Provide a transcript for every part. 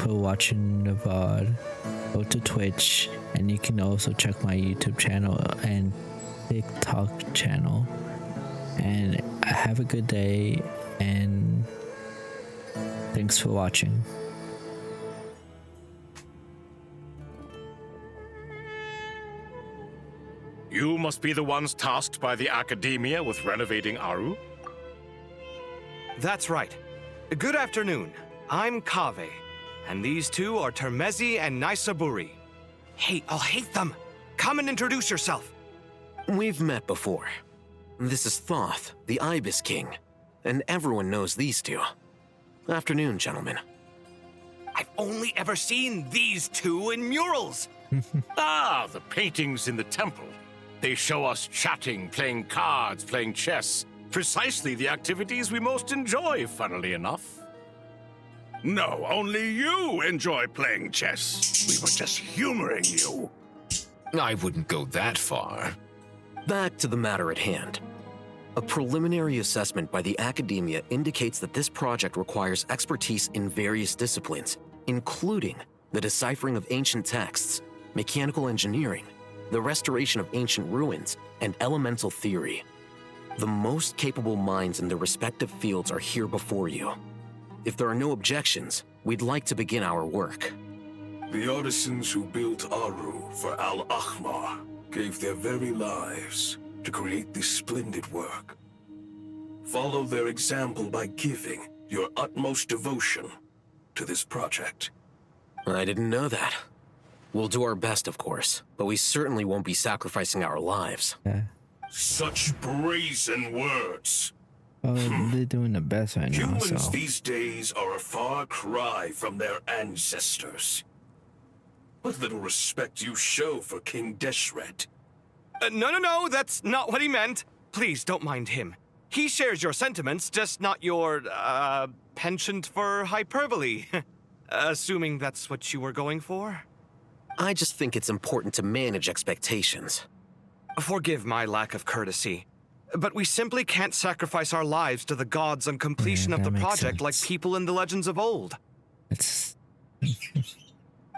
for watching the VOD. Go to Twitch, and you can also check my YouTube channel and TikTok channel. And have a good day, and thanks for watching. You must be the ones tasked by the Academia with renovating Aru? That's right. Good afternoon. I'm Kaveh, and these two are Termezi and Naisaburi. Hey, I'll hate them. Come and introduce yourself. We've met before. This is Thoth, the Ibis King, and everyone knows these two. Afternoon, gentlemen. I've only ever seen these two in murals. Ah, the paintings in the temple. They show us chatting, playing cards, playing chess. Precisely the activities we most enjoy, funnily enough. No, only you enjoy playing chess. We were just humoring you. I wouldn't go that far. Back to the matter at hand. A preliminary assessment by the Academia indicates that this project requires expertise in various disciplines, including the deciphering of ancient texts, mechanical engineering, the restoration of ancient ruins, and elemental theory. The most capable minds in their respective fields are here before you. If there are no objections, we'd like to begin our work. The artisans who built Aru for Al-Ahmar gave their very lives to create this splendid work. Follow their example by giving your utmost devotion to this project. I didn't know that. We'll do our best, of course, but we certainly won't be sacrificing our lives. Yeah. Such brazen words. Oh, they're doing the best right now, Humans so. these days are a far cry from their ancestors. What little respect you show for King Deshret. No, that's not what he meant. Please, don't mind him. He shares your sentiments, just not your, penchant for hyperbole. Assuming that's what you were going for? I just think it's important to manage expectations. Forgive my lack of courtesy, but we simply can't sacrifice our lives to the gods on completion of the that makes project like sense. people in the legends of old. It's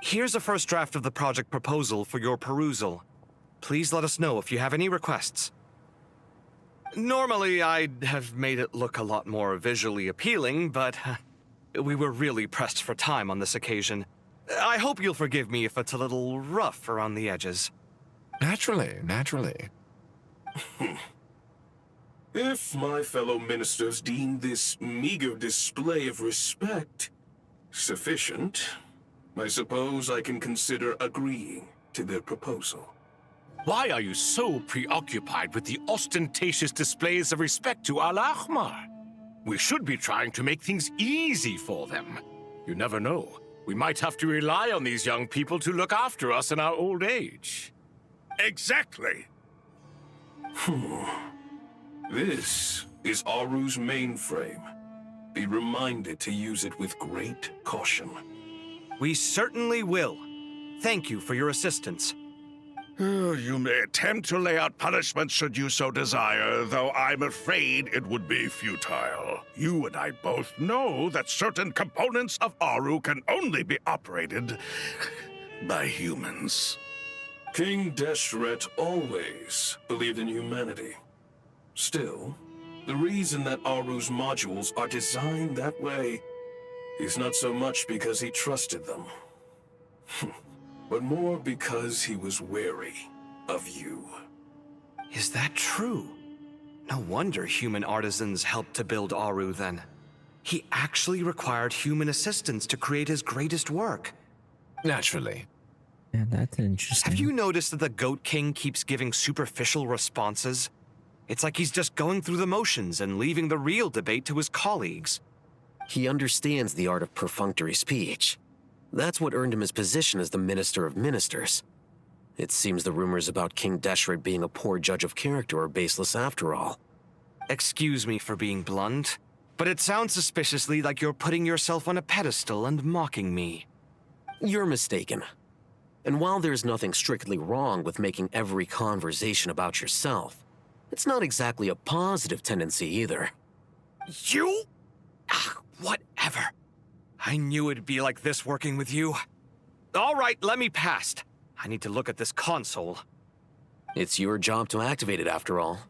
Here's a first draft of the project proposal for your perusal. Please let us know if you have any requests. Normally, I'd have made it look a lot more visually appealing, but we were really pressed for time on this occasion. I hope you'll forgive me if it's a little rough around the edges. Naturally. If my fellow ministers deem this meager display of respect sufficient, I suppose I can consider agreeing to their proposal. Why are you so preoccupied with the ostentatious displays of respect to Al-Ahmar? We should be trying to make things easy for them. You never know. We might have to rely on these young people to look after us in our old age. Exactly. This is Aru's mainframe. Be reminded to use it with great caution. We certainly will. Thank you for your assistance. You may attempt to lay out punishment should you so desire, though I'm afraid it would be futile. You and I both know that certain components of Aru can only be operated by humans. King Deshret always believed in humanity. Still, the reason that Aru's modules are designed that way is not so much because he trusted them, but more because he was wary of you. Is that true? No wonder human artisans helped to build Aru then. He actually required human assistance to create his greatest work. Naturally. yeah, that's interesting. Have you noticed that the Goat King keeps giving superficial responses? It's like he's just going through the motions and leaving the real debate to his colleagues. He understands the art of perfunctory speech. That's what earned him his position as the Minister of Ministers. It seems the rumors about King Deshret being a poor judge of character are baseless after all. Excuse me for being blunt, but it sounds suspiciously like you're putting yourself on a pedestal and mocking me. You're mistaken. And while there's nothing strictly wrong with making every conversation about yourself, it's not exactly a positive tendency either. You? Whatever. I knew it'd be like this working with you. All right, let me past. I need to look at this console. It's your job to activate it after all.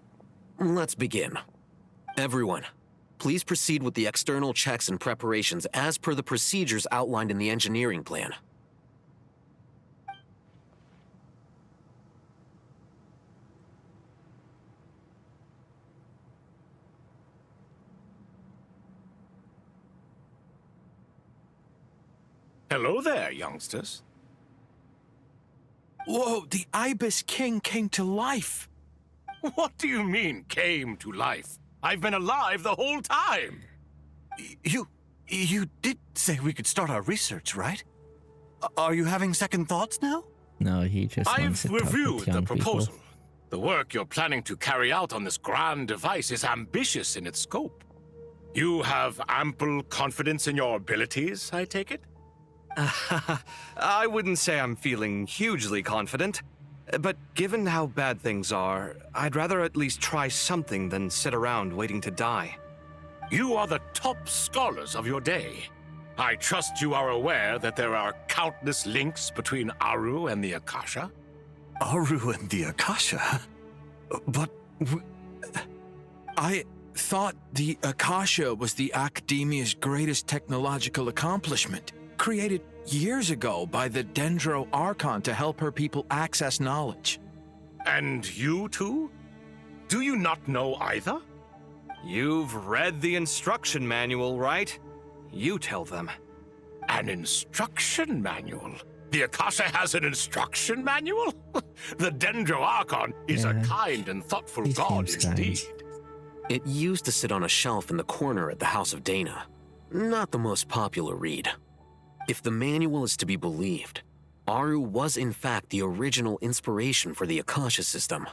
Let's begin. Everyone, please proceed with the external checks and preparations as per the procedures outlined in the engineering plan. Hello there, youngsters. Whoa, the Ibis King came to life. What do you mean, came to life? I've been alive the whole time. You did say we could start our research, right? Are you having second thoughts now? No, he just wants I've to talk reviewed with the young proposal. people. The work you're planning to carry out on this grand device is ambitious in its scope. You have ample confidence in your abilities, I take it? I wouldn't say I'm feeling hugely confident, but given how bad things are, I'd rather at least try something than sit around waiting to die. You are the top scholars of your day. I trust you are aware that there are countless links between Aru and the Akasha. Aru and the Akasha? But I thought the Akasha was the Academia's greatest technological accomplishment, created years ago by the Dendro Archon to help her people access knowledge. And you too? Do you not know either? You've read the instruction manual, right? You tell them. An instruction manual? The Akasha has an instruction manual? The Dendro Archon is a kind and thoughtful He god seems indeed. kind. It used to sit on a shelf in the corner at the House of Dana. Not the most popular read. If the manual is to be believed, Aru was in fact the original inspiration for the Akasha system.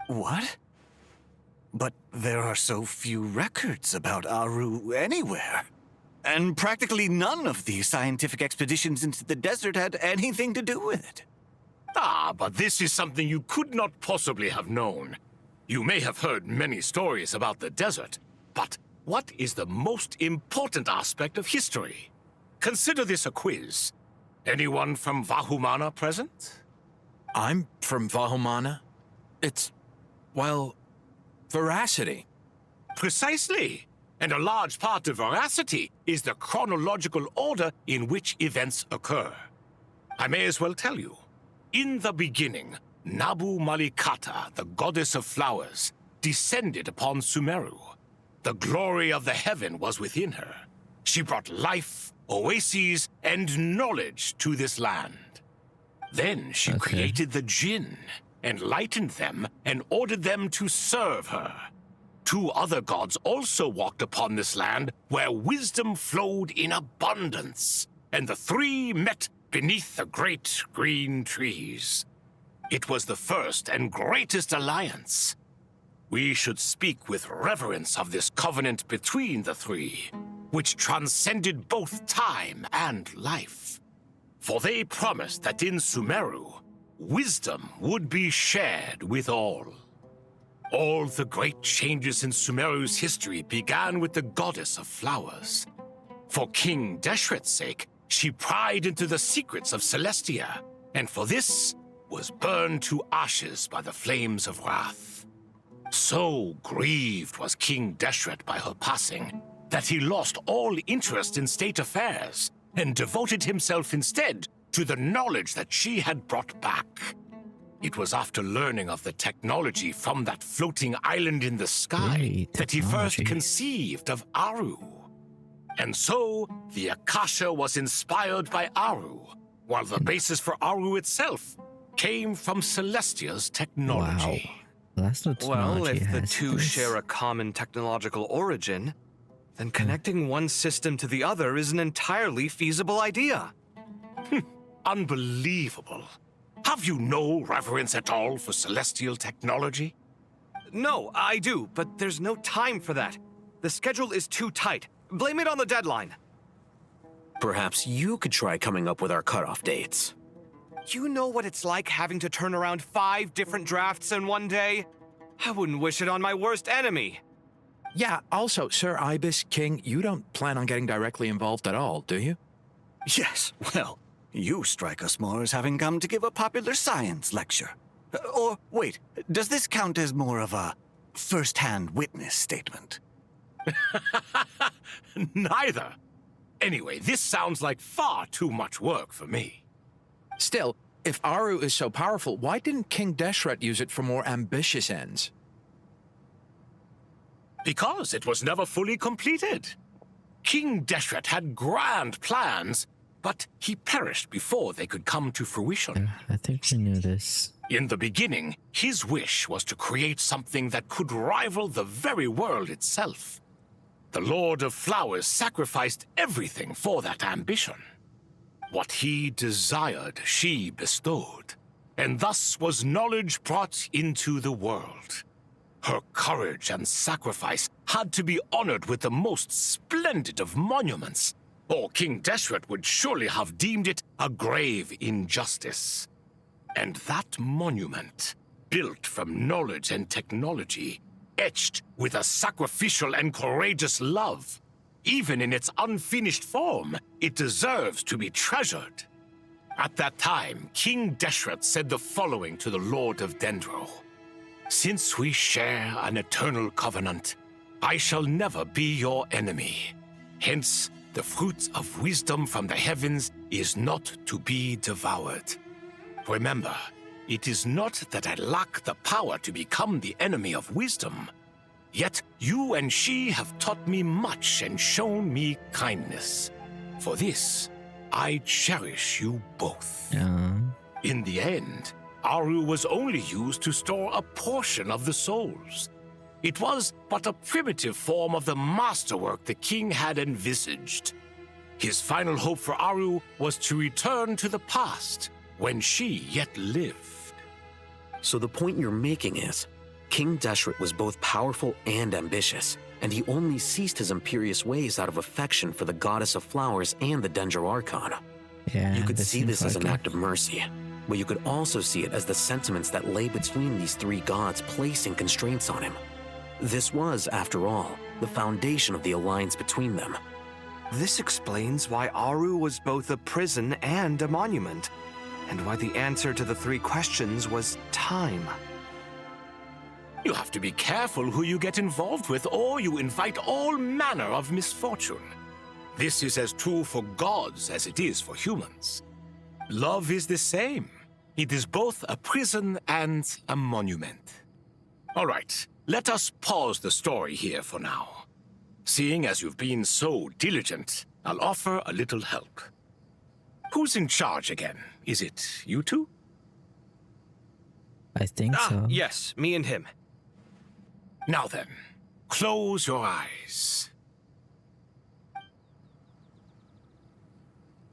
what? But there are so few records about Aru anywhere. And practically none of the scientific expeditions into the desert had anything to do with it. Ah, but this is something you could not possibly have known. You may have heard many stories about the desert, but what is the most important aspect of history? Consider this a quiz. Anyone from Vahumana present? I'm from Vahumana. It's, well, veracity. Precisely. And a large part of veracity is the chronological order in which events occur. I may as well tell you. In the beginning, Nabu Malikata, the goddess of flowers, descended upon Sumeru. The glory of the heaven was within her. She brought life, oases, and knowledge to this land. Then she created the Jinn, enlightened them, and ordered them to serve her. Two other gods also walked upon this land where wisdom flowed in abundance, and the three met beneath the great green trees. It was the first and greatest alliance. We should speak with reverence of this covenant between the three, which transcended both time and life. For they promised that in Sumeru, wisdom would be shared with all. All the great changes in Sumeru's history began with the goddess of flowers. For King Deshret's sake, she pried into the secrets of Celestia, and for this was burned to ashes by the flames of wrath. So grieved was King Deshret by her passing that he lost all interest in state affairs and devoted himself instead to the knowledge that she had brought back. It was after learning of the technology from that floating island in the sky Really? that he first Technology. conceived of Aru. And so, the Akasha was inspired by Aru, while the basis for Aru itself came from Celestia's technology. Wow. That's no technology. Well, if the has two this. share a common technological origin, then connecting one system to the other is an entirely feasible idea. Unbelievable. Have you no reverence at all for celestial technology? No, I do, but there's no time for that. The schedule is too tight. Blame it on the deadline. Perhaps you could try coming up with our cutoff dates. You know what it's like having to turn around 5 different drafts in one day? I wouldn't wish it on my worst enemy. Yeah, also, Sir Ibis, King, you don't plan on getting directly involved at all, do you? Yes, well, you strike us more as having come to give a popular science lecture. Or, wait, does this count as more of a first-hand witness statement? Neither. Anyway, this sounds like far too much work for me. Still, if Aru is so powerful, why didn't King Deshret use it for more ambitious ends? Because it was never fully completed. King Deshret had grand plans, but he perished before they could come to fruition. I think we knew this. In the beginning, his wish was to create something that could rival the very world itself. The Lord of Flowers sacrificed everything for that ambition. What he desired, she bestowed, and thus was knowledge brought into the world. Her courage and sacrifice had to be honored with the most splendid of monuments, or King Deshret would surely have deemed it a grave injustice. And that monument, built from knowledge and technology, etched with a sacrificial and courageous love, even in its unfinished form, it deserves to be treasured. At that time, King Deshret said the following to the Lord of Dendro. Since we share an eternal covenant, I shall never be your enemy. Hence, the fruit of wisdom from the heavens is not to be devoured. Remember, it is not that I lack the power to become the enemy of wisdom. Yet you and she have taught me much and shown me kindness. For this, I cherish you both. In the end, Aru was only used to store a portion of the souls. It was but a primitive form of the masterwork the king had envisaged. His final hope for Aru was to return to the past, when she yet lived. So the point you're making is, King Deshret was both powerful and ambitious, and he only ceased his imperious ways out of affection for the goddess of flowers and the Dendro Archon. Yeah, You could this see seems this as like an it. act of mercy, but you could also see it as the sentiments that lay between these three gods placing constraints on him. This was, after all, the foundation of the alliance between them. This explains why Aru was both a prison and a monument, and why the answer to the three questions was time. You have to be careful who you get involved with, or you invite all manner of misfortune. This is as true for gods as it is for humans. Love is the same. It is both a prison and a monument. All right, let us pause the story here for now. Seeing as you've been so diligent, I'll offer a little help. Who's in charge again? Is it you two? I think so. Yes, me and him. Now then, close your eyes.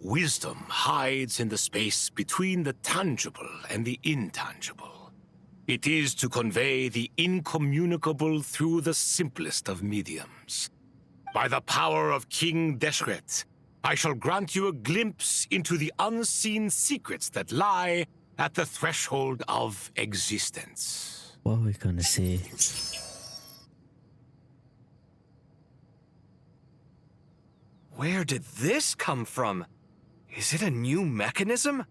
Wisdom hides in the space between the tangible and the intangible. It is to convey the incommunicable through the simplest of mediums. By the power of King Deshret, I shall grant you a glimpse into the unseen secrets that lie at the threshold of existence. What are we gonna see? Where did this come from? Is it a new mechanism?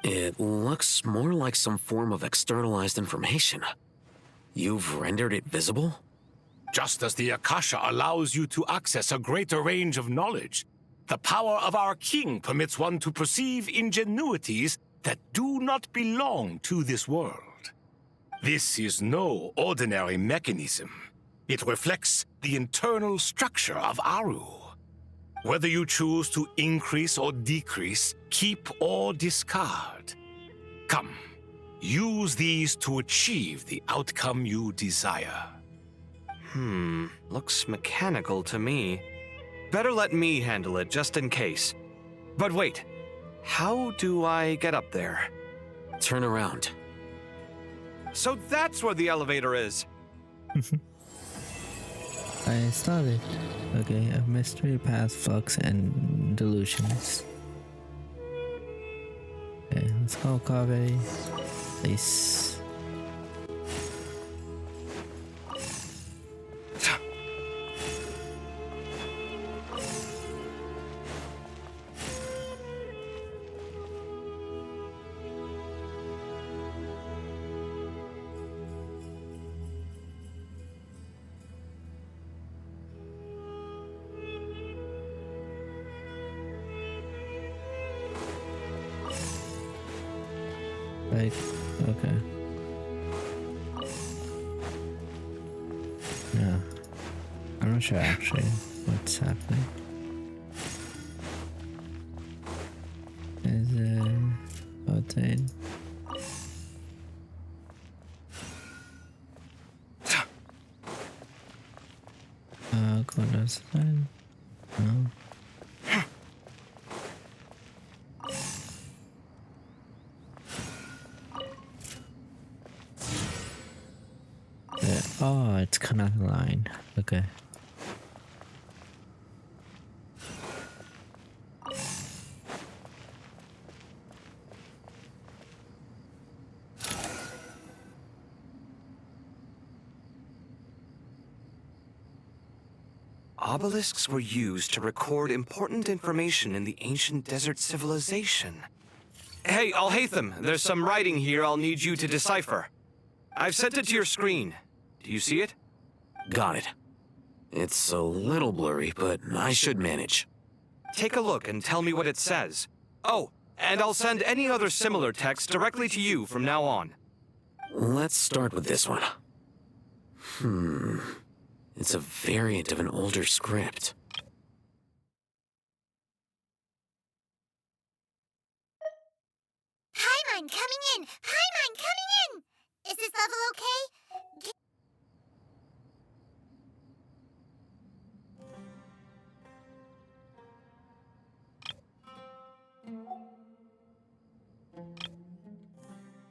It looks more like some form of externalized information. You've rendered it visible? Just as the Akasha allows you to access a greater range of knowledge, the power of our king permits one to perceive ingenuities that do not belong to this world. This is no ordinary mechanism. It reflects the internal structure of Aru. Whether you choose to increase or decrease, keep or discard. Come, use these to achieve the outcome you desire. Looks mechanical to me. Better let me handle it, just in case. But wait, how do I get up there? Turn around. So that's where the elevator is. I started. Okay, a mystery path, flux, and delusions. Okay, let's go, Kaveh. Please. Like, okay. Yeah. I'm not sure actually what's happening. Is it rotate? Go to the side. No. Oh, it's kind of line. Okay. Obelisks were used to record important information in the ancient desert civilization. Hey, Alhaitham, there's some writing here I'll need you to decipher. I've sent it to your screen. Do you see it? Got it. It's a little blurry, but I should manage. Take a look and tell me what it says. Oh, and I'll send any other similar text directly to you from now on. Let's start with this one. It's a variant of an older script. Paimon coming in! Paimon coming in! Is this level okay?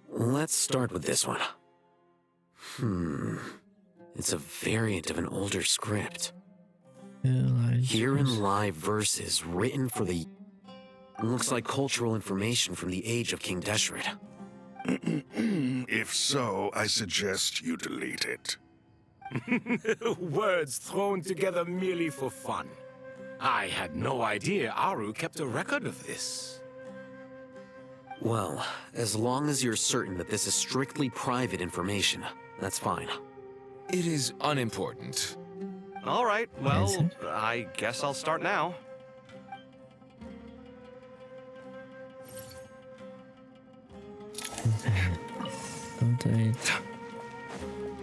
Let's start with this one. It's a variant of an older script. Herein lie verses written for the... Looks like cultural information from the age of King Deshret. If so, I suggest you delete it. Words thrown together merely for fun. I had no idea Aru kept a record of this. Well, as long as you're certain that this is strictly private information, that's fine. It is unimportant. All right, well, I guess I'll start now. Rotate.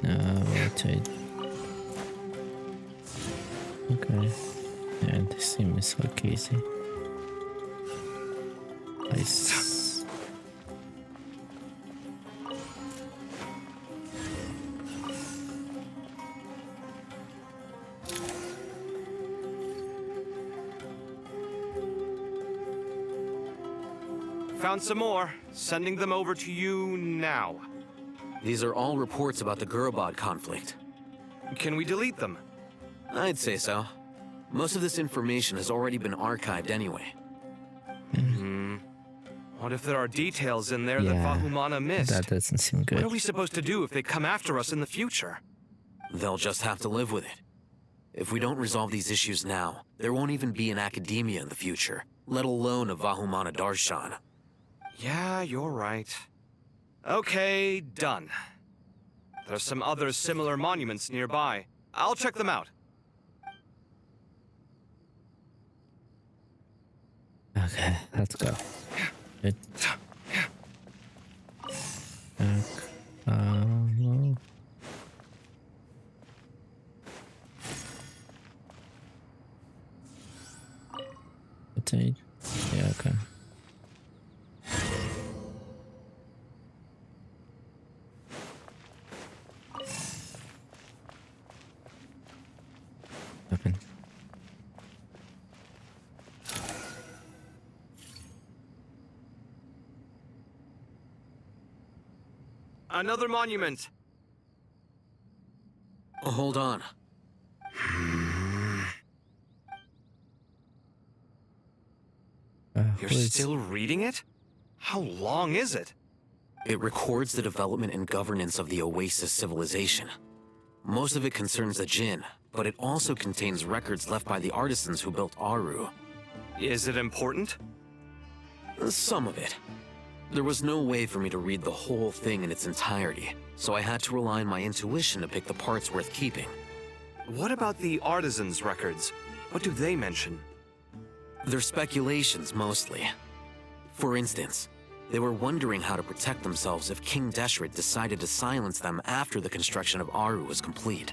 No, rotate. Okay. Yeah, this seems so easy. Nice. Found some more. Sending them over to you now. These are all reports about the Gurubad conflict. Can we delete them? I'd say so. Most of this information has already been archived anyway. What if there are details in there that Yeah, Vahumana missed? That doesn't seem What good. are we supposed to do if they come after us in the future? They'll just have to live with it. If we don't resolve these issues now, there won't even be an academia in the future, let alone a Vahumana Darshan. Yeah, you're right. Okay, done. There's some other similar monuments nearby. I'll check them out. Okay, let's go. Good. No. Rotate. Yeah, okay. Open. Another monument. Hold on. You're Who is- still reading it? How long is it? It records the development and governance of the Oasis civilization. Most of it concerns the Jinn, but it also contains records left by the artisans who built Aru. Is it important? Some of it. There was no way for me to read the whole thing in its entirety, so I had to rely on my intuition to pick the parts worth keeping. What about the artisans' records? What do they mention? They're speculations, mostly. For instance, They were wondering how to protect themselves if King Deshret decided to silence them after the construction of Aru was complete.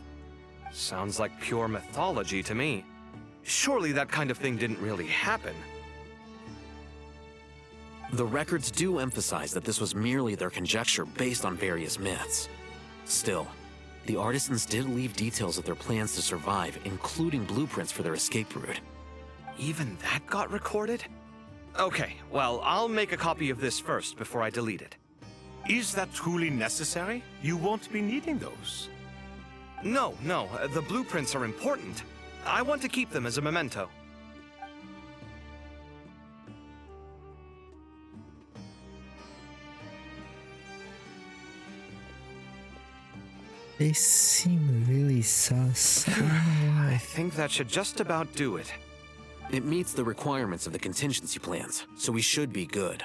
Sounds like pure mythology to me. Surely that kind of thing didn't really happen. The records do emphasize that this was merely their conjecture based on various myths. Still, the artisans did leave details of their plans to survive, including blueprints for their escape route. Even that got recorded? Okay, well, I'll make a copy of this first before I delete it. Is that truly necessary? You won't be needing those. No, the blueprints are important. I want to keep them as a memento. They seem really sus. I don't know I why. think that should just about do it. It meets the requirements of the contingency plans, so we should be good.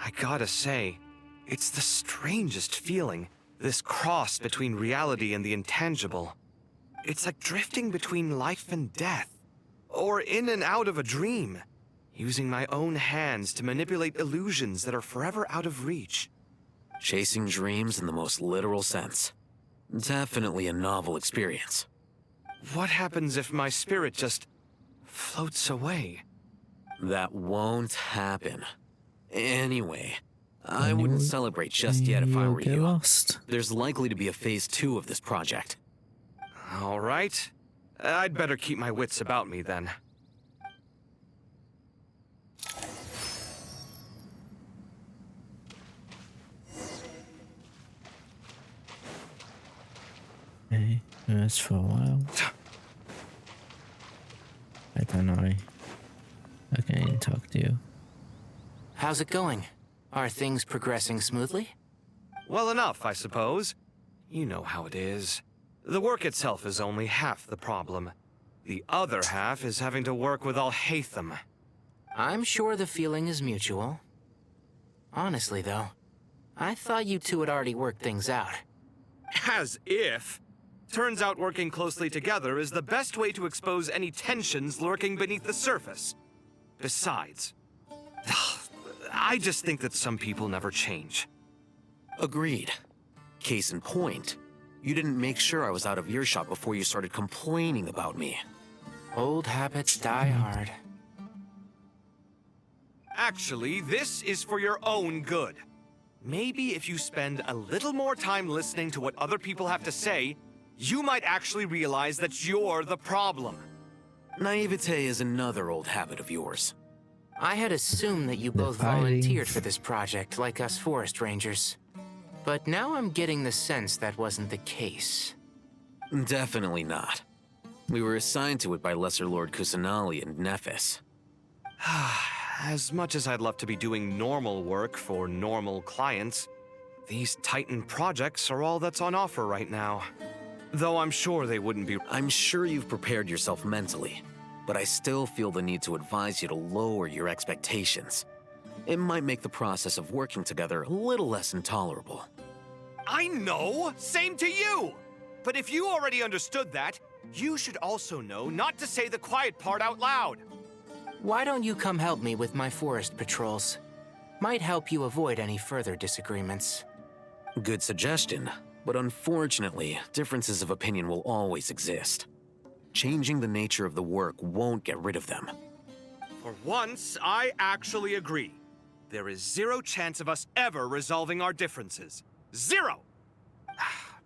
I gotta say, it's the strangest feeling, this cross between reality and the intangible. It's like drifting between life and death, or in and out of a dream, using my own hands to manipulate illusions that are forever out of reach. Chasing dreams in the most literal sense. Definitely a novel experience. What happens if my spirit just floats away? That won't happen. Anyway, I wouldn't celebrate just yet if I were Get you. lost. There's likely to be a phase 2 of this project. All right. I'd better keep my wits about me then. Okay, that's for a while. I don't know. I can't even talk to you. How's it going? Are things progressing smoothly? Well enough, I suppose. You know how it is. The work itself is only half the problem. The other half is having to work with Al-Haytham. I'm sure the feeling is mutual. Honestly, though, I thought you two had already worked things out. As if. Turns out working closely together is the best way to expose any tensions lurking beneath the surface. Besides, I just think that some people never change. Agreed. Case in point, you didn't make sure I was out of earshot before you started complaining about me. Old habits die hard. Actually, this is for your own good. Maybe if you spend a little more time listening to what other people have to say, you might actually realize that you're the problem. Naivete is another old habit of yours. I had assumed that you They're both fighting. volunteered for this project, like us forest rangers. But now I'm getting the sense that wasn't the case. Definitely not. We were assigned to it by Lesser Lord Kusanali and Nephis. As much as I'd love to be doing normal work for normal clients, these Titan projects are all that's on offer right now. Though I'm sure they wouldn't be. I'm sure you've prepared yourself mentally, but I still feel the need to advise you to lower your expectations. It might make the process of working together a little less intolerable. I know! Same to you! But if you already understood that, you should also know not to say the quiet part out loud. Why don't you come help me with my forest patrols? Might help you avoid any further disagreements. Good suggestion, but unfortunately, differences of opinion will always exist. Changing the nature of the work won't get rid of them. For once, I actually agree. There is zero chance of us ever resolving our differences. Zero!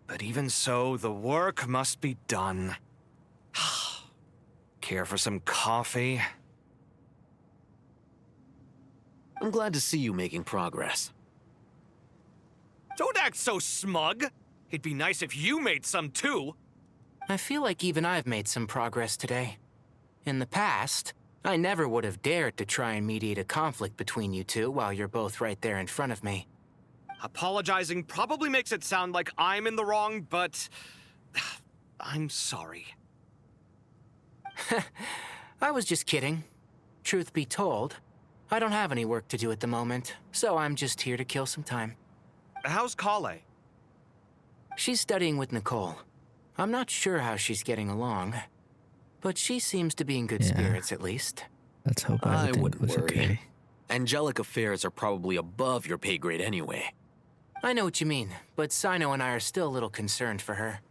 But even so, the work must be done. Care for some coffee? I'm glad to see you making progress. Don't act so smug! It'd be nice if you made some too! I feel like even I've made some progress today. In the past, I never would have dared to try and mediate a conflict between you two while you're both right there in front of me. Apologizing probably makes it sound like I'm in the wrong, but I'm sorry. I was just kidding. Truth be told, I don't have any work to do at the moment, so I'm just here to kill some time. How's Kale? She's studying with Nicole. I'm not sure how she's getting along, but she seems to be in good Yeah. spirits at least. Let's hope I everything wouldn't was worry. okay. Angelic affairs are probably above your pay grade anyway. I know what you mean, but Sino and I are still a little concerned for her.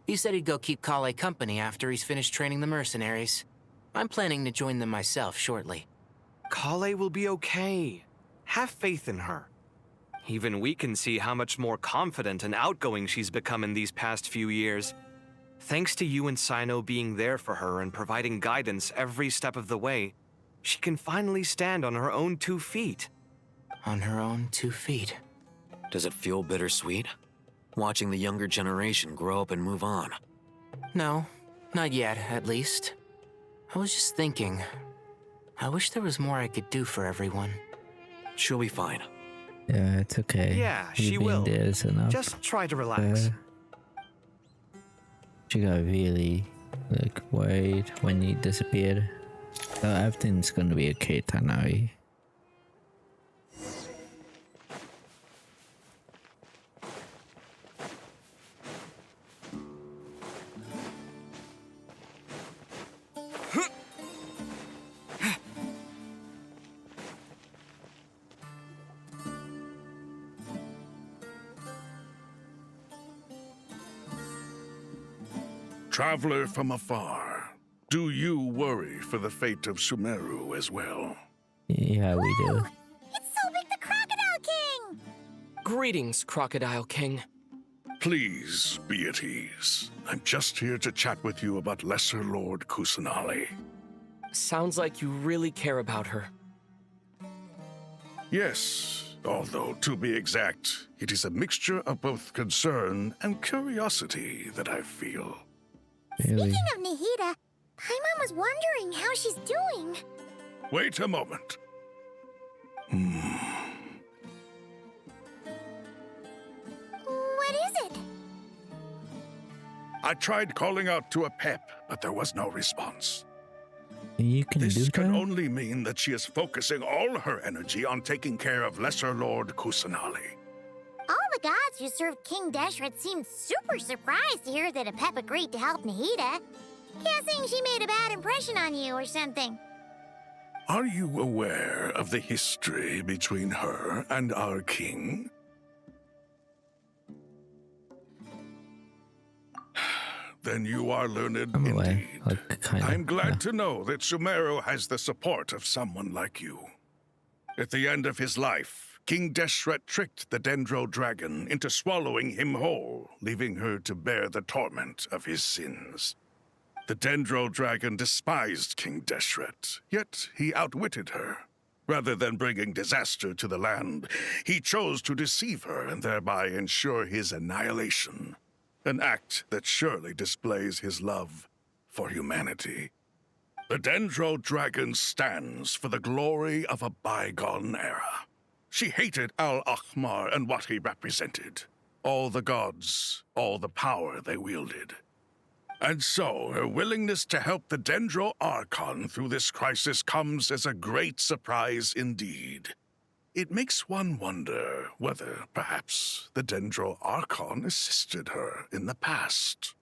He said he'd go keep Kale company after he's finished training the mercenaries. I'm planning to join them myself shortly. Kale will be okay. Have faith in her. Even we can see how much more confident and outgoing she's become in these past few years. Thanks to you and Sino being there for her and providing guidance every step of the way, she can finally stand on her own 2 feet. On her own 2 feet. Does it feel bittersweet? Watching the younger generation grow up and move on? No, not yet, at least. I was just thinking, I wish there was more I could do for everyone. She'll be fine. Yeah, it's okay. Yeah, You she being will. there is enough. Just try to relax. She got really worried when he disappeared. So everything's gonna be okay, Tanari. Traveler from afar, do you worry for the fate of Sumeru as well? Yeah, we do. It's Sobek the Crocodile King! Greetings, Crocodile King. Please be at ease. I'm just here to chat with you about Lesser Lord Kusanali. Sounds like you really care about her. Yes, although to be exact, it is a mixture of both concern and curiosity that I feel. Really? Speaking of Nahida, Paimon was wondering how she's doing. Wait a moment. What is it? I tried calling out to a pep, but there was no response. You can do This that? can only mean that she is focusing all her energy on taking care of Lesser Lord Kusanali. All the gods who served King Deshret seemed super surprised to hear that a pep agreed to help Nahida. Guessing she made a bad impression on you or something. Are you aware of the history between her and our king? Then you are learned I'm aware. indeed. Kind of. I'm glad to know that Sumeru has the support of someone like you. At the end of his life, King Deshret tricked the Dendro Dragon into swallowing him whole, leaving her to bear the torment of his sins. The Dendro Dragon despised King Deshret, yet he outwitted her. Rather than bringing disaster to the land, he chose to deceive her and thereby ensure his annihilation. An act that surely displays his love for humanity. The Dendro Dragon stands for the glory of a bygone era. She hated Al-Ahmar and what he represented. All the gods, all the power they wielded. And so, her willingness to help the Dendro Archon through this crisis comes as a great surprise indeed. It makes one wonder whether, perhaps, the Dendro Archon assisted her in the past.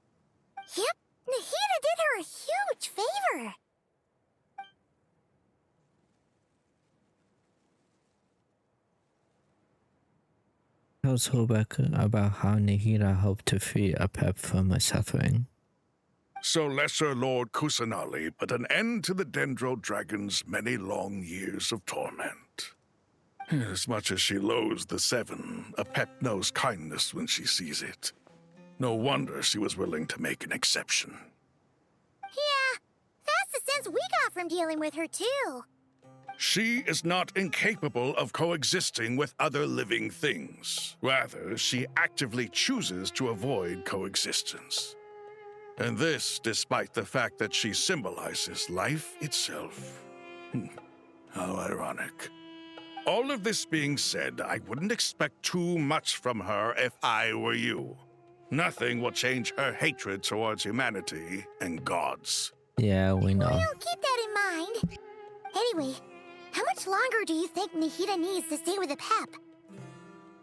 Yep, Nahida did her a huge favor. Tell Sobek about how Nahida helped to free a pep from her suffering. So Lesser Lord Kusanali put an end to the Dendro Dragon's many long years of torment. As much as she loathes the Seven, a pep knows kindness when she sees it. No wonder she was willing to make an exception. Yeah, that's the sense we got from dealing with her, too. She is not incapable of coexisting with other living things. Rather, she actively chooses to avoid coexistence. And this despite the fact that she symbolizes life itself. How ironic. All of this being said, I wouldn't expect too much from her if I were you. Nothing will change her hatred towards humanity and gods. Yeah, we know. We'll keep that in mind. Anyway, how much longer do you think Nahida needs to stay with the pep?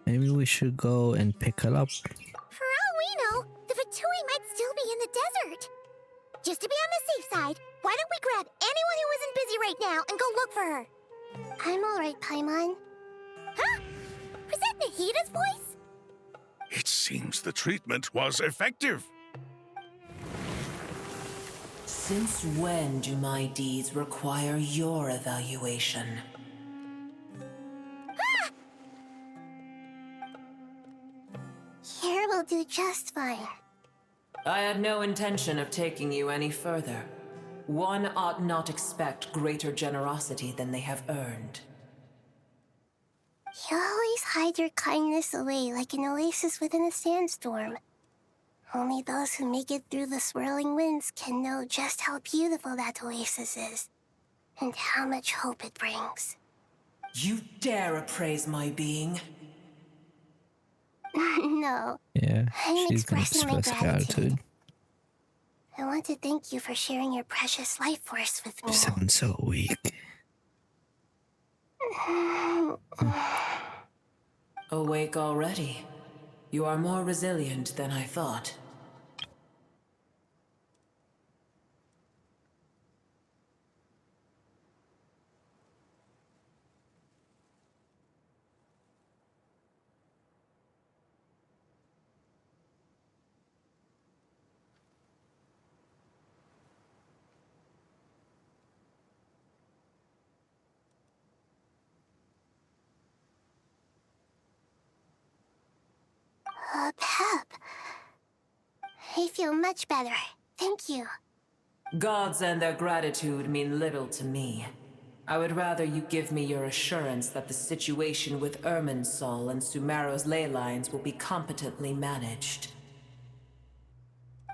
Maybe we should go and pick her up. For all we know, the Fatui might still be in the desert. Just to be on the safe side, why don't we grab anyone who isn't busy right now and go look for her? I'm alright, Paimon. Huh? Was that Nahida's voice? It seems the treatment was effective. Since when do my deeds require your evaluation? Here will do just fine. I had no intention of taking you any further. One ought not expect greater generosity than they have earned. You always hide your kindness away like an oasis within a sandstorm. Only those who make it through the swirling winds can know just how beautiful that oasis is, and how much hope it brings. You dare appraise my being? No. Yeah, I'm she's gonna expressing my express gratitude. gratitude. I want to thank you for sharing your precious life force with me. You sound so weak. Awake already? You are more resilient than I thought. Pep. I feel much better. Thank you. Gods and their gratitude mean little to me. I would rather you give me your assurance that the situation with Irminsul and Sumeru's ley lines will be competently managed.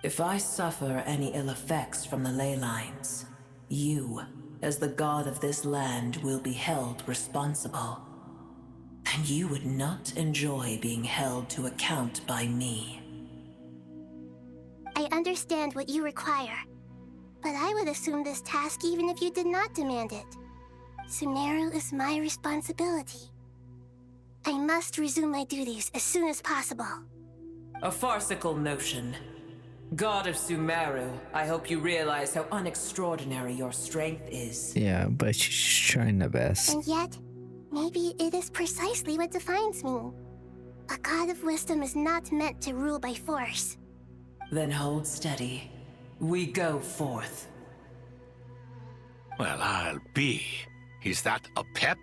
If I suffer any ill effects from the ley lines, you, as the god of this land, will be held responsible. And you would not enjoy being held to account by me. I understand what you require, but I would assume this task even if you did not demand it. Sumeru is my responsibility. I must resume my duties as soon as possible. A farcical notion. God of Sumeru, I hope you realize how unextraordinary your strength is. Yeah, but she's trying her best. And yet, maybe it is precisely what defines me. A god of wisdom is not meant to rule by force. Then hold steady. We go forth. Well, I'll be. Is that a pep?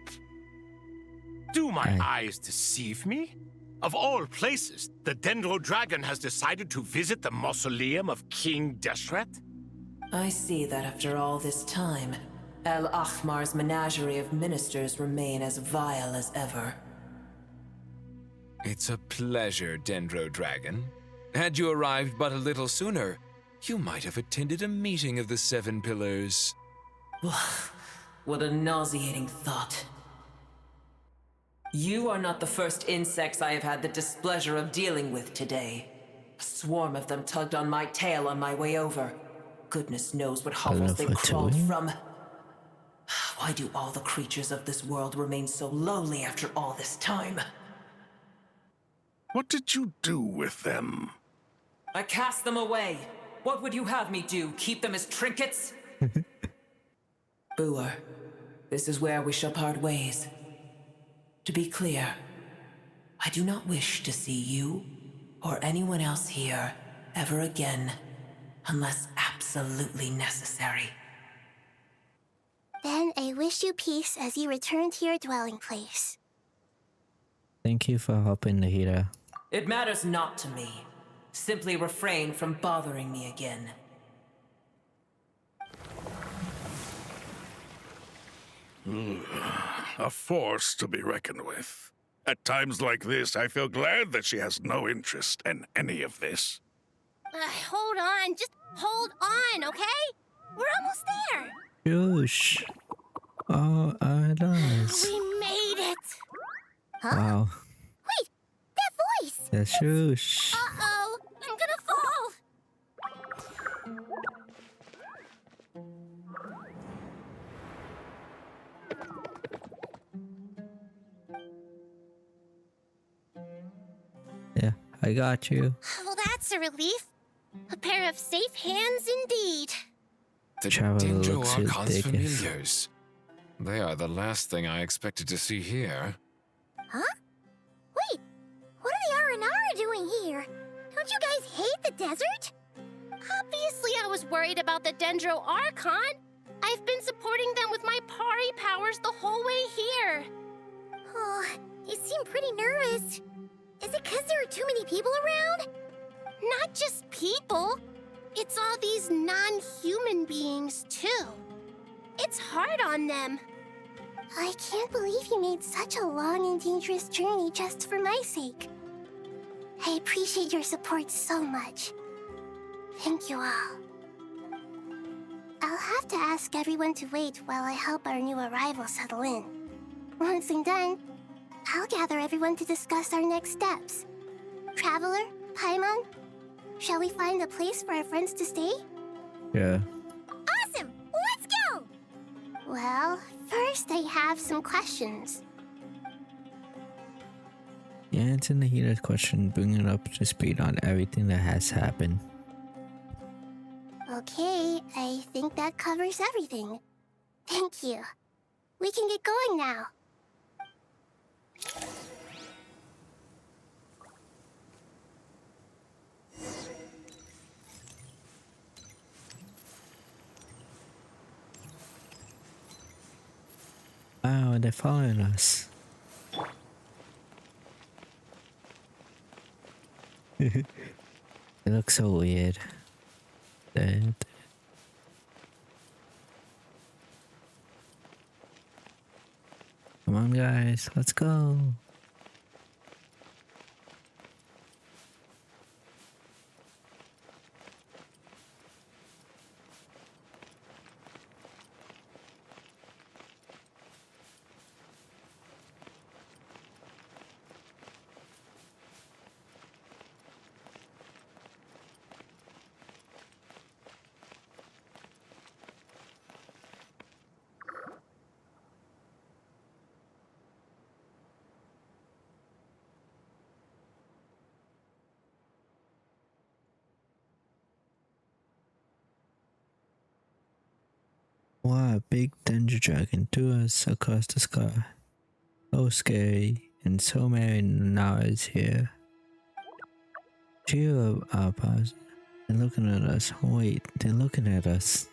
Do my eyes deceive me? Of all places, the Dendro Dragon has decided to visit the mausoleum of King Deshret? I see that after all this time, El Ahmar's menagerie of ministers remain as vile as ever. It's a pleasure, Dendro Dragon. Had you arrived but a little sooner, you might have attended a meeting of the Seven Pillars. What a nauseating thought. You are not the first insects I have had the displeasure of dealing with today. A swarm of them tugged on my tail on my way over. Goodness knows what hovels they crawled from. Why do all the creatures of this world remain so lowly after all this time? What did you do with them? I cast them away. What would you have me do? Keep them as trinkets? Booer, this is where we shall part ways. To be clear, I do not wish to see you or anyone else here ever again, unless absolutely necessary. Then I wish you peace as you return to your dwelling place. Thank you for helping, Nahida. It matters not to me. Simply refrain from bothering me again. A force to be reckoned with. At times like this, I feel glad that she has no interest in any of this. Hold on, just hold on, okay? We're almost there. Shush. Oh, nice. We made it. Huh? Wow. Wait, that voice. Yeah, shush. Uh-oh, I'm gonna fall. Yeah, I got you. Well, that's a relief. A pair of safe hands indeed. The Traveler Dendro looks Archon's ridiculous. familiars. They are the last thing I expected to see here. Huh? Wait, what are the Aranara doing here? Don't you guys hate the desert? Obviously, I was worried about the Dendro Archon. I've been supporting them with my Pari powers the whole way here. Oh, you seem pretty nervous. Is it because there are too many people around? Not just people. It's all these non-human beings, too. It's hard on them. I can't believe you made such a long and dangerous journey just for my sake. I appreciate your support so much. Thank you all. I'll have to ask everyone to wait while I help our new arrival settle in. Once I'm done, I'll gather everyone to discuss our next steps. Traveler, Paimon, shall we find a place for our friends to stay? Yeah. Awesome! Let's go! Well, first I have some questions. Yeah, answer the heated question, bring it up to speed on everything that has happened. Okay, I think that covers everything. Thank you. We can get going now. Wow, they're following us. It looks so weird. Come on, guys, let's go. Wow, a big danger dragon threw us across the sky. So scary, and so many Naras here. Cheer up, Alpaz. They're looking at us. Wait, they're looking at us.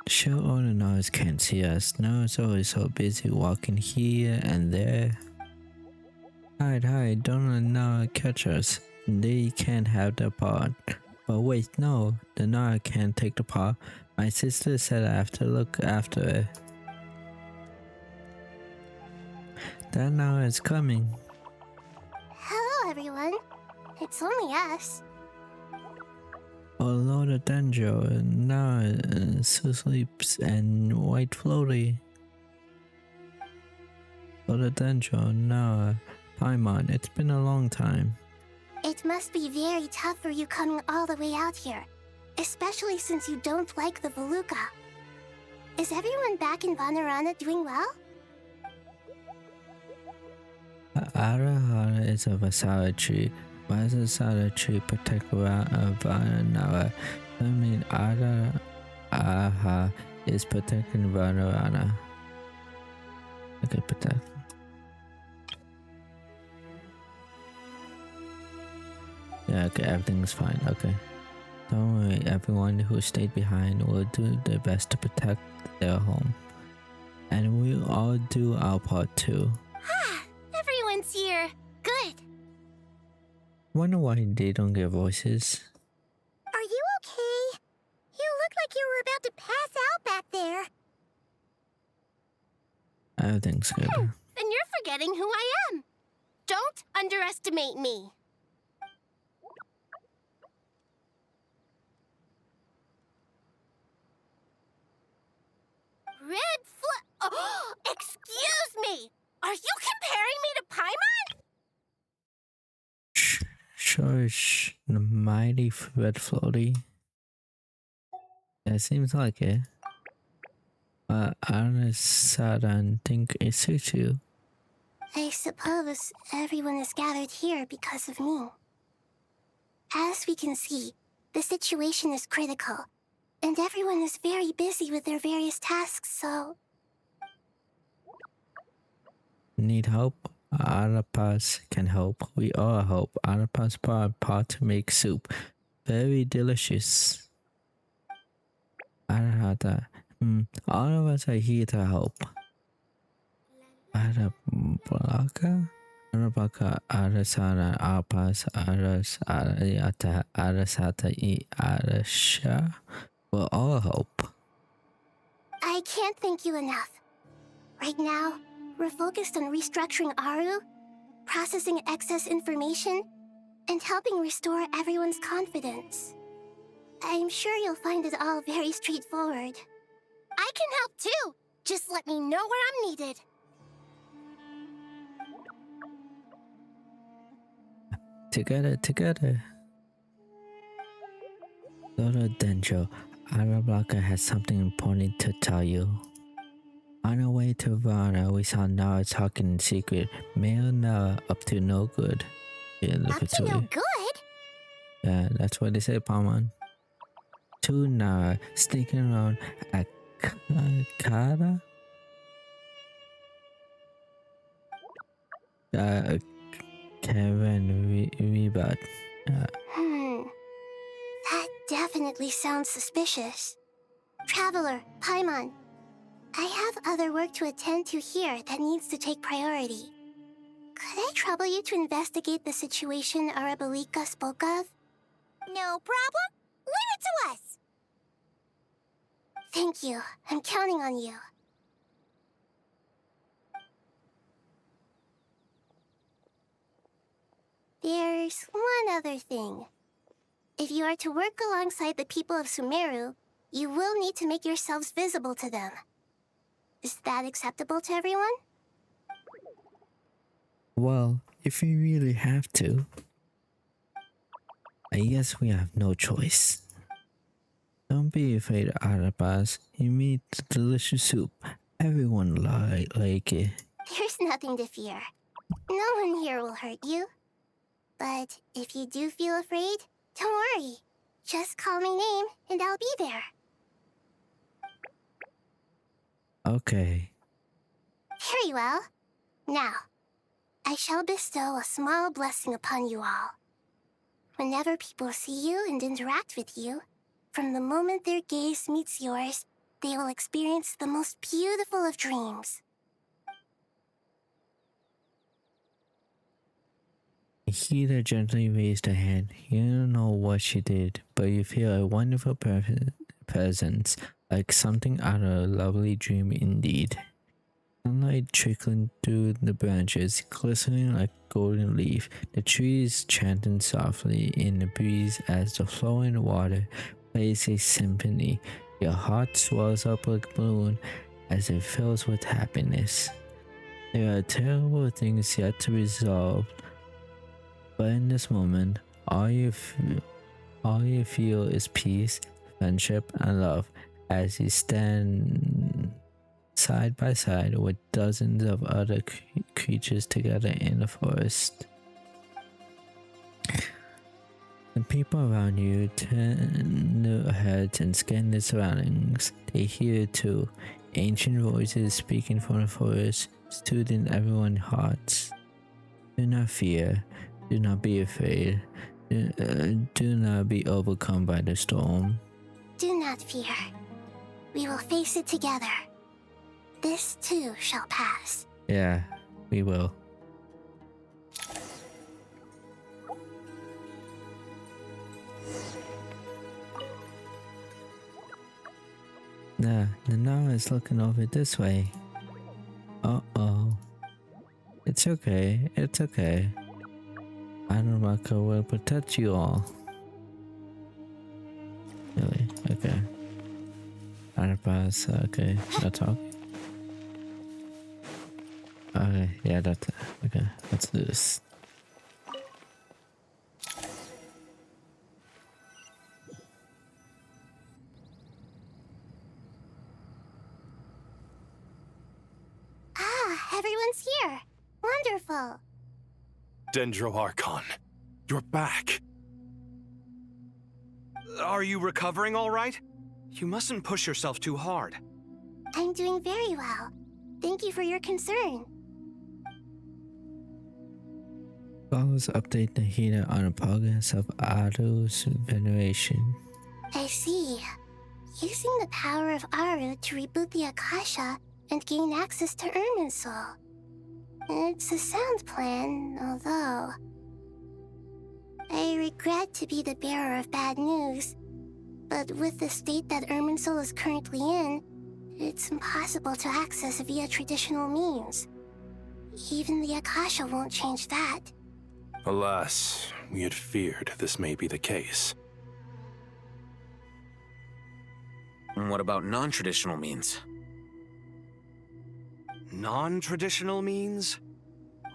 Sure, all the Naras can't see us. Naras always so busy walking here and there. Hide, don't let Nara catch us. They can't have the pod. But wait, no, the Nara can't take the pod. My sister said I have to look after it. That Nara is coming. Hello, everyone. It's only us. Oh, Lord of Dendro, Nara sleeps and White Floaty. Lord of Dendro, Nara, Paimon, it's been a long time. It must be very tough for you coming all the way out here, especially since you don't like the Voluka. Is everyone back in Vanarana doing well? Arahara is a Vasara tree. Why is a Vasara tree protect Vanara? I mean, Araha is protecting Vanarana. Okay, protect. Yeah, okay, everything's fine, okay. Don't worry, everyone who stayed behind will do their best to protect their home. And we'll all do our part too. Everyone's here. Good. Wonder why they don't get voices. Are you okay? You look like you were about to pass out back there. Everything's good. Then you're forgetting who I am. Don't underestimate me. Oh, excuse me! Are you comparing me to Paimon? Sure, the mighty red floaty. Yeah, it seems like it. Honest Sadan think it suits you. I suppose everyone is gathered here because of me. As we can see, the situation is critical. And everyone is very busy with their various tasks, so... Need help? Arapas can help. We all help. Arapas brought pot to make soup. Very delicious. Arahata. All of us are here to help. Arabaka? Arabaka, Arasara, Arapas, Aras, Arayata, Arasata, Arasha. We'll all help. I can't thank you enough. Right now, we're focused on restructuring Aru, processing excess information, and helping restore everyone's confidence. I'm sure you'll find it all very straightforward. I can help too. Just let me know where I'm needed. Together. Lord Dendro, Arabaka has something important to tell you. On our way to Varna, we saw Nara talking in secret. Male Nara up to no good. Yeah, look Up to no good? Yeah, that's what they say, Paman. Two Nara sneaking around Akara? Kevin Rebat. That definitely sounds suspicious. Traveler, Paimon, I have other work to attend to here that needs to take priority. Could I trouble you to investigate the situation Arabalika spoke of? No problem. Leave it to us. Thank you. I'm counting on you. There's one other thing. If you are to work alongside the people of Sumeru, you will need to make yourselves visible to them. Is that acceptable to everyone? Well, if we really have to, I guess we have no choice. Don't be afraid, Arabas. You made the delicious soup. Everyone like it. There's nothing to fear. No one here will hurt you. But if you do feel afraid, don't worry. Just call my name and I'll be there. Okay. Very well. Now, I shall bestow a small blessing upon you all. Whenever people see you and interact with you, from the moment their gaze meets yours, they will experience the most beautiful of dreams. Hida gently raised her hand. You don't know what she did, but you feel a wonderful presence, like something out of a lovely dream indeed. Sunlight trickling through the branches, glistening like a golden leaf. The trees chanting softly in the breeze as the flowing water plays a symphony. Your heart swells up like a balloon as it fills with happiness. There are terrible things yet to resolve, but in this moment, all you feel is peace, friendship, and love as you stand side by side with dozens of other creatures together in the forest. The people around you turn their heads and scan their surroundings. They hear too, ancient voices speaking from the forest, soothing everyone's hearts. Do not fear. Do not be afraid. Do not be overcome by the storm. Do not fear. We will face it together. This too shall pass. Yeah, we will. Nah, Nanara is looking over this way. Uh-oh. It's okay. Anuraka will protect you all. Really? Okay. Anuraka's okay. No talk. Okay, yeah, that's it. Okay, let's do this. Ah, everyone's here. Wonderful. Dendro Archon, you're back. Are you recovering all right? You mustn't push yourself too hard. I'm doing very well. Thank you for your concern. Follows update the heater on the progress of Aru's veneration. I see. Using the power of Aru to reboot the Akasha and gain access to Irminsul. It's a sound plan, although... I regret to be the bearer of bad news, but with the state that Irminsul is currently in, it's impossible to access via traditional means. Even the Akasha won't change that. Alas, we had feared this may be the case. And what about non-traditional means? Non-traditional means?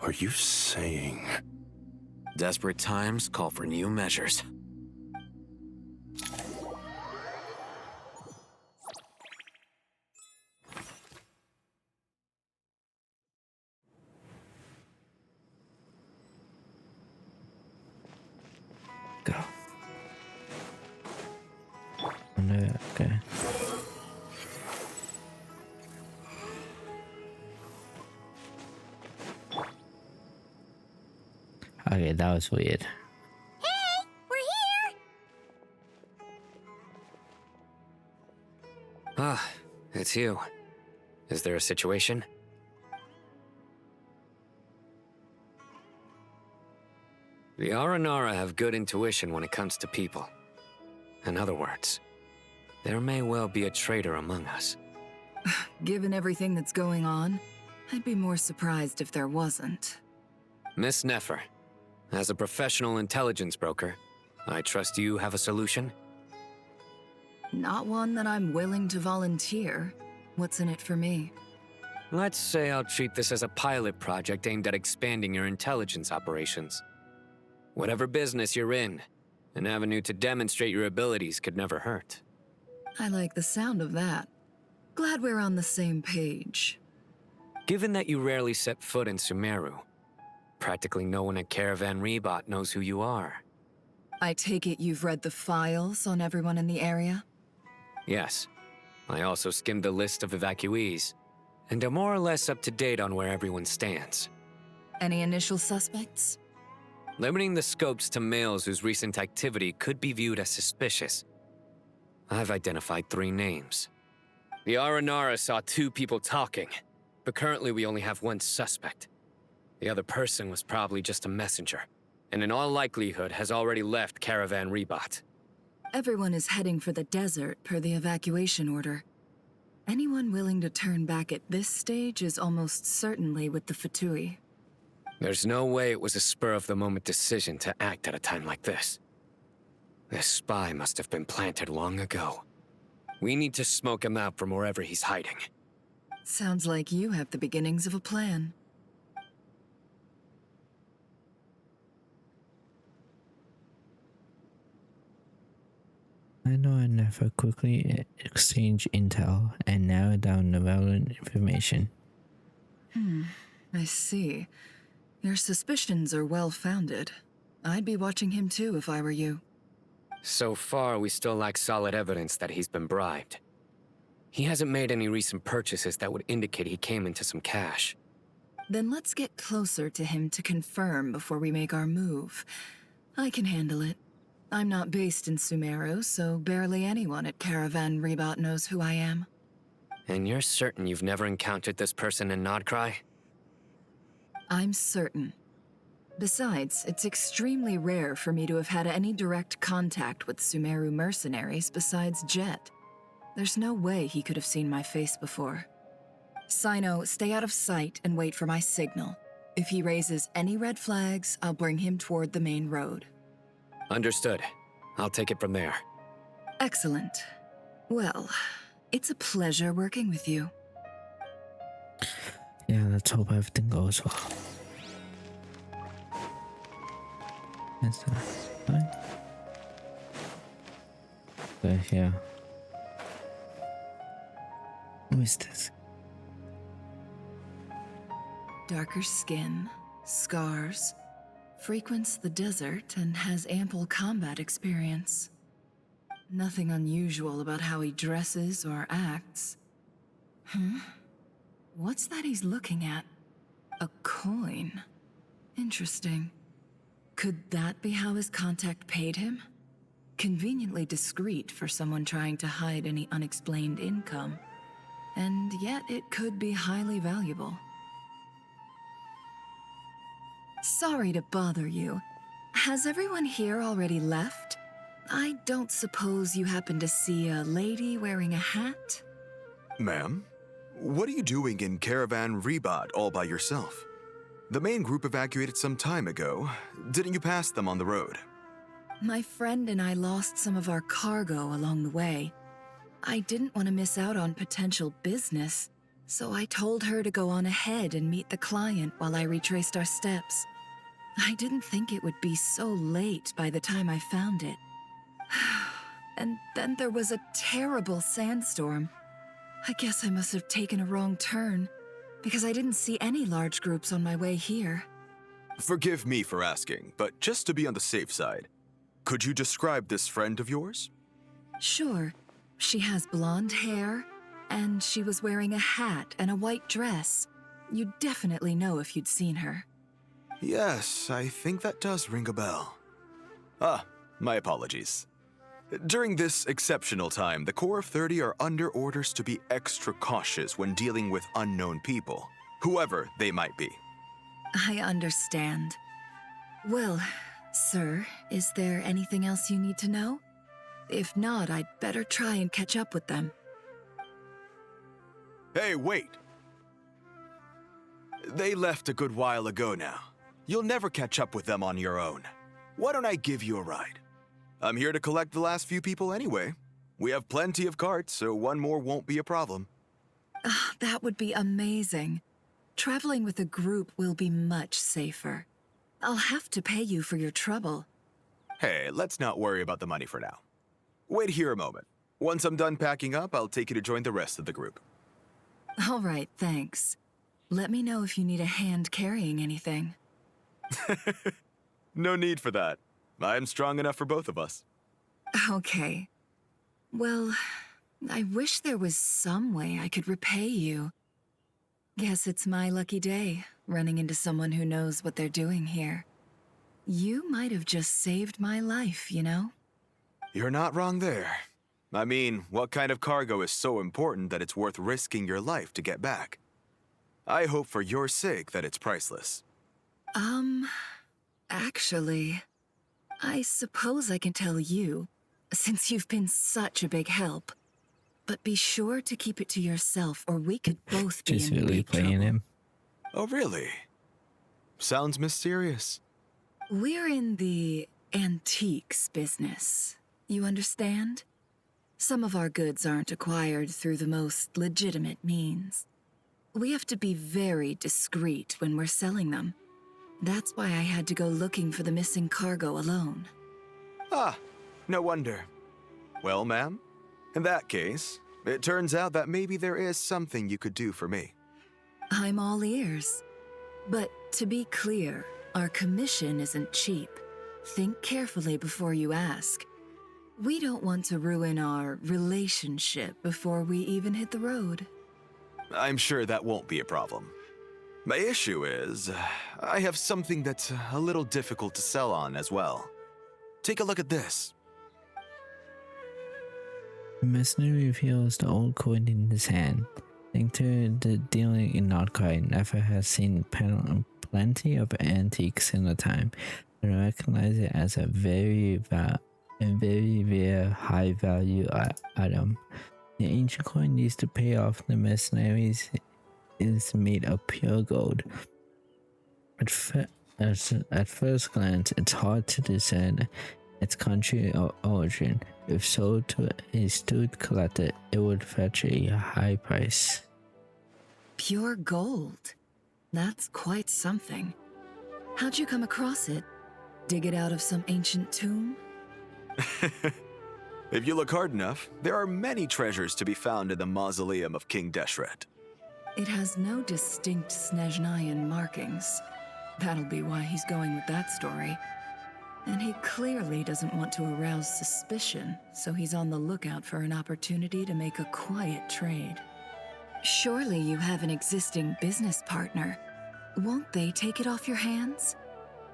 Are you saying... Desperate times call for new measures. Go. No, okay. Okay, that was weird. Hey, we're here! Ah, it's you. Is there a situation? The Aranara have good intuition when it comes to people. In other words, there may well be a traitor among us. Given everything that's going on, I'd be more surprised if there wasn't. Miss Nefer, as a professional intelligence broker, I trust you have a solution? Not one that I'm willing to volunteer. What's in it for me? Let's say I'll treat this as a pilot project aimed at expanding your intelligence operations. Whatever business you're in, an avenue to demonstrate your abilities could never hurt. I like the sound of that. Glad we're on the same page. Given that you rarely set foot in Sumeru, practically no one at Caravan Rebot knows who you are. I take it you've read the files on everyone in the area? Yes. I also skimmed the list of evacuees, and am more or less up to date on where everyone stands. Any initial suspects? Limiting the scopes to males whose recent activity could be viewed as suspicious. I've identified 3 names. The Aranara saw 2 people talking, but currently we only have 1 suspect. The other person was probably just a messenger, and in all likelihood has already left Caravan Rebot. Everyone is heading for the desert per the evacuation order. Anyone willing to turn back at this stage is almost certainly with the Fatui. There's no way it was a spur-of-the-moment decision to act at a time like this. This spy must have been planted long ago. We need to smoke him out from wherever he's hiding. Sounds like you have the beginnings of a plan. I know I never quickly exchange intel and narrow down the relevant information. I see. Your suspicions are well-founded. I'd be watching him too if I were you. So far, we still lack solid evidence that he's been bribed. He hasn't made any recent purchases that would indicate he came into some cash. Then let's get closer to him to confirm before we make our move. I can handle it. I'm not based in Sumeru, so barely anyone at Caravan Rebot knows who I am. And you're certain you've never encountered this person in Nodcry? I'm certain. Besides, it's extremely rare for me to have had any direct contact with Sumeru mercenaries besides Jet. There's no way he could have seen my face before. Sino, stay out of sight and wait for my signal. If he raises any red flags, I'll bring him toward the main road. Understood. I'll take it from there. Excellent. Well, it's a pleasure working with you. Yeah, let's hope everything goes well. That's fine. Okay, yeah. Who is this? Darker skin, scars, frequents the desert and has ample combat experience. Nothing unusual about how he dresses or acts. What's that he's looking at? A coin. Interesting. Could that be how his contact paid him? Conveniently discreet for someone trying to hide any unexplained income. And yet it could be highly valuable. Sorry to bother you. Has everyone here already left? I don't suppose you happen to see a lady wearing a hat? Ma'am, what are you doing in Caravan Rebot all by yourself? The main group evacuated some time ago. Didn't you pass them on the road? My friend and I lost some of our cargo along the way. I didn't want to miss out on potential business, so I told her to go on ahead and meet the client while I retraced our steps. I didn't think it would be so late by the time I found it. And then there was a terrible sandstorm. I guess I must have taken a wrong turn, because I didn't see any large groups on my way here. Forgive me for asking, but just to be on the safe side, could you describe this friend of yours? Sure. She has blonde hair, and she was wearing a hat and a white dress. You'd definitely know if you'd seen her. Yes, I think that does ring a bell. My apologies. During this exceptional time, the Corps of 30 are under orders to be extra cautious when dealing with unknown people, whoever they might be. I understand. Well, sir, is there anything else you need to know? If not, I'd better try and catch up with them. Hey, wait! They left a good while ago now. You'll never catch up with them on your own. Why don't I give you a ride? I'm here to collect the last few people anyway. We have plenty of carts, so one more won't be a problem. That would be amazing. Traveling with a group will be much safer. I'll have to pay you for your trouble. Hey, let's not worry about the money for now. Wait here a moment. Once I'm done packing up, I'll take you to join the rest of the group. All right, thanks. Let me know if you need a hand carrying anything. No need for that. I'm strong enough for both of us. Okay. Well, I wish there was some way I could repay you. Guess it's my lucky day, running into someone who knows what they're doing here. You might have just saved my life, you know? You're not wrong there. I mean, what kind of cargo is so important that it's worth risking your life to get back? I hope for your sake that it's priceless. Actually, I suppose I can tell you, since you've been such a big help. But be sure to keep it to yourself, or we could both be Just in really big playing trouble. him. Oh, really? Sounds mysterious. We're in the antiques business. You understand? Some of our goods aren't acquired through the most legitimate means. We have to be very discreet when we're selling them. That's why I had to go looking for the missing cargo alone. Ah, no wonder. Well, ma'am, in that case, it turns out that maybe there is something you could do for me. I'm all ears. But to be clear, our commission isn't cheap. Think carefully before you ask. We don't want to ruin our relationship before we even hit the road. I'm sure that won't be a problem. My issue is, I have something that's a little difficult to sell on as well. Take a look at this. The mercenary reveals the old coin in his hand. Think to the dealing in Nordkai never has seen plenty of antiques in a time, and recognize it as a very rare, high-value item. The ancient coin needs to pay off the mercenaries is made of pure gold. At first glance, it's hard to discern its country or origin. If sold to a astute collector, it would fetch a high price. Pure gold? That's quite something. How'd you come across it? Dig it out of some ancient tomb? If you look hard enough, there are many treasures to be found in the mausoleum of King Deshret. It has no distinct Snezhnayan markings. That'll be why he's going with that story. And he clearly doesn't want to arouse suspicion, so he's on the lookout for an opportunity to make a quiet trade. Surely you have an existing business partner. Won't they take it off your hands?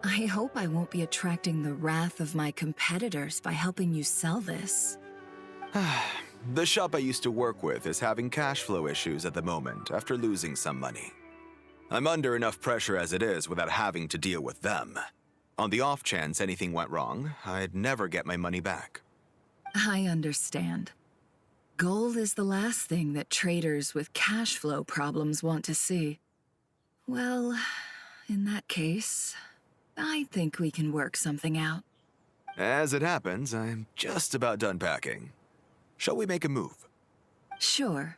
I hope I won't be attracting the wrath of my competitors by helping you sell this. The shop I used to work with is having cash flow issues at the moment after losing some money. I'm under enough pressure as it is without having to deal with them. On the off chance anything went wrong, I'd never get my money back. I understand. Gold is the last thing that traders with cash flow problems want to see. Well, in that case, I think we can work something out. As it happens, I'm just about done packing. Shall we make a move? Sure.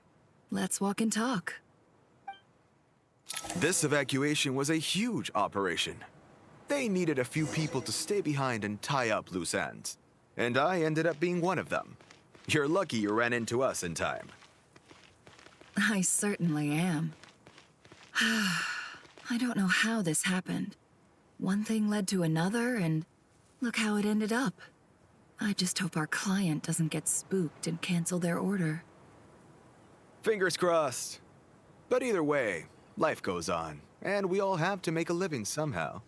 Let's walk and talk. This evacuation was a huge operation. They needed a few people to stay behind and tie up loose ends. And I ended up being one of them. You're lucky you ran into us in time. I certainly am. I don't know how this happened. One thing led to another, and look how it ended up. I just hope our client doesn't get spooked and cancel their order. Fingers crossed. But either way, life goes on, and we all have to make a living somehow.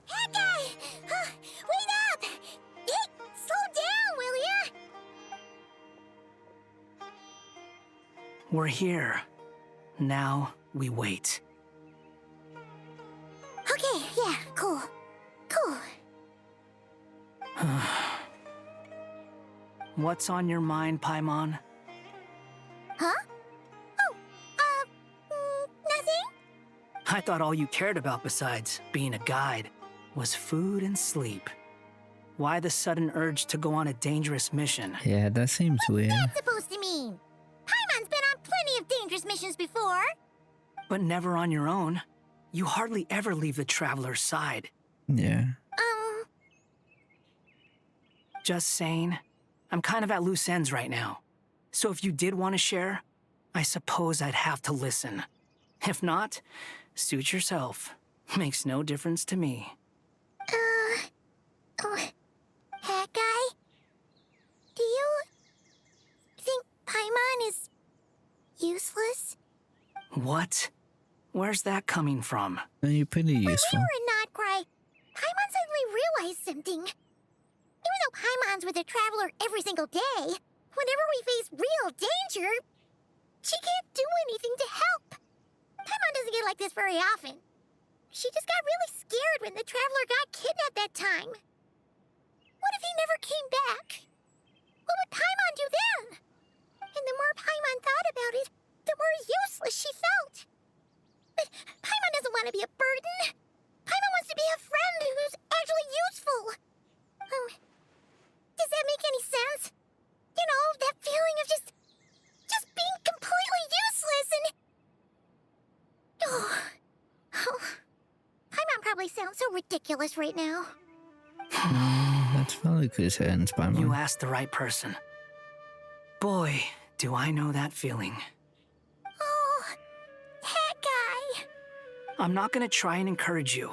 That guy! Wait up! Hey, slow down, will ya? We're here. Now we wait. Okay, yeah, cool. Cool. What's on your mind, Paimon? Huh? Nothing? I thought all you cared about besides being a guide was food and sleep. Why the sudden urge to go on a dangerous mission? Yeah, that seems weird. What's that supposed to mean? Paimon's been on plenty of dangerous missions before. But never on your own. You hardly ever leave the traveler's side. Yeah. Just saying, I'm kind of at loose ends right now. So if you did want to share, I suppose I'd have to listen. If not, suit yourself. Makes no difference to me. That guy? Do you think Paimon is useless? What? Where's that coming from? You're pretty When useful. we were in Notcry, Paimon suddenly realized something. Even though Paimon's with a traveler every single day, whenever we face real danger, she can't do anything to help. Paimon doesn't get like this very often. She just got really scared when the traveler got kidnapped that time. What if he never came back? What would Paimon do then? And the more Paimon thought about it, the more useless she felt. But Paimon doesn't want to be a burden. Paimon wants to be a friend who's actually useful. Does that make any sense? You know, that feeling of just being completely useless and... Oh. Paimon probably sounds so ridiculous right now. That's probably because hands by You asked the right person. Boy, do I know that feeling. Oh, that guy. I'm not gonna try and encourage you.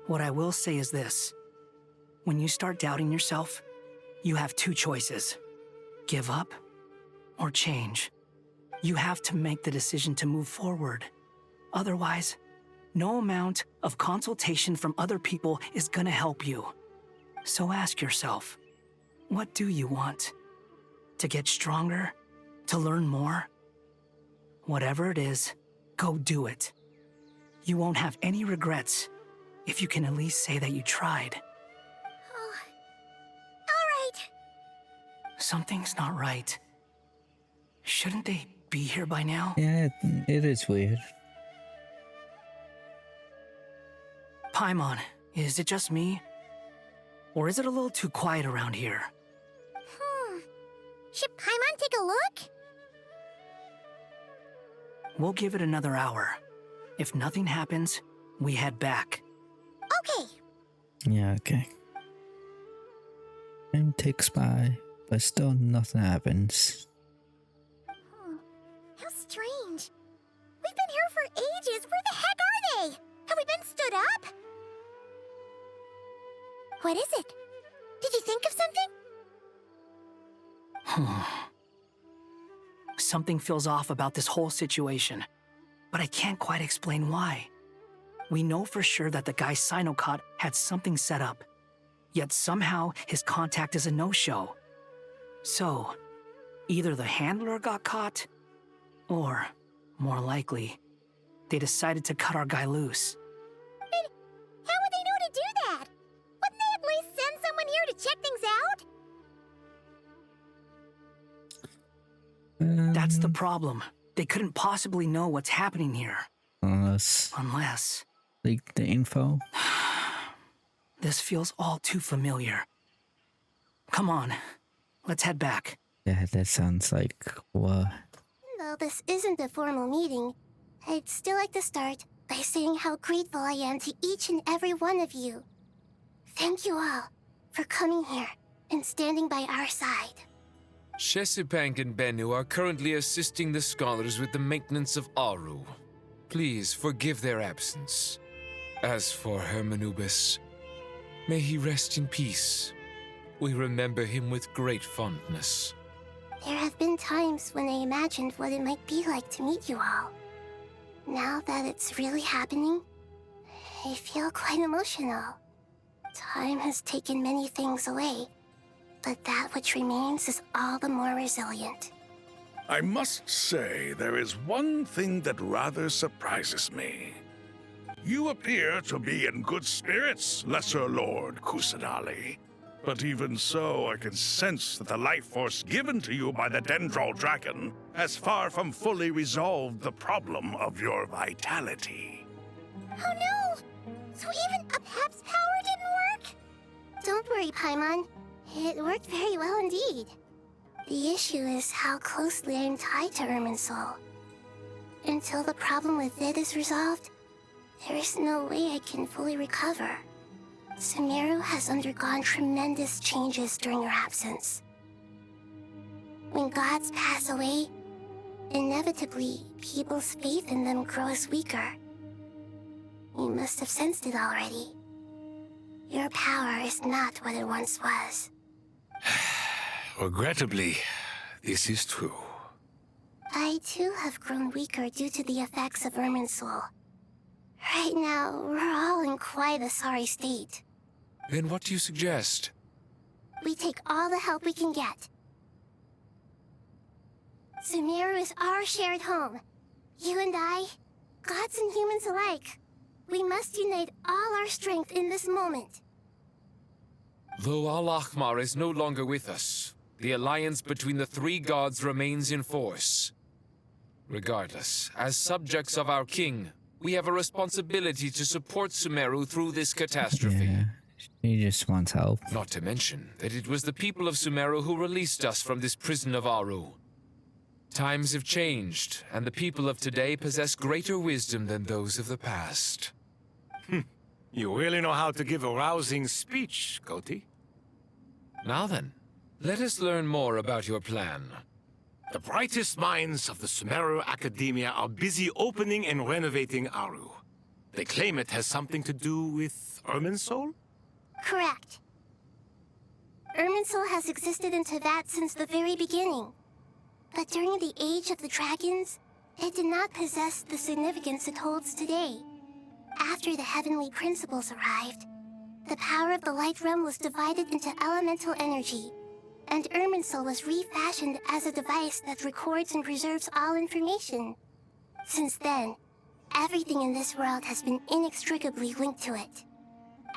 What I will say is this. When you start doubting yourself, you have two choices. Give up or change. You have to make the decision to move forward. Otherwise, no amount of consultation from other people is gonna help you. So ask yourself, what do you want? To get stronger? To learn more? Whatever it is, go do it. You won't have any regrets if you can at least say that you tried. Oh. All right. Something's not right. Shouldn't they be here by now? Yeah, it is weird. Paimon, is it just me? Or is it a little too quiet around here? Should Paimon take a look? We'll give it another hour. If nothing happens, we head back. Okay. Yeah, okay. Time ticks by, but still nothing happens. How strange. We've been here for ages. Where the heck are they? Have we been stood up? What is it? Did you think of something? Something feels off about this whole situation, but I can't quite explain why. We know for sure that the guy Sinocot had something set up, yet somehow his contact is a no-show. So, either the handler got caught, or, more likely, they decided to cut our guy loose. How would they know to do that? Wouldn't they at least send someone here to check things out? That's the problem. They couldn't possibly know what's happening here. Unless leak the info. This feels all too familiar. Come on, let's head back. Yeah, that sounds like what? Though this isn't a formal meeting, I'd still like to start by saying how grateful I am to each and every one of you. Thank you all for coming here and standing by our side. Shesipank and Bennu are currently assisting the scholars with the maintenance of Aru. Please forgive their absence. As for Hermanubis, may he rest in peace. We remember him with great fondness. There have been times when I imagined what it might be like to meet you all. Now that it's really happening, I feel quite emotional. Time has taken many things away, but that which remains is all the more resilient. I must say, there is one thing that rather surprises me. You appear to be in good spirits, Lesser Lord Kusanali. But even so, I can sense that the life force given to you by the Dendro Dragon has far from fully resolved the problem of your vitality. Oh no! So even Apep's power didn't work? Don't worry, Paimon. It worked very well indeed. The issue is how closely I'm tied to Irminsul. Until the problem with it is resolved, there is no way I can fully recover. Sumeru has undergone tremendous changes during your absence. When gods pass away, inevitably, people's faith in them grows weaker. You must have sensed it already. Your power is not what it once was. Regrettably, this is true. I too have grown weaker due to the effects of Irminsul. Right now, we're all in quite a sorry state. Then what do you suggest? We take all the help we can get. Sumeru is our shared home. You and I, gods and humans alike. We must unite all our strength in this moment. Though Al-Ahmar is no longer with us, the alliance between the three gods remains in force. Regardless, as subjects of our king, we have a responsibility to support Sumeru through this catastrophe. Yeah, he just wants help. Not to mention that it was the people of Sumeru who released us from this prison of Aru. Times have changed, and the people of today possess greater wisdom than those of the past. You really know how to give a rousing speech, Koti. Now then, let us learn more about your plan. The brightest minds of the Sumeru Academia are busy opening and renovating Aru. They claim it has something to do with Irminsul? Correct. Irminsul has existed in Teyvat since the very beginning. But during the Age of the Dragons, it did not possess the significance it holds today. After the heavenly principles arrived, the power of the Light Realm was divided into elemental energy, and Irminsul was refashioned as a device that records and preserves all information. Since then, everything in this world has been inextricably linked to it.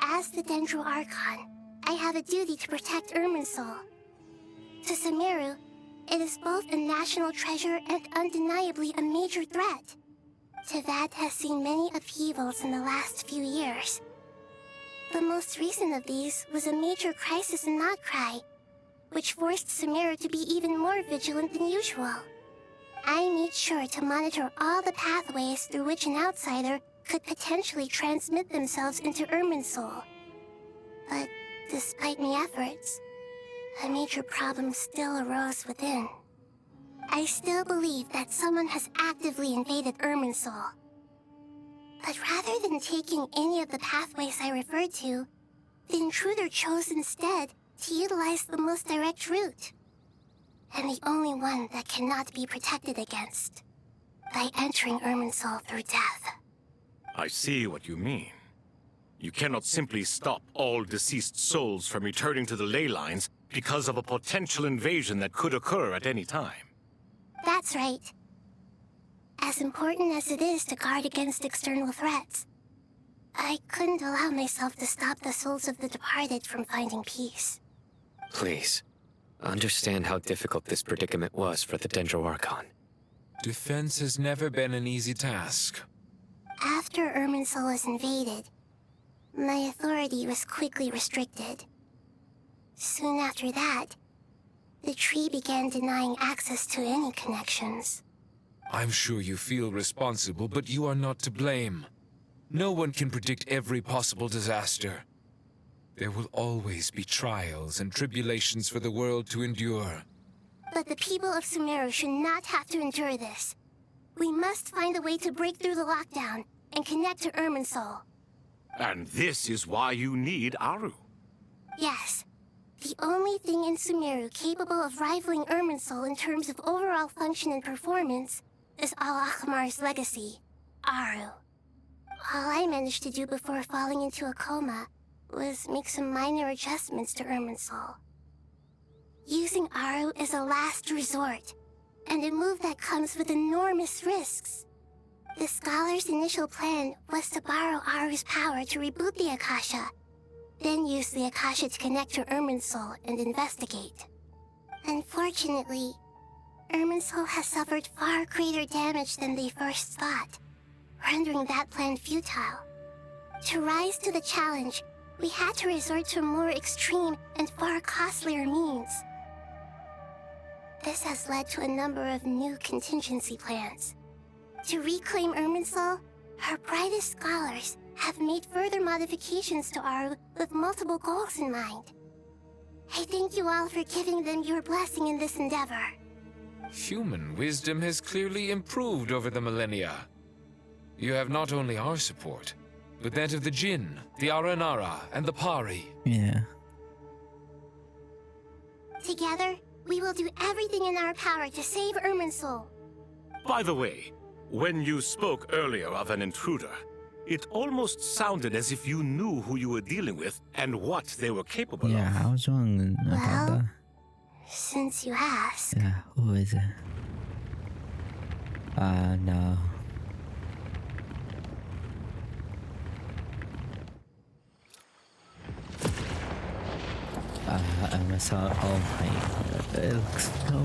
As the Dendro Archon, I have a duty to protect Irminsul. To Sumeru, it is both a national treasure and undeniably a major threat. Teyvat has seen many upheavals in the last few years. The most recent of these was a major crisis in Notcry, which forced Sumeru to be even more vigilant than usual. I made sure to monitor all the pathways through which an outsider could potentially transmit themselves into Irminsul. But despite my efforts, a major problem still arose within. I still believe that someone has actively invaded Irminsul. But rather than taking any of the pathways I referred to, the intruder chose instead to utilize the most direct route. And the only one that cannot be protected against. By entering Irminsul through death. I see what you mean. You cannot simply stop all deceased souls from returning to the ley lines because of a potential invasion that could occur at any time. That's right. As important as it is to guard against external threats, I couldn't allow myself to stop the souls of the departed from finding peace. Please, understand how difficult this predicament was for the Dendro Archon. Defense has never been an easy task. After Irminsul was invaded, my authority was quickly restricted. Soon after that, the tree began denying access to any connections. I'm sure you feel responsible, but you are not to blame. No one can predict every possible disaster. There will always be trials and tribulations for the world to endure. But the people of Sumeru should not have to endure this. We must find a way to break through the lockdown and connect to Irminsul. And this is why you need Aru. Yes. The only thing in Sumeru capable of rivaling Irminsul in terms of overall function and performance is Al-Akhmar's legacy, Aru. All I managed to do before falling into a coma was make some minor adjustments to Irminsul. Using Aru is a last resort, and a move that comes with enormous risks. The Scholar's initial plan was to borrow Aru's power to reboot the Akasha, then use the Akasha to connect to Irminsul and investigate. Unfortunately, Irminsul has suffered far greater damage than they first thought, rendering that plan futile. To rise to the challenge, we had to resort to more extreme and far costlier means. This has led to a number of new contingency plans. To reclaim Irminsul, our brightest scholars have made further modifications to Aru with multiple goals in mind. I thank you all for giving them your blessing in this endeavor. Human wisdom has clearly improved over the millennia. You have not only our support, but that of the Jinn, the Aranara, and the Pari. Yeah. Together, we will do everything in our power to save Irminsul. By the way, when you spoke earlier of an intruder, it almost sounded as if you knew who you were dealing with and what they were capable of. Yeah, I was wrong about that. Since you ask. Yeah, who is it? No. I saw. Oh my god, it looks so.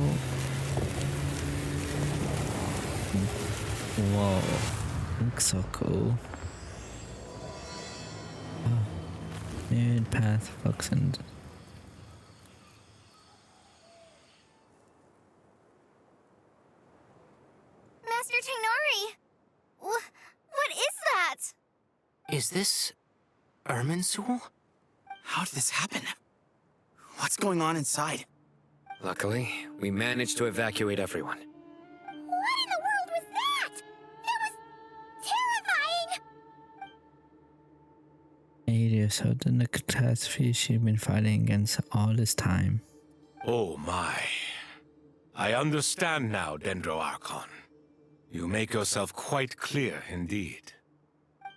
Whoa, it looks so cool. Oh, myriad path functions. Master Tainari! What is that? Is this Irminsul? How did this happen? What's going on inside? Luckily, we managed to evacuate everyone. What in the world was that? That was terrifying! 8 years old than the catastrophe she'd been fighting against all this time. Oh my. I understand now, Dendro Archon. You make yourself quite clear indeed.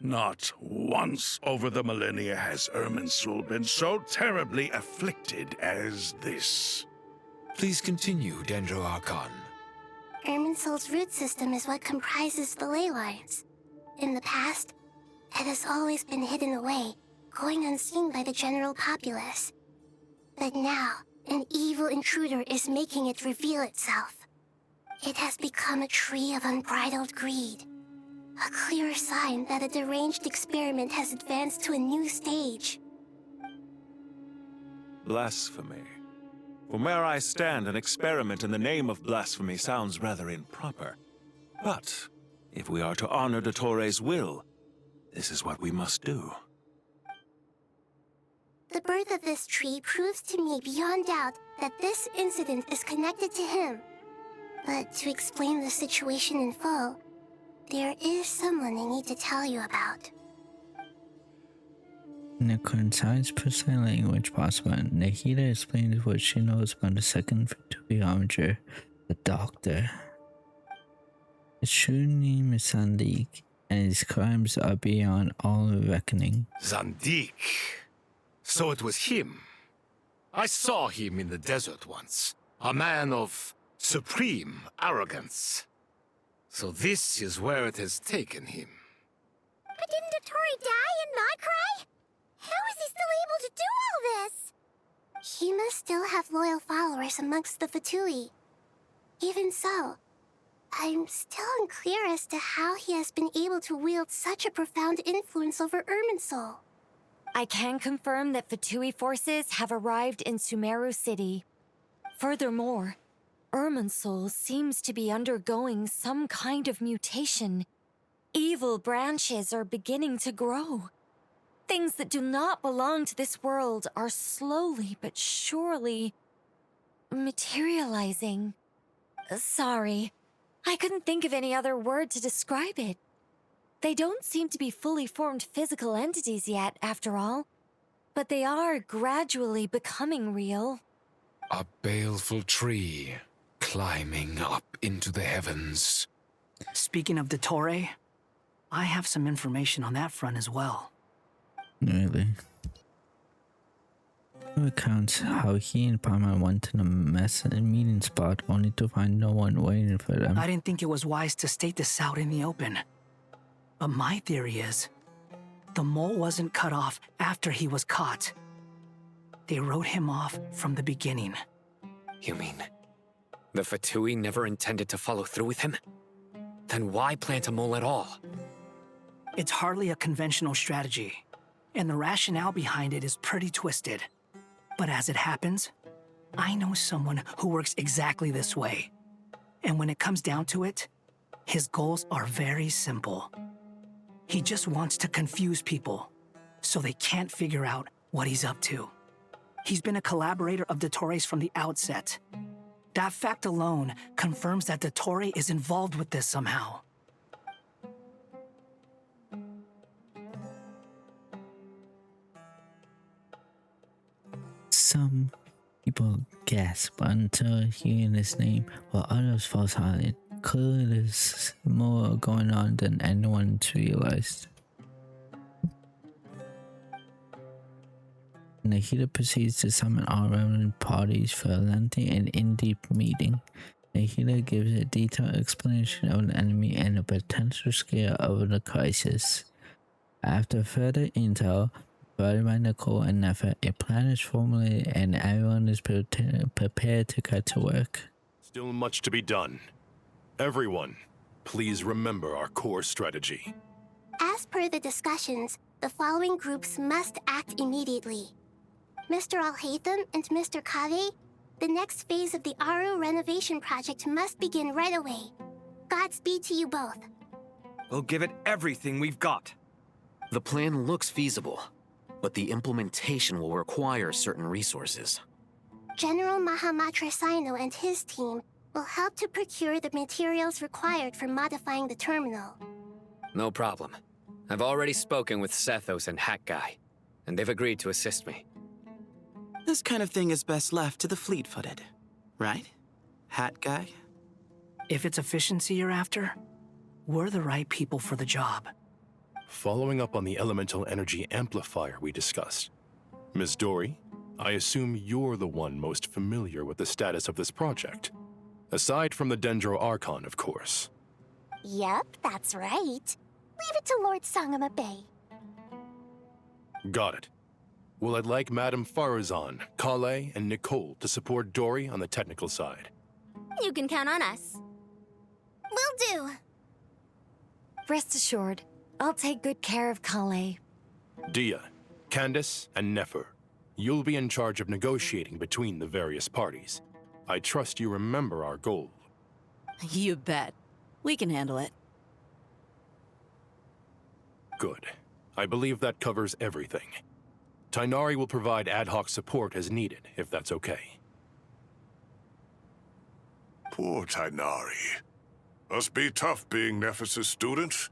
Not once over the millennia has Irminsul been so terribly afflicted as this. Please continue, Dendro Archon. Irminsul's root system is what comprises the ley lines. In the past, it has always been hidden away, going unseen by the general populace. But now, an evil intruder is making it reveal itself. It has become a tree of unbridled greed. A clear sign that a deranged experiment has advanced to a new stage. Blasphemy. From where I stand, an experiment in the name of blasphemy sounds rather improper. But if we are to honor Dottores' will, this is what we must do. The birth of this tree proves to me beyond doubt that this incident is connected to him. But to explain the situation in full, there is someone I need to tell you about. In a concise, precise language possible, Nahida explains what she knows about the second Fituiometer, the Doctor. His true name is Zandik, and his crimes are beyond all reckoning. Zandik. So it was him. I saw him in the desert once. A man of supreme arrogance. So this is where it has taken him. But didn't Dottore die and not cry? How is he still able to do all this? He must still have loyal followers amongst the Fatui. Even so, I'm still unclear as to how he has been able to wield such a profound influence over Irminsul. I can confirm that Fatui forces have arrived in Sumeru City. Furthermore, Irminsul seems to be undergoing some kind of mutation. Evil branches are beginning to grow. Things that do not belong to this world are slowly but surely materializing. Sorry, I couldn't think of any other word to describe it. They don't seem to be fully formed physical entities yet, after all, but they are gradually becoming real. A baleful tree climbing up into the heavens. Speaking of Dottore, I have some information on that front as well. Really? It recounts how he and Palmer went to the meeting spot only to find no one waiting for them. I didn't think it was wise to state this out in the open. But my theory is, the mole wasn't cut off after he was caught. They wrote him off from the beginning. You mean the Fatui never intended to follow through with him? Then why plant a mole at all? It's hardly a conventional strategy, and the rationale behind it is pretty twisted. But as it happens, I know someone who works exactly this way. And when it comes down to it, his goals are very simple. He just wants to confuse people, so they can't figure out what he's up to. He's been a collaborator of Dottore's from the outset. That fact alone confirms that Dottore is involved with this somehow. Some people gasp until hearing his name, while others fall silent. Clearly, there's more going on than anyone's realized. Nahida proceeds to summon all relevant parties for a lengthy and in-depth meeting. Nahida gives a detailed explanation of the enemy and the potential scale of the crisis. After further intel provided by Nicole and Nefer, a plan is formulated and everyone is prepared to get to work. Still much to be done. Everyone, please remember our core strategy. As per the discussions, the following groups must act immediately. Mr. Al-Haytham and Mr. Kave, the next phase of the Aru renovation project must begin right away. Godspeed to you both. We'll give it everything we've got. The plan looks feasible, but the implementation will require certain resources. General Mahamatra Sino and his team will help to procure the materials required for modifying the terminal. No problem. I've already spoken with Sethos and Hat Guy, and they've agreed to assist me. This kind of thing is best left to the fleet-footed, right? Hat Guy? If it's efficiency you're after, we're the right people for the job. Following up on the elemental energy amplifier we discussed, Ms. Dory, I assume you're the one most familiar with the status of this project. Aside from the Dendro Archon, of course. Yep, that's right. Leave it to Lord Sangama Bay. Got it. Well, I'd like Madame Farazan, Kale, and Nicole to support Dory on the technical side. You can count on us. Will do. Rest assured, I'll take good care of Kale. Dia, Candace, and Nefer, you'll be in charge of negotiating between the various parties. I trust you remember our goal. You bet. We can handle it. Good. I believe that covers everything. Tainari will provide ad hoc support as needed, if that's okay. Poor Tainari. Must be tough being Nephis' student.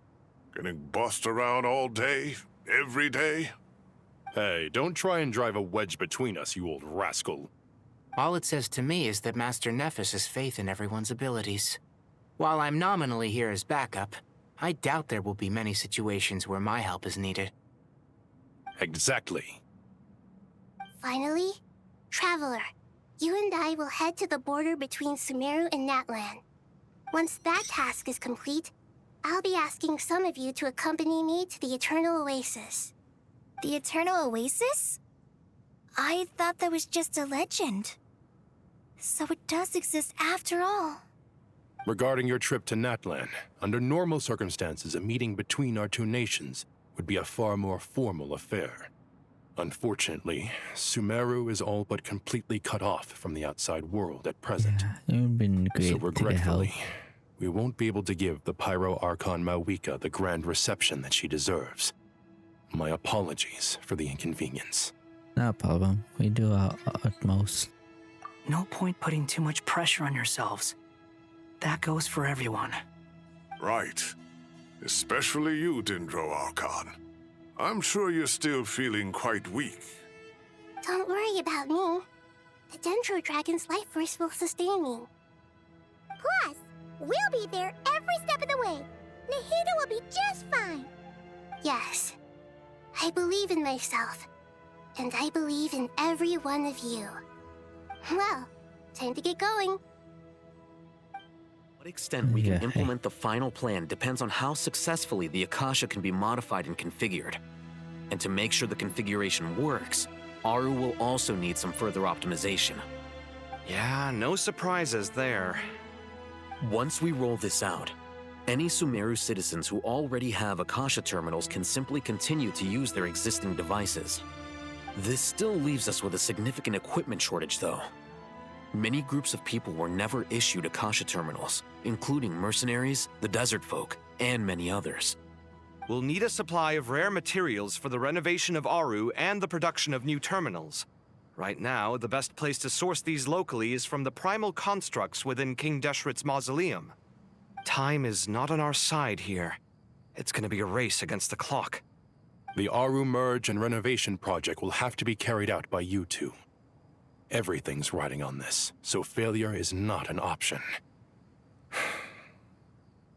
Getting bossed around all day, every day. Hey, don't try and drive a wedge between us, you old rascal. All it says to me is that Master Nephis has faith in everyone's abilities. While I'm nominally here as backup, I doubt there will be many situations where my help is needed. Exactly. Finally, Traveler, you and I will head to the border between Sumeru and Natlan. Once that task is complete, I'll be asking some of you to accompany me to the Eternal Oasis. The Eternal Oasis? I thought that was just a legend. So it does exist after all. Regarding your trip to Natlan, under normal circumstances, a meeting between our two nations would be a far more formal affair. Unfortunately, Sumeru is all but completely cut off from the outside world at present. It would have been great So to get regretfully, help. we won't be able to give the Pyro Archon Mawika the grand reception that she deserves. My apologies for the inconvenience. Not a problem. We do our utmost. No point putting too much pressure on yourselves. That goes for everyone. Right. Especially you, Dendro Archon. I'm sure you're still feeling quite weak. Don't worry about me. The Dendro Dragon's life force will sustain me. Plus, we'll be there every step of the way. Nahida will be just fine. Yes. I believe in myself. And I believe in every one of you. Well, time to get going. To what extent we can implement the final plan depends on how successfully the Akasha can be modified and configured. And to make sure the configuration works, Aru will also need some further optimization. Yeah, no surprises there. Once we roll this out, any Sumeru citizens who already have Akasha terminals can simply continue to use their existing devices. This still leaves us with a significant equipment shortage, though. Many groups of people were never issued Akasha terminals, including mercenaries, the desert folk, and many others. We'll need a supply of rare materials for the renovation of Aru and the production of new terminals. Right now, the best place to source these locally is from the primal constructs within King Deshret's mausoleum. Time is not on our side here. It's gonna be a race against the clock. The Aru merge and renovation project will have to be carried out by you two. Everything's riding on this, so failure is not an option.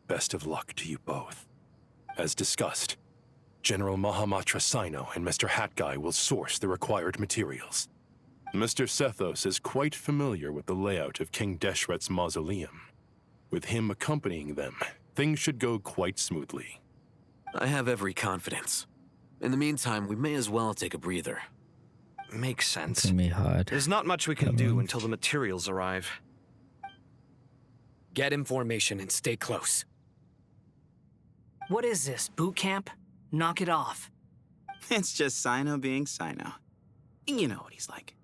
Best of luck to you both. As discussed, General Mahamatra Sino and Mr. Hatguy will source the required materials. Mr. Sethos is quite familiar with the layout of King Deshret's mausoleum. With him accompanying them, things should go quite smoothly. I have every confidence. In the meantime, we may as well take a breather. Makes sense. It's gonna be hard. There's not much we can do until the materials arrive. Get information and stay close. What is this, boot camp? Knock it off. It's just Sino being Sino. You know what he's like.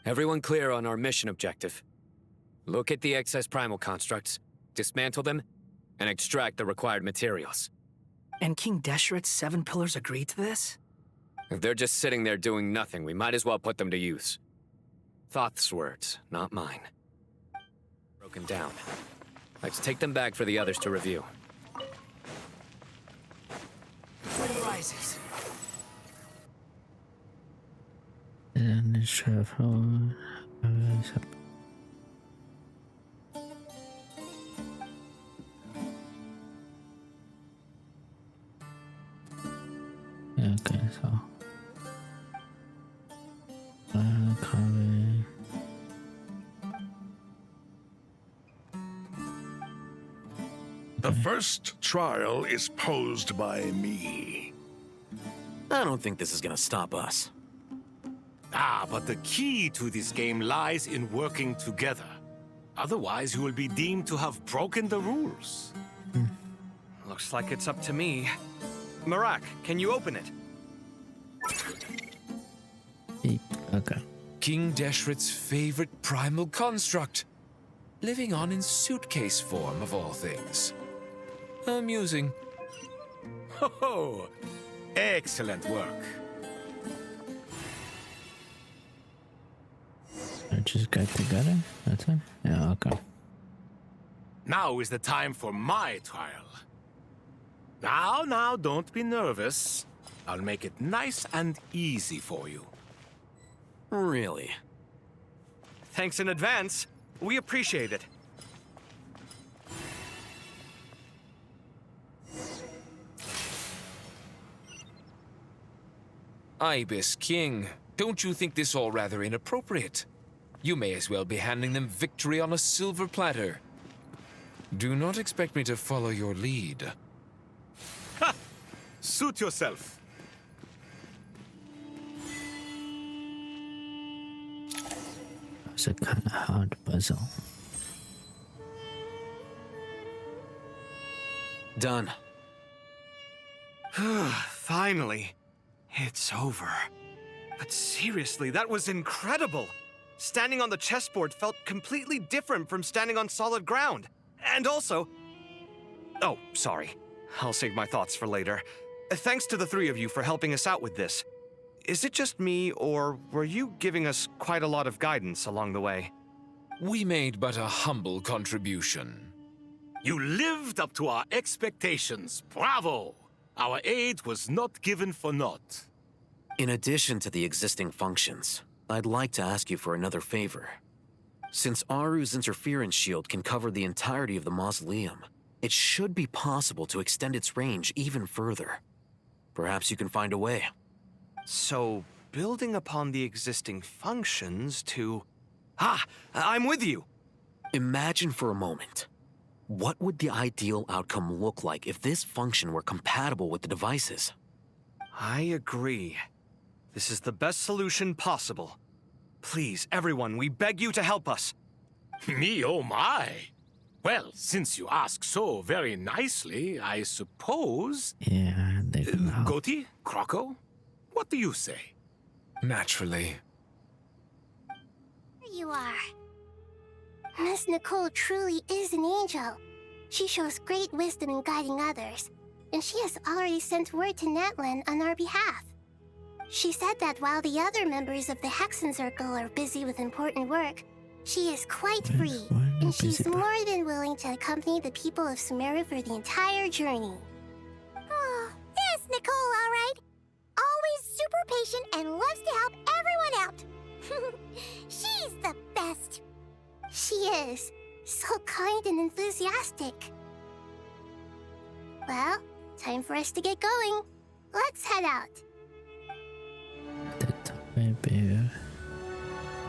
Everyone clear on our mission objective. Look at the excess primal constructs, dismantle them, and extract the required materials. And King Deshret's 7 pillars agreed to this? If they're just sitting there doing nothing, we might as well put them to use. Thoth's words, not mine. Broken down. Let's take them back for the others to review. Sun rises. And the travel. Okay, so. Copy. The first trial is posed by me. I don't think this is gonna stop us. Ah, but the key to this game lies in working together. Otherwise, you will be deemed to have broken the rules. Looks like it's up to me. Marak, can you open it? Okay. King Deshret's favorite primal construct. Living on in suitcase form, of all things. Amusing. Ho-ho! Excellent work. I just got together. That's it. Yeah. Okay. Now is the time for my trial. Now, don't be nervous. I'll make it nice and easy for you. Really? Thanks in advance. We appreciate it. Ibis King, don't you think this all rather inappropriate? You may as well be handing them victory on a silver platter. Do not expect me to follow your lead. Ha! Suit yourself. It's a kind of hard puzzle. Done. Finally. It's over. But seriously, that was incredible. Standing on the chessboard felt completely different from standing on solid ground. And also... Oh, sorry. I'll save my thoughts for later. Thanks to the three of you for helping us out with this. Is it just me, or were you giving us quite a lot of guidance along the way? We made but a humble contribution. You lived up to our expectations. Bravo! Our aid was not given for naught. In addition to the existing functions, I'd like to ask you for another favor. Since Aru's interference shield can cover the entirety of the mausoleum, it should be possible to extend its range even further. Perhaps you can find a way. So, building upon the existing functions to... I'm with you! Imagine for a moment. What would the ideal outcome look like if this function were compatible with the devices? I agree. This is the best solution possible. Please, everyone, we beg you to help us. Me, oh my! Well, since you ask so very nicely, I suppose... Yeah, they can help. Goti? Croco? What do you say? Naturally. There you are. Miss Nicole truly is an angel. She shows great wisdom in guiding others, and she has already sent word to Natlan on our behalf. She said that while the other members of the Hexen Circle are busy with important work, she is quite free, and she's more than willing to accompany the people of Sumeru for the entire journey. Oh, there's Nicole, all right. Always super patient and loves to help everyone out. She's the best. She is. So kind and enthusiastic. Well, time for us to get going. Let's head out. Maybe.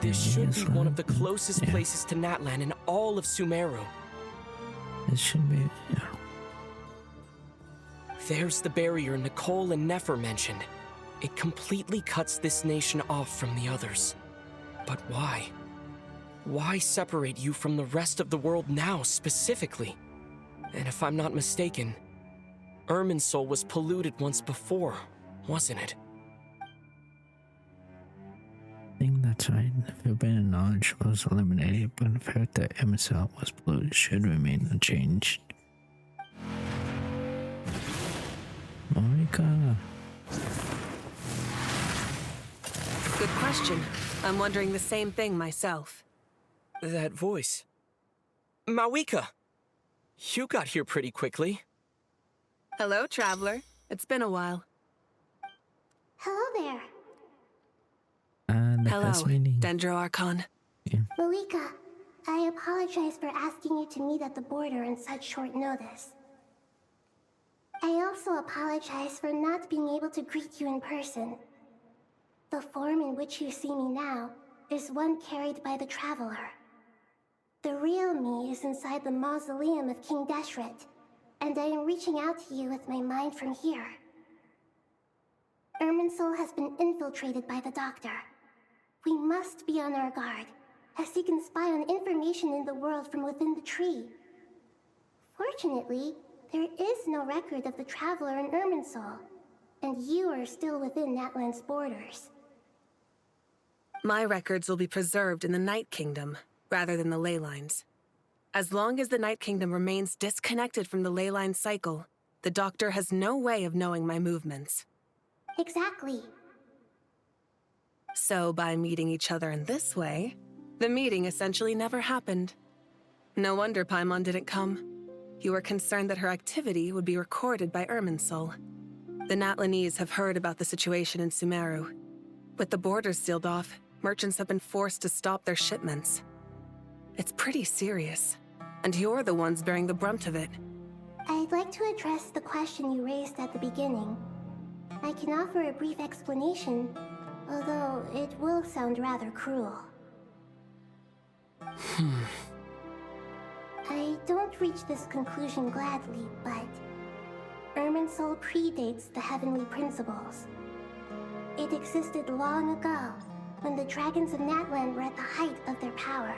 This should be one of the closest places to Natlan in all of Sumeru. It should be, yeah. There's the barrier Nicole and Nefer mentioned. It completely cuts this nation off from the others. But why? Why separate you from the rest of the world now, specifically? And if I'm not mistaken, Irminsul was polluted once before, wasn't it? I think that's right. The forbidden knowledge was eliminated, but the fact that Emisal was polluted should remain unchanged. Marika. Good question. I'm wondering the same thing myself. That voice. Mawika! You got here pretty quickly. Hello, traveler. It's been a while. Hello there. Hello, Dendro Archon. Yeah. Malika, I apologize for asking you to meet at the border on such short notice. I also apologize for not being able to greet you in person. The form in which you see me now is one carried by the Traveler. The real me is inside the mausoleum of King Deshret, and I am reaching out to you with my mind from here. Irminsul has been infiltrated by the Doctor. We must be on our guard, as he can spy on information in the world from within the tree. Fortunately, there is no record of the Traveler in Irminsul, and you are still within Natlan's borders. My records will be preserved in the Night Kingdom, rather than the ley lines. As long as the Night Kingdom remains disconnected from the ley line cycle, the Doctor has no way of knowing my movements. Exactly. So by meeting each other in this way, the meeting essentially never happened. No wonder Paimon didn't come. You were concerned that her activity would be recorded by Irminsul. The Natlanese have heard about the situation in Sumeru. With the borders sealed off, merchants have been forced to stop their shipments. It's pretty serious, and you're the ones bearing the brunt of it. I'd like to address the question you raised at the beginning. I can offer a brief explanation, although it will sound rather cruel. I don't reach this conclusion gladly, but Irminsul predates the heavenly principles. It existed long ago, when the dragons of Natlan were at the height of their power.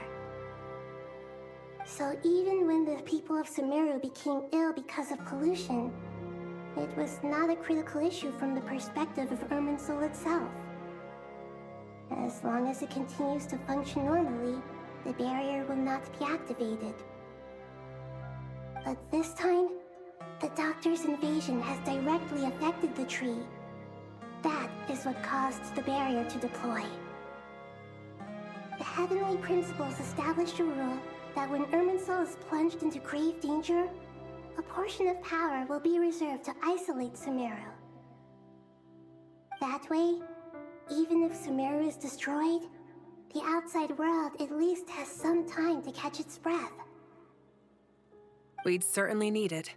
So even when the people of Sumeru became ill because of pollution, it was not a critical issue from the perspective of Irminsul itself. As long as it continues to function normally, the barrier will not be activated. But this time, the Doctor's invasion has directly affected the tree. That is what caused the barrier to deploy. The heavenly principles established a rule that when Irminsul is plunged into grave danger, a portion of power will be reserved to isolate Sumeru. That way, even if Sumeru is destroyed, the outside world at least has some time to catch its breath. We'd certainly need it.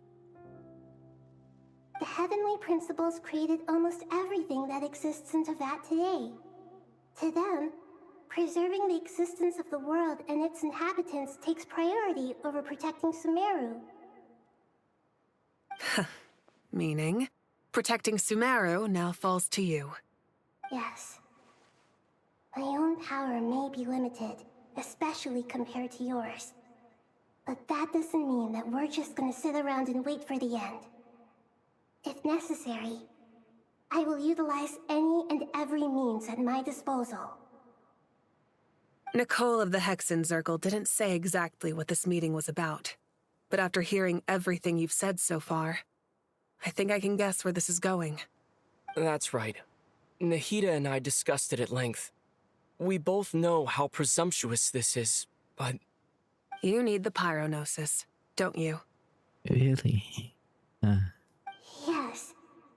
The heavenly principles created almost everything that exists in Teyvat today. To them, preserving the existence of the world and its inhabitants takes priority over protecting Sumeru. Meaning, protecting Sumeru now falls to you. Yes. My own power may be limited, especially compared to yours. But that doesn't mean that we're just gonna sit around and wait for the end. If necessary, I will utilize any and every means at my disposal. Nicole of the Hexen Circle didn't say exactly what this meeting was about, but after hearing everything you've said so far, I think I can guess where this is going. That's right. Nahida and I discussed it at length. We both know how presumptuous this is, but... You need the pyronosis, don't you? Really? Yes.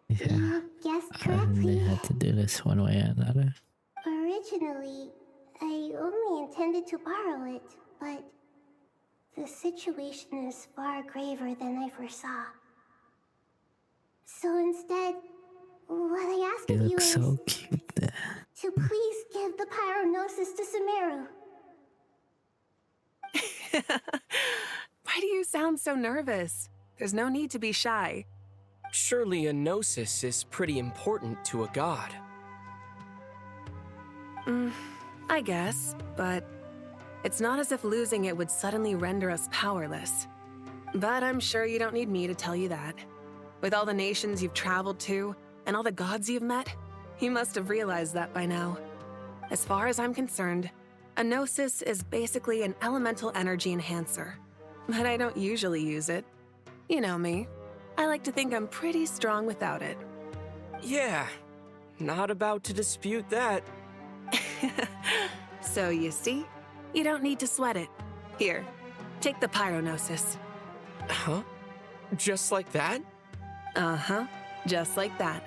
Yeah. You guessed They correctly. had to do this one way or another. Originally, I only intended to borrow it, but the situation is far graver than I foresaw. So instead, what I ask You of you look is so cute there. to please give the pyronosis to Sumeru. Why do you sound so nervous? There's no need to be shy. Surely a gnosis is pretty important to a god. I guess, but it's not as if losing it would suddenly render us powerless. But I'm sure you don't need me to tell you that. With all the nations you've traveled to, and all the gods you've met, you must have realized that by now. As far as I'm concerned, a gnosis is basically an elemental energy enhancer. But I don't usually use it. You know me. I like to think I'm pretty strong without it. Yeah, not about to dispute that. So you see, you don't need to sweat it. Here, take the pyronosis. Huh? Just like that? Uh-huh, just like that.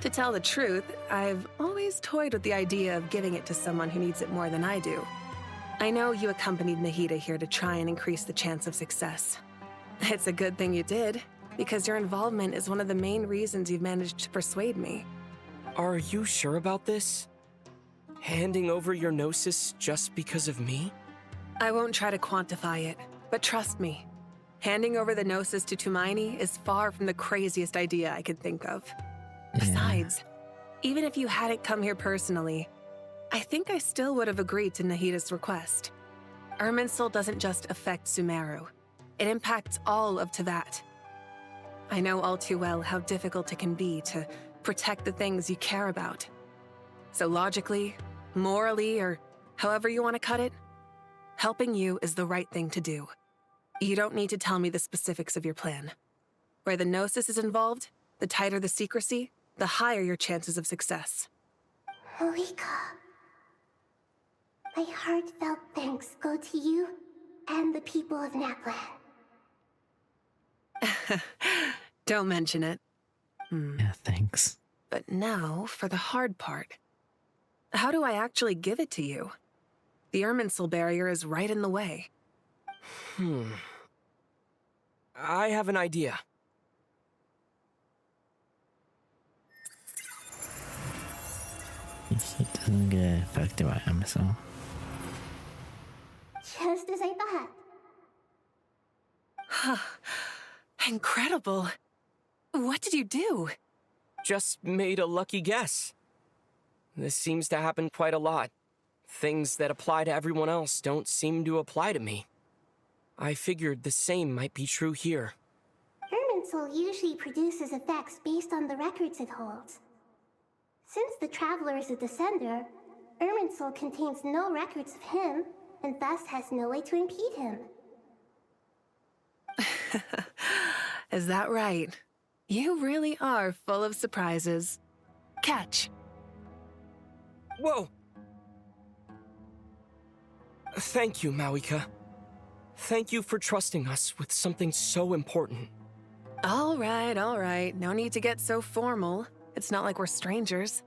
To tell the truth, I've always toyed with the idea of giving it to someone who needs it more than I do. I know you accompanied Nahida here to try and increase the chance of success. It's a good thing you did, because your involvement is one of the main reasons you've managed to persuade me. Are you sure about this? Handing over your gnosis just because of me? I won't try to quantify it, but trust me. Handing over the gnosis to Tumaini is far from the craziest idea I could think of. Besides, even if you hadn't come here personally, I think I still would have agreed to Nahida's request. Irminsul doesn't just affect Sumeru. It impacts all of Teyvat. I know all too well how difficult it can be to protect the things you care about. So logically, morally, or however you want to cut it, helping you is the right thing to do. You don't need to tell me the specifics of your plan. Where the gnosis is involved, the tighter the secrecy, the higher your chances of success. Malika, my heartfelt thanks go to you and the people of Natlan. Don't mention it. Yeah, thanks. But now for the hard part. How do I actually give it to you? The Irminsul barrier is right in the way. I have an idea. He doesn't get affected by Amazon. Just as I thought. Incredible. What did you do? Just made a lucky guess. This seems to happen quite a lot. Things that apply to everyone else don't seem to apply to me. I figured the same might be true here. Irminsul usually produces effects based on the records it holds. Since the Traveler is a descender, Irminsul contains no records of him, and thus has no way to impede him. Is that right? You really are full of surprises. Catch. Whoa! Thank you, Mawika. Thank you for trusting us with something so important. All right, all right. No need to get so formal. It's not like we're strangers.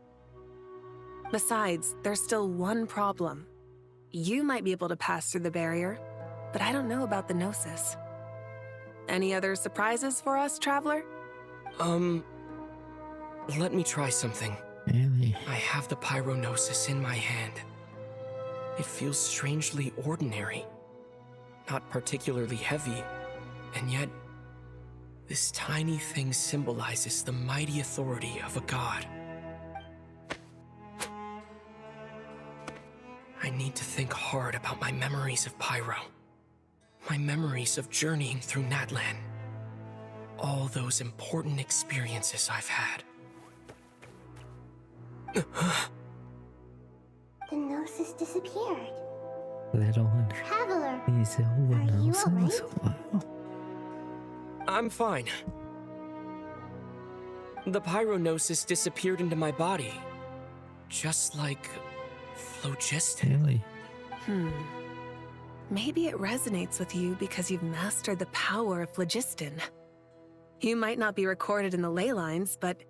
Besides, there's still one problem. You might be able to pass through the barrier, but I don't know about the Gnosis. Any other surprises for us, Traveler? Let me try something. Really? I have the Pyronosis in my hand. It feels strangely ordinary. Not particularly heavy, and yet this tiny thing symbolizes the mighty authority of a god. I need to think hard about my memories of Pyro. My memories of journeying through Natlan. All those important experiences I've had. The Gnosis disappeared. Little one. Traveler, He's over are now. you So alright? wow. I'm fine. The Pyronosis disappeared into my body. Just like phlogiston. Really? Maybe it resonates with you because you've mastered the power of phlogiston. You might not be recorded in the ley lines, but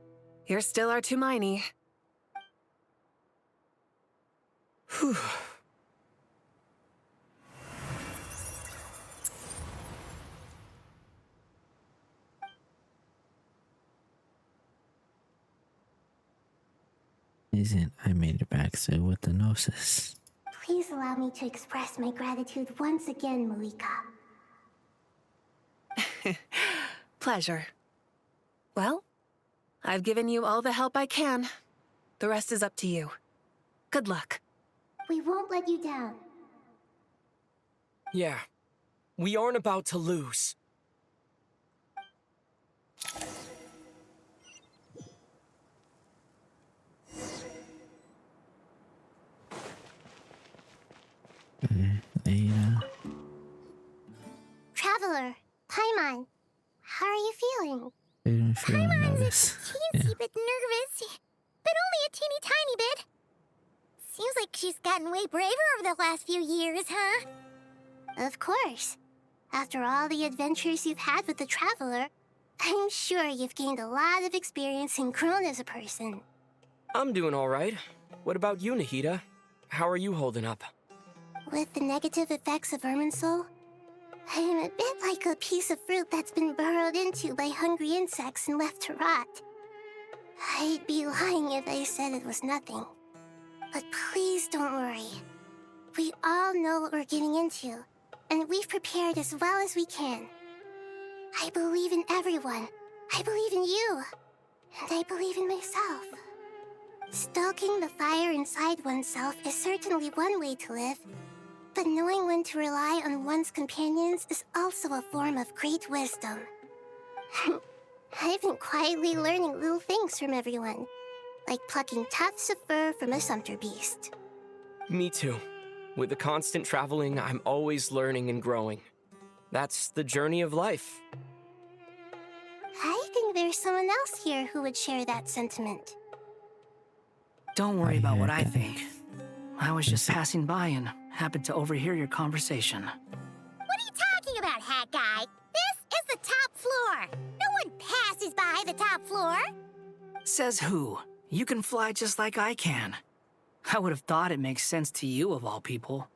you're still our Tumaini. Whew. Isn't I made it back so with the Gnosis. Please allow me to express my gratitude once again, Malika. Pleasure. Well, I've given you all the help I can. The rest is up to you. Good luck. We won't let you down. Yeah. We aren't about to lose. Traveler, Paimon, how are you feeling? I'm feeling nervous. Teensy bit nervous, but only a teeny tiny bit. Seems like she's gotten way braver over the last few years, huh? Of course. After all the adventures you've had with the Traveler, I'm sure you've gained a lot of experience and grown as a person. I'm doing all right. What about you, Nahida? How are you holding up? With the negative effects of Irminsul, I'm a bit like a piece of fruit that's been burrowed into by hungry insects and left to rot. I'd be lying if I said it was nothing. But please don't worry. We all know what we're getting into, and we've prepared as well as we can. I believe in everyone. I believe in you. And I believe in myself. Stoking the fire inside oneself is certainly one way to live, but knowing when to rely on one's companions is also a form of great wisdom. I've been quietly learning little things from everyone, like plucking tufts of fur from a sumpter beast. Me too. With the constant traveling, I'm always learning and growing. That's the journey of life. I think there's someone else here who would share that sentiment. Don't worry about what I think. I was just passing by and happened to overhear your conversation. What are you talking about, Hat Guy? This is the top floor. No one passes by the top floor. Says who? You can fly just like I can. I would have thought it makes sense to you of all people.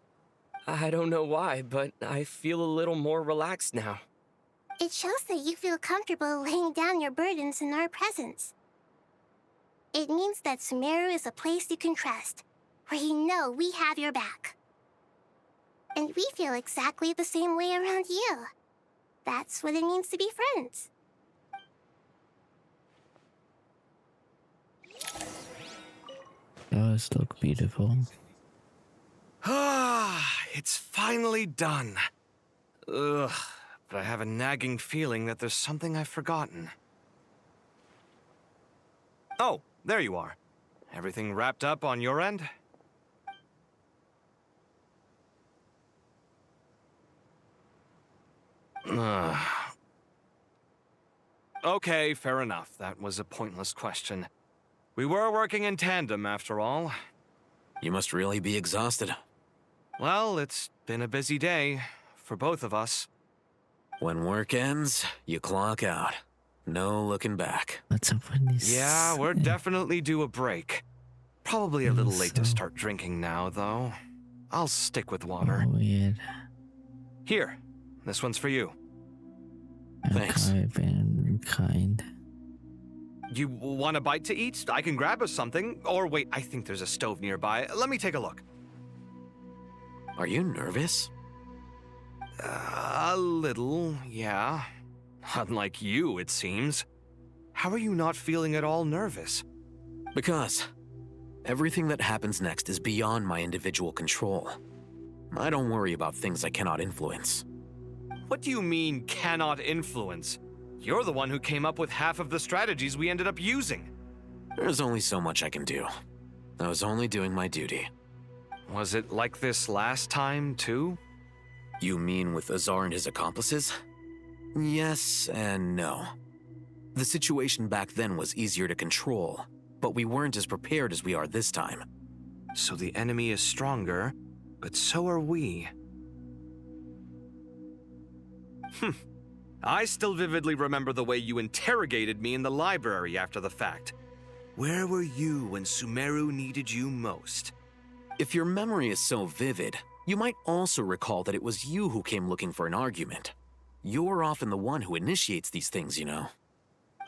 I don't know why, but I feel a little more relaxed now. It shows that you feel comfortable laying down your burdens in our presence. It means that Sumeru is a place you can trust, where you know we have your back. And we feel exactly the same way around you. That's what it means to be friends. Does look beautiful. Ah, it's finally done. Ugh, but I have a nagging feeling that there's something I've forgotten. Oh, there you are. Everything wrapped up on your end? Okay, fair enough. That was a pointless question. We were working in tandem, after all. You must really be exhausted. Well, it's been a busy day for both of us. When work ends, you clock out. No looking back. What's up with these? Yeah, we're definitely due a break. Probably a little late to start drinking now, though. I'll stick with water. Weird. Here, this one's for you. Thanks. I've been kind. You want a bite to eat? I can grab us something. Or wait, I think there's a stove nearby. Let me take a look. Are you nervous? A little, yeah. Unlike you, it seems. How are you not feeling at all nervous? Because everything that happens next is beyond my individual control. I don't worry about things I cannot influence. What do you mean, cannot influence? You're the one who came up with half of the strategies we ended up using. There's only so much I can do. I was only doing my duty. Was it like this last time, too? You mean with Azar and his accomplices? Yes and no. The situation back then was easier to control, but we weren't as prepared as we are this time. So the enemy is stronger, but so are we. I still vividly remember the way you interrogated me in the library after the fact. Where were you when Sumeru needed you most? If your memory is so vivid, you might also recall that it was you who came looking for an argument. You're often the one who initiates these things, you know.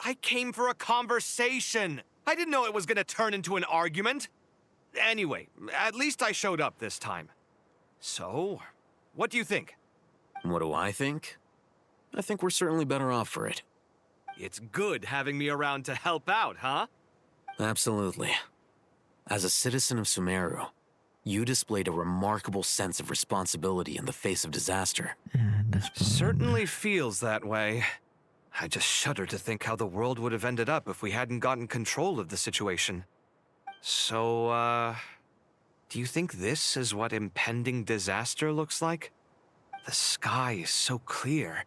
I came for a conversation. I didn't know it was gonna turn into an argument. Anyway, at least I showed up this time. So, what do you think? What do I think? I think we're certainly better off for it. It's good having me around to help out, huh? Absolutely. As a citizen of Sumeru, you displayed a remarkable sense of responsibility in the face of disaster. Certainly feels that way. I just shudder to think how the world would have ended up if we hadn't gotten control of the situation. So, do you think this is what impending disaster looks like? The sky is so clear,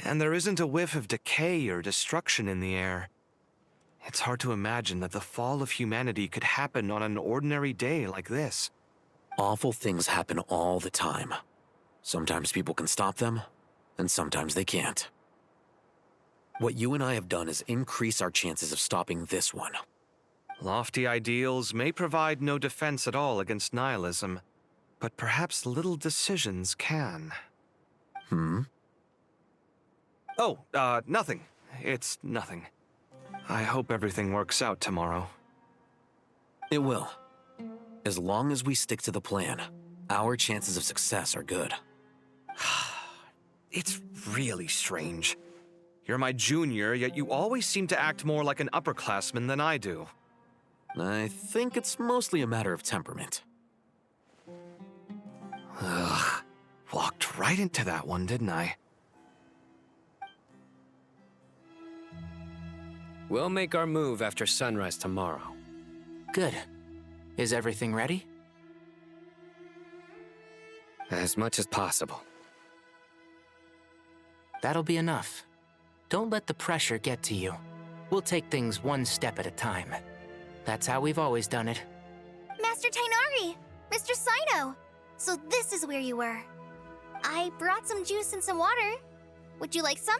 and there isn't a whiff of decay or destruction in the air. It's hard to imagine that the fall of humanity could happen on an ordinary day like this. Awful things happen all the time. Sometimes people can stop them, and sometimes they can't. What you and I have done is increase our chances of stopping this one. Lofty ideals may provide no defense at all against nihilism, but perhaps little decisions can. Oh, nothing. It's nothing. I hope everything works out tomorrow. It will. As long as we stick to the plan, our chances of success are good. It's really strange. You're my junior, yet you always seem to act more like an upperclassman than I do. I think it's mostly a matter of temperament. Ugh. Walked right into that one, didn't I? We'll make our move after sunrise tomorrow. Good. Is everything ready? As much as possible. That'll be enough. Don't let the pressure get to you. We'll take things one step at a time. That's how we've always done it. Master Tainari! Mr. Sino! So this is where you were. I brought some juice and some water. Would you like some?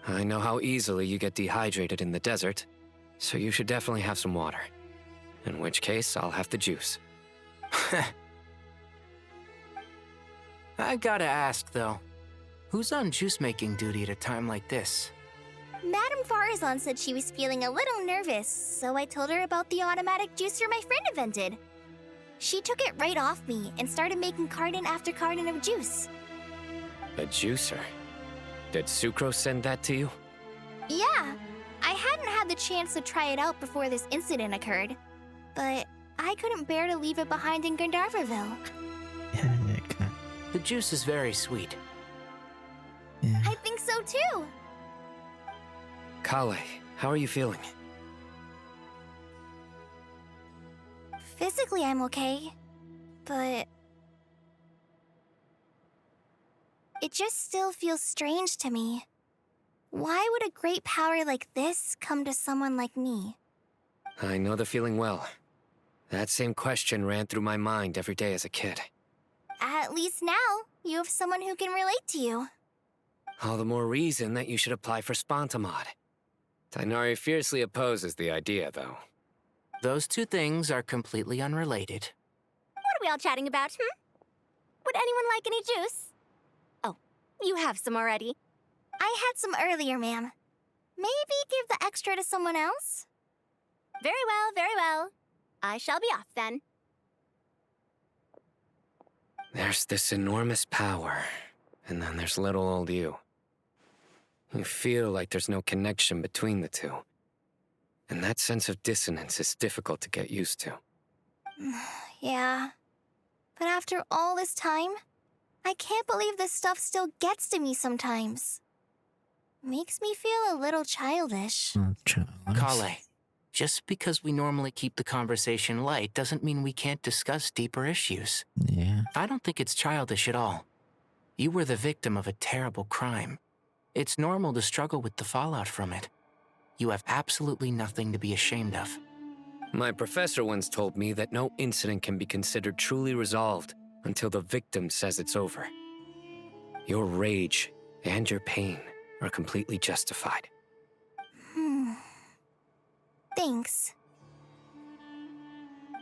I know how easily you get dehydrated in the desert. So you should definitely have some water. In which case, I'll have the juice. I gotta ask, though. Who's on juice-making duty at a time like this? Madame Farazan said she was feeling a little nervous, so I told her about the automatic juicer my friend invented. She took it right off me and started making carton after carton of juice. A juicer? Did Sucrose send that to you? Yeah, I hadn't had the chance to try it out before this incident occurred, but I couldn't bear to leave it behind in Gandharvaville. The juice is very sweet. I think so too. Kale, how are you feeling? Physically, I'm okay, but it just still feels strange to me. Why would a great power like this come to someone like me? I know the feeling well. That same question ran through my mind every day as a kid. At least now, you have someone who can relate to you. All the more reason that you should apply for Spontamod. Tighnari fiercely opposes the idea, though. Those two things are completely unrelated. What are we all chatting about, Would anyone like any juice? Oh, you have some already. I had some earlier, ma'am. Maybe give the extra to someone else? Very well, very well. I shall be off then. There's this enormous power, and then there's little old you. You feel like there's no connection between the two. And that sense of dissonance is difficult to get used to. Yeah. But after all this time, I can't believe this stuff still gets to me sometimes. Makes me feel a little childish. Kale, just because we normally keep the conversation light doesn't mean we can't discuss deeper issues. Yeah. I don't think it's childish at all. You were the victim of a terrible crime. It's normal to struggle with the fallout from it. You have absolutely nothing to be ashamed of. My professor once told me that no incident can be considered truly resolved until the victim says it's over. Your rage and your pain are completely justified. Thanks.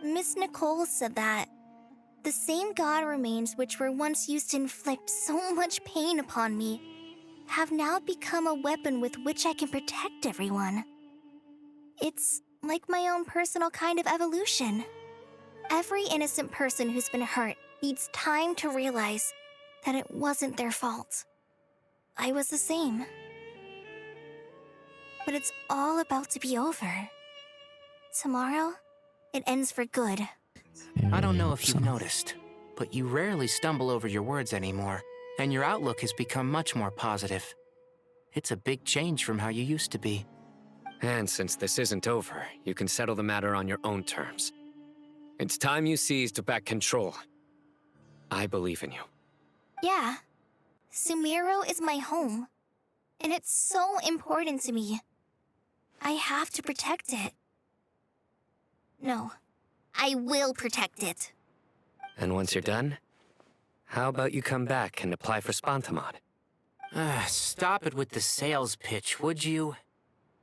Miss Nicole said that the same god remains which were once used to inflict so much pain upon me have now become a weapon with which I can protect everyone. It's like my own personal kind of evolution. Every innocent person who's been hurt needs time to realize that it wasn't their fault. I was the same. But it's all about to be over. Tomorrow, it ends for good. I don't know if you've noticed, but you rarely stumble over your words anymore, and your outlook has become much more positive. It's a big change from how you used to be. And since this isn't over, you can settle the matter on your own terms. It's time you seized back control. I believe in you. Yeah. Sumeru is my home. And it's so important to me. I have to protect it. No. I will protect it. And once you're done, how about you come back and apply for Spontamod? Stop it with the sales pitch, would you?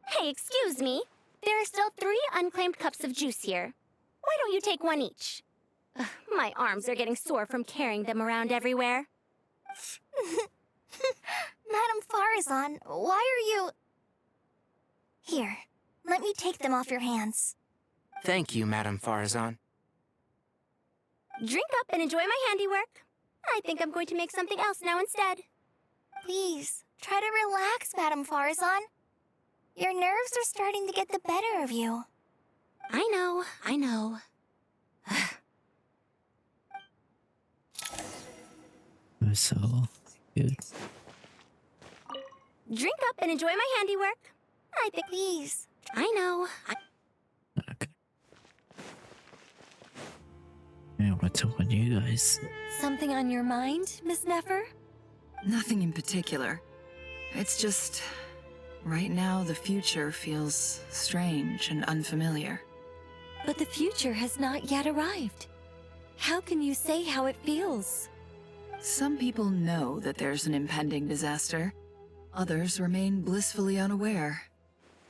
Hey, excuse me. There are still 3 unclaimed cups of juice here. Why don't you take one each? Ugh, my arms are getting sore from carrying them around everywhere. Madame Farazan, why are you... Here, let me take them off your hands. Thank you, Madame Farazan. Drink up and enjoy my handiwork. I think I'm going to make something else now instead. Please, try to relax, Madame Farazan. Your nerves are starting to get the better of you. I know, I know. So good. Drink up and enjoy my handiwork. I think... Please. I know. Yeah, what's up with you guys? Something on your mind, Miss Nefer? Nothing in particular. It's just... right now, the future feels strange and unfamiliar. But the future has not yet arrived. How can you say how it feels? Some people know that there's an impending disaster. Others remain blissfully unaware.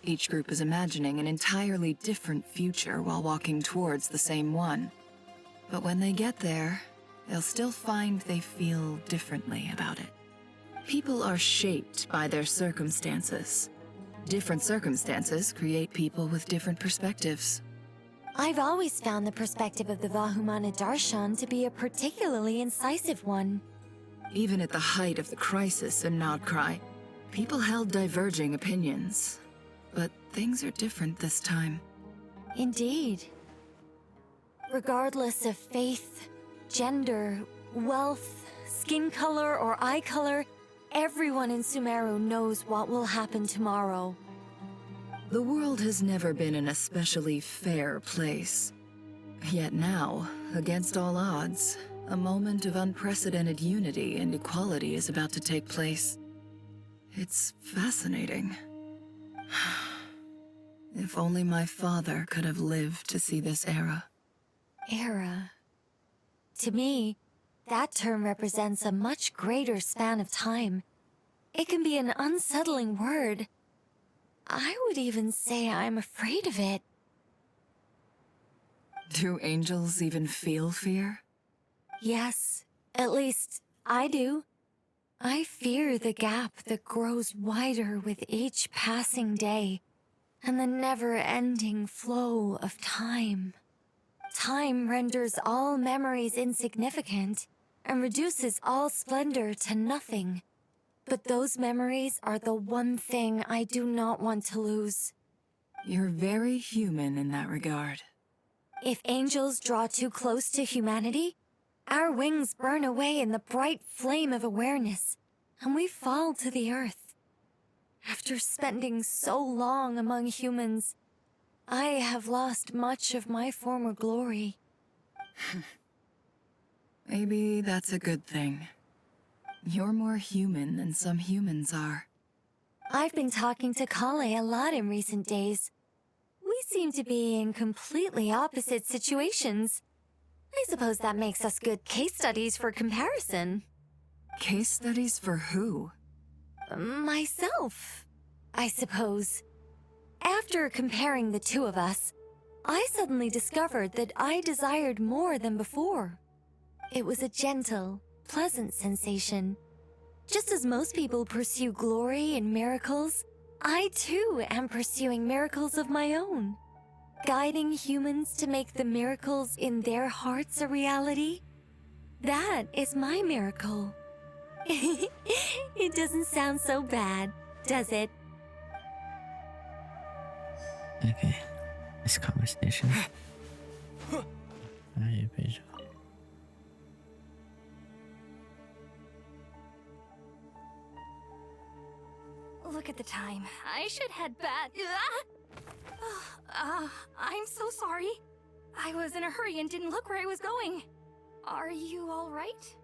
Each group is imagining an entirely different future while walking towards the same one. But when they get there, they'll still find they feel differently about it. People are shaped by their circumstances. Different circumstances create people with different perspectives. I've always found the perspective of the Vahumana Darshan to be a particularly incisive one. Even at the height of the crisis in Nodcry, people held diverging opinions. But things are different this time. Indeed. Regardless of faith, gender, wealth, skin color, or eye color, everyone in Sumeru knows what will happen tomorrow. The world has never been an especially fair place. Yet now, against all odds, a moment of unprecedented unity and equality is about to take place. It's fascinating. If only my father could have lived to see this era. Era. To me, that term represents a much greater span of time. It can be an unsettling word. I would even say I'm afraid of it. Do angels even feel fear? Yes, at least I do. I fear the gap that grows wider with each passing day, and the never-ending flow of time. Time renders all memories insignificant, and reduces all splendor to nothing. But those memories are the one thing I do not want to lose. You're very human in that regard. If angels draw too close to humanity, our wings burn away in the bright flame of awareness, and we fall to the earth. After spending so long among humans, I have lost much of my former glory. Maybe that's a good thing. You're more human than some humans are. I've been talking to Kale a lot in recent days. We seem to be in completely opposite situations. I suppose that makes us good case studies for comparison. Case studies for who? Myself, I suppose. After comparing the two of us, I suddenly discovered that I desired more than before. It was a gentle, pleasant sensation. Just as most people pursue glory and miracles, I too am pursuing miracles of my own. Guiding humans to make the miracles in their hearts a reality. That is my miracle. It doesn't sound so bad, does it? Okay, this conversation. Very visual. Look at the time. I should head back. I'm so sorry. I was in a hurry and didn't look where I was going. Are you all right?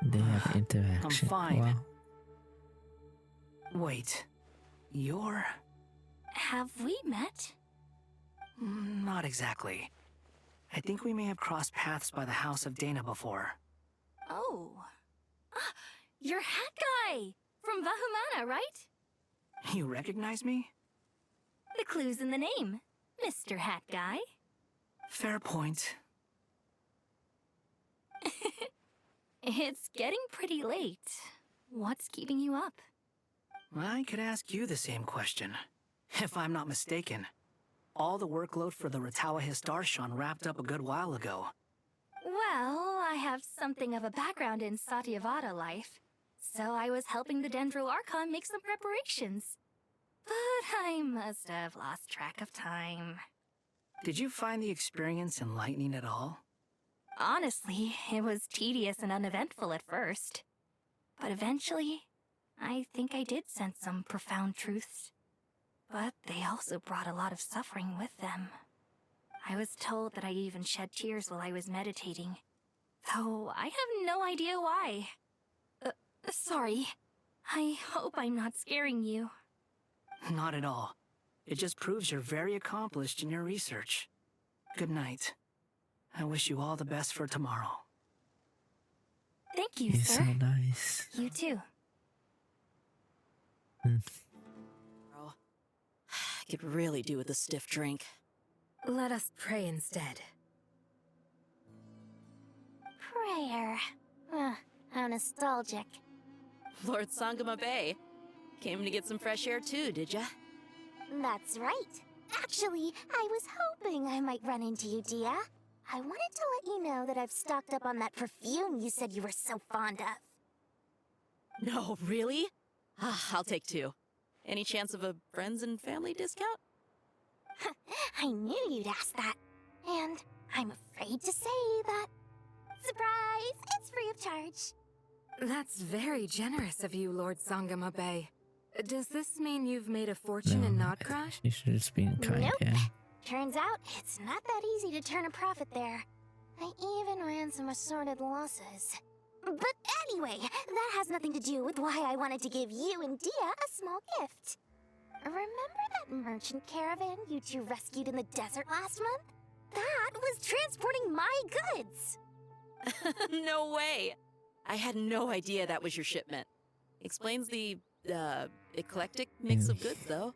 They have interaction. I'm fine. Wow. Wait, you're... Have we met? Not exactly. I think we may have crossed paths by the house of Dana before. Oh. Ah, you're Hat Guy! From Vahumana, right? You recognize me? The clue's in the name, Mr. Hat Guy. Fair point. It's getting pretty late. What's keeping you up? I could ask you the same question. If I'm not mistaken, all the workload for the Ratawa Darshan wrapped up a good while ago. Well, I have something of a background in Satyavada life, so I was helping the Dendro Archon make some preparations. But I must have lost track of time. Did you find the experience enlightening at all? Honestly, it was tedious and uneventful at first. But eventually, I think I did sense some profound truths. But they also brought a lot of suffering with them. I was told that I even shed tears while I was meditating, though I have no idea why. Sorry. I hope I'm not scaring you. Not at all. It just proves you're very accomplished in your research. Good night. I wish you all the best for tomorrow. Thank you, He's sir. so nice. You too. could really do with a stiff drink. Let us pray instead. Prayer. How nostalgic. Lord Sangama Bay. Came to get some fresh air too, did ya? That's right. Actually, I was hoping I might run into you, Dia. I wanted to let you know that I've stocked up on that perfume you said you were so fond of. No, really? I'll take 2. Any chance of a friends and family discount? I knew you'd ask that. And I'm afraid to say that... Surprise! It's free of charge. That's very generous of you, Lord Sangama Bay. Does this mean you've made a fortune in Nodcrash? You should just be kind, Nope. yeah. Turns out, it's not that easy to turn a profit there. I even ran some assorted losses. But anyway, that has nothing to do with why I wanted to give you and Dia a small gift. Remember that merchant caravan you two rescued in the desert last month? That was transporting my goods! No way! I had no idea that was your shipment. Explains the, eclectic mix of goods, though.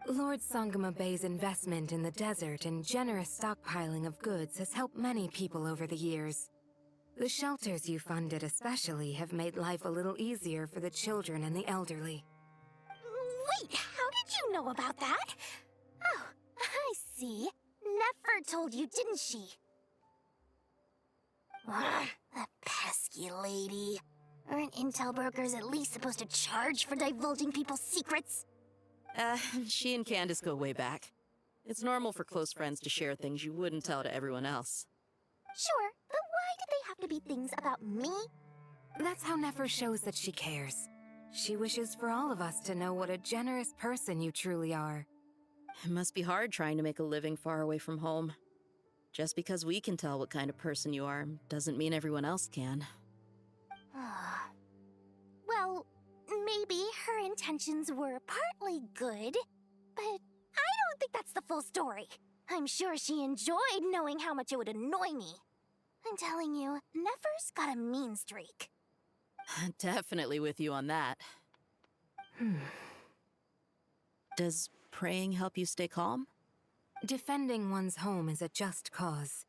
Lord Sangama Bay's investment in the desert and generous stockpiling of goods has helped many people over the years. The shelters you funded especially have made life a little easier for the children and the elderly. Wait, how did you know about that? Oh, I see. Nefer told you, didn't she? The pesky lady. Aren't intel brokers at least supposed to charge for divulging people's secrets? She and Candace go way back. It's normal for close friends to share things you wouldn't tell to everyone else. Sure, but why did they have to be things about me? That's how Nefer shows that she cares. She wishes for all of us to know what a generous person you truly are. It must be hard trying to make a living far away from home. Just because we can tell what kind of person you are doesn't mean everyone else can. Well, maybe her intentions were partly good, but I don't think that's the full story. I'm sure she enjoyed knowing how much it would annoy me. I'm telling you, Nefer's got a mean streak. Definitely with you on that. Does praying help you stay calm? Defending one's home is a just cause.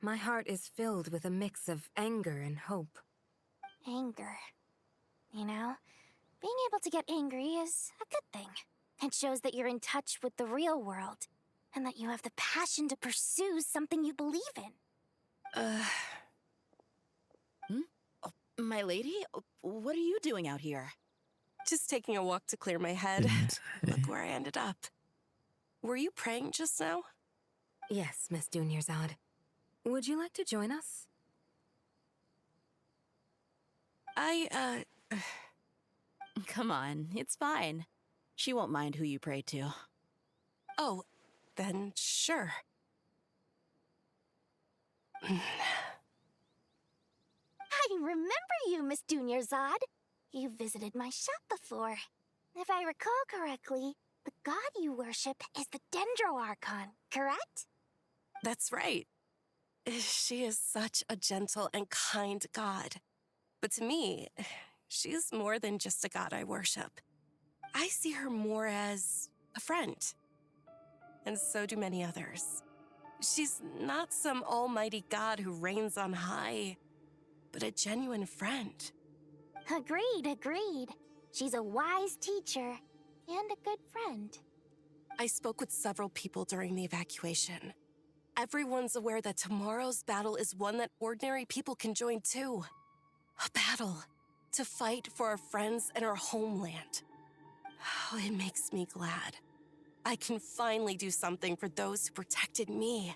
My heart is filled with a mix of anger and hope. Anger. You know, being able to get angry is a good thing. It shows that you're in touch with the real world, and that you have the passion to pursue something you believe in. My lady? What are you doing out here? Just taking a walk to clear my head. Look where I ended up. Were you praying just now? Yes, Miss Dunyarzad. Would you like to join us? Come on, it's fine. She won't mind who you pray to. Oh, then sure. I remember you, Miss Dunyarzad. You visited my shop before. If I recall correctly, the god you worship is the Dendro Archon, correct? That's right. She is such a gentle and kind god. But to me, she is more than just a god I worship. I see her more as a friend. And so do many others. She's not some almighty god who reigns on high, but a genuine friend. Agreed. She's a wise teacher and a good friend. I spoke with several people during the evacuation. Everyone's aware that tomorrow's battle is one that ordinary people can join too. A battle to fight for our friends and our homeland. Oh, it makes me glad. I can finally do something for those who protected me.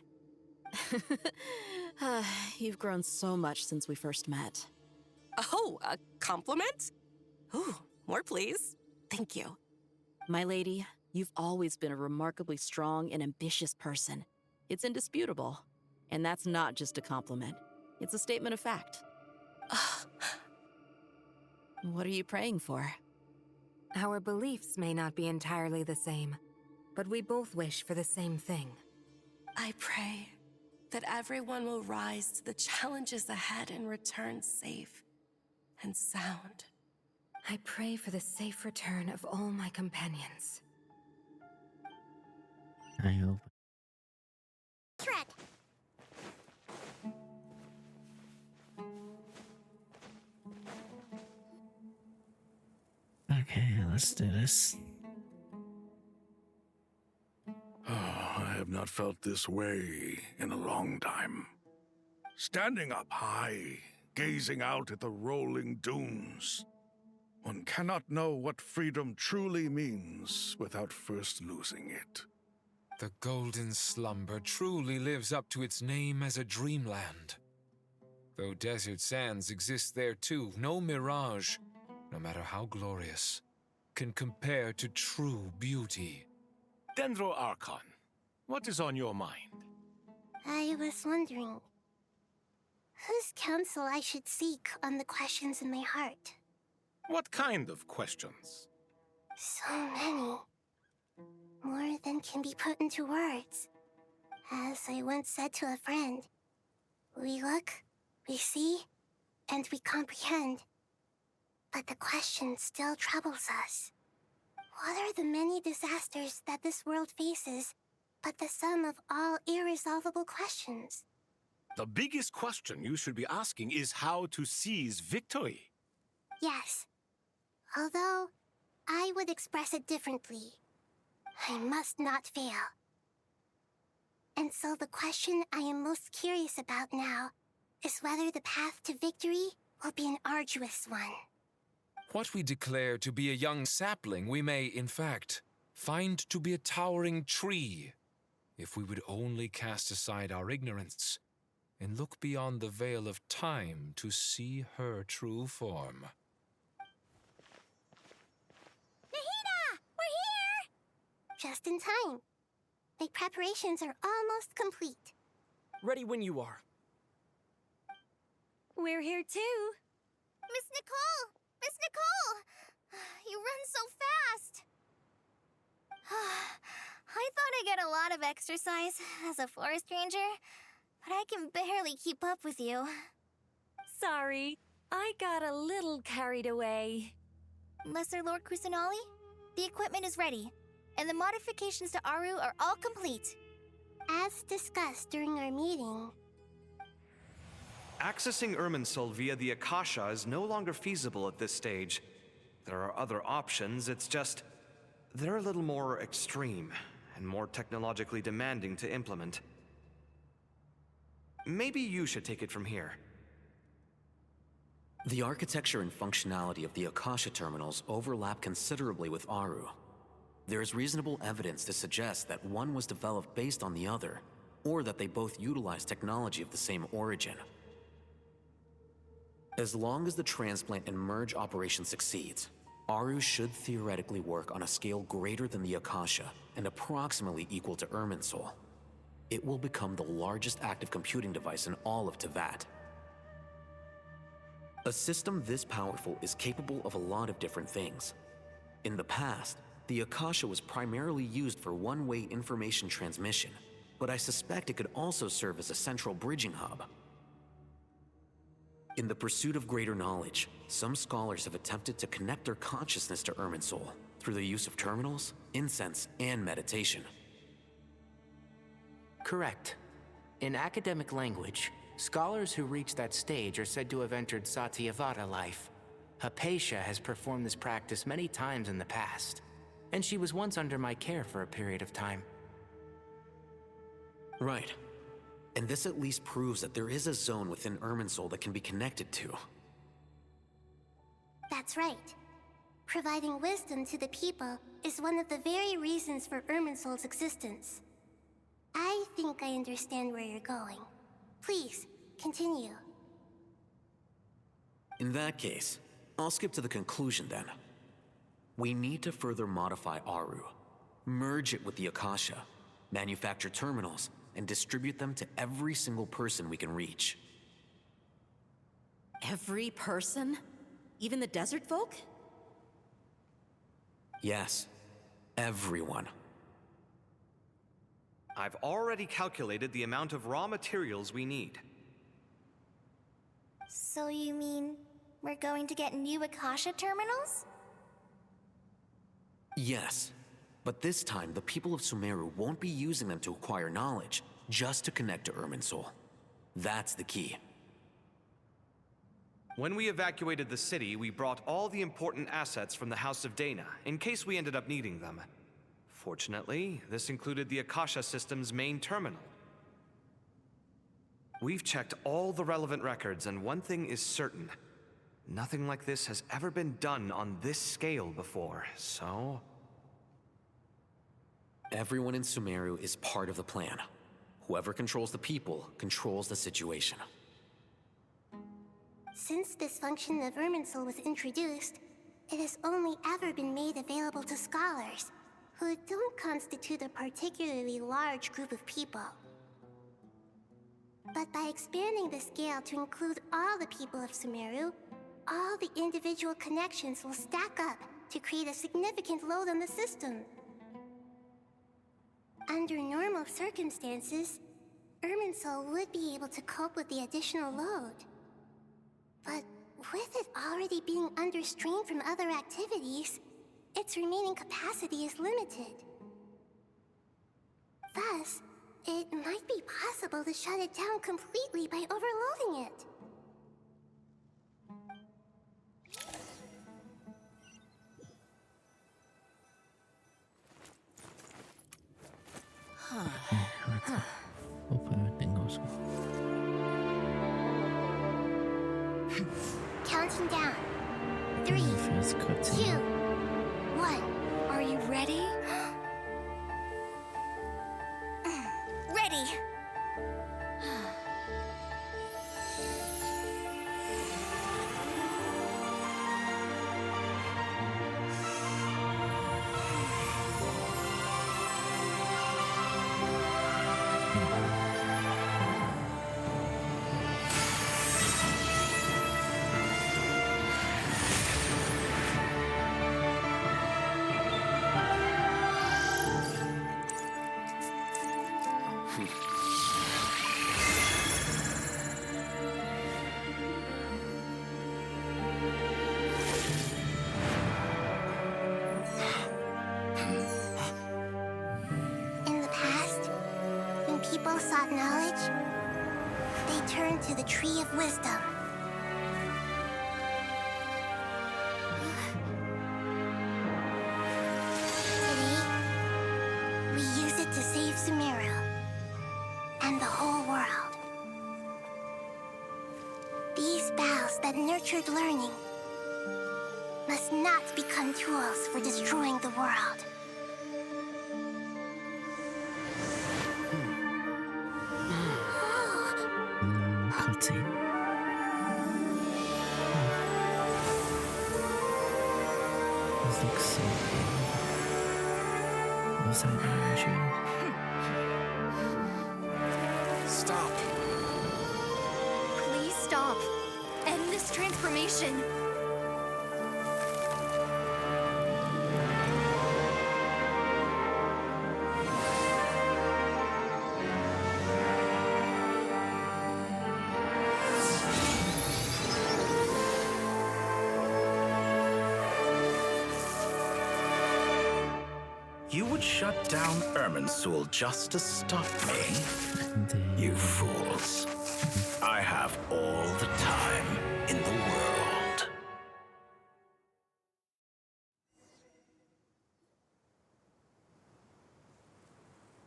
You've grown so much since we first met. Oh, a compliment? Ooh, more please. Thank you. My lady, you've always been a remarkably strong and ambitious person. It's indisputable. And that's not just a compliment. It's a statement of fact. What are you praying for? Our beliefs may not be entirely the same, but we both wish for the same thing. I pray that everyone will rise to the challenges ahead and return safe and sound. I pray for the safe return of all my companions. I hope. Shrek. Okay, let's do this. I have not felt this way in a long time. Standing up high, gazing out at the rolling dunes. One cannot know what freedom truly means without first losing it. The Golden Slumber truly lives up to its name as a dreamland. Though desert sands exist there too, no mirage, no matter how glorious, can compare to true beauty. Dendro Archon, what is on your mind? I was wondering whose counsel I should seek on the questions in my heart. What kind of questions? So many. More than can be put into words. As I once said to a friend, we look, we see, and we comprehend. But the question still troubles us. What are the many disasters that this world faces, but the sum of all irresolvable questions? The biggest question you should be asking is how to seize victory. Yes. Although, I would express it differently. I must not fail. And so the question I am most curious about now is whether the path to victory will be an arduous one. What we declare to be a young sapling, we may, in fact, find to be a towering tree, if we would only cast aside our ignorance and look beyond the veil of time to see her true form. Nahida! We're here! Just in time. The preparations are almost complete. Ready when you are. We're here too. Miss Nicole! Miss Nicole! You run so fast! I thought I'd get a lot of exercise as a forest ranger, but I can barely keep up with you. Sorry, I got a little carried away. Lesser Lord Kusanali, the equipment is ready, and the modifications to Aru are all complete. As discussed during our meeting, Accessing Irminsul via the Akasha is no longer feasible at this stage. There are other options, it's just... they're a little more extreme and more technologically demanding to implement. Maybe you should take it from here. The architecture and functionality of the Akasha terminals overlap considerably with Aru. There is reasonable evidence to suggest that one was developed based on the other, or that they both utilize technology of the same origin. As long as the transplant and merge operation succeeds, Aru should theoretically work on a scale greater than the Akasha and approximately equal to Irminsul. It will become the largest active computing device in all of Teyvat. A system this powerful is capable of a lot of different things. In the past, the Akasha was primarily used for one-way information transmission, but I suspect it could also serve as a central bridging hub. In the pursuit of greater knowledge, some scholars have attempted to connect their consciousness to Irminsul through the use of terminals, incense, and meditation. Correct. In academic language, scholars who reach that stage are said to have entered Satyavata life. Hypatia has performed this practice many times in the past, and she was once under my care for a period of time. Right. And this at least proves that there is a zone within Irminsul that can be connected to. that's right. Providing wisdom to the people is one of the very reasons for Irminsul's existence. I think I understand where you're going. Please, continue. In that case, I'll skip to the conclusion then. We need to further modify Aru, merge it with the Akasha, manufacture terminals, and distribute them to every single person we can reach. Every person? Even the desert folk? Yes, everyone. I've already calculated the amount of raw materials we need. So you mean we're going to get new Akasha terminals? Yes, But this time, the people of Sumeru won't be using them to acquire knowledge, just to connect to Irminsul. That's the key. When we evacuated the city, we brought all the important assets from the House of Dana, in case we ended up needing them. Fortunately, this included the Akasha system's main terminal. We've checked all the relevant records, and one thing is certain. Nothing like this has ever been done on this scale before, so... Everyone in Sumeru is part of the plan. Whoever controls the people controls the situation. Since this function of Irminsul was introduced, it has only ever been made available to scholars, who don't constitute a particularly large group of people. But by expanding the scale to include all the people of Sumeru, all the individual connections will stack up to create a significant load on the system. Under normal circumstances, Irminsul would be able to cope with the additional load. But with it already being under strain from other activities, its remaining capacity is limited. Thus, it might be possible to shut it down completely by overloading it. Hope everything goes well. Counting down. 3, 2, 1. Are you ready? Ready! In the past, when people sought knowledge, they turned to the Tree of Wisdom. Today, we use it to save Sumeru and the whole world. These boughs that nurtured learning must not become tools for destroying the world. Cutscene. This looks so good. Was that energy? Stop. Please stop. End this transformation. You would shut down Irminsul just to stop me? You fools. I have all the time in the world.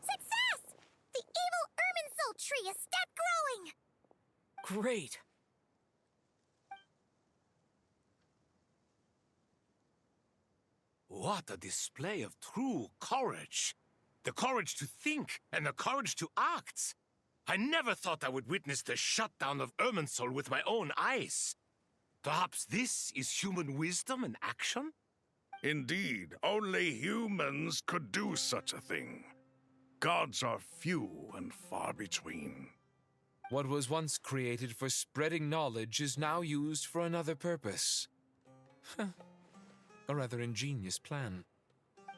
Success! The evil Irminsul tree has stopped growing! Great. What a display of true courage. The courage to think and the courage to act. I never thought I would witness the shutdown of Irminsul with my own eyes. Perhaps this is human wisdom in action? Indeed, only humans could do such a thing. Gods are few and far between. What was once created for spreading knowledge is now used for another purpose. A rather ingenious plan.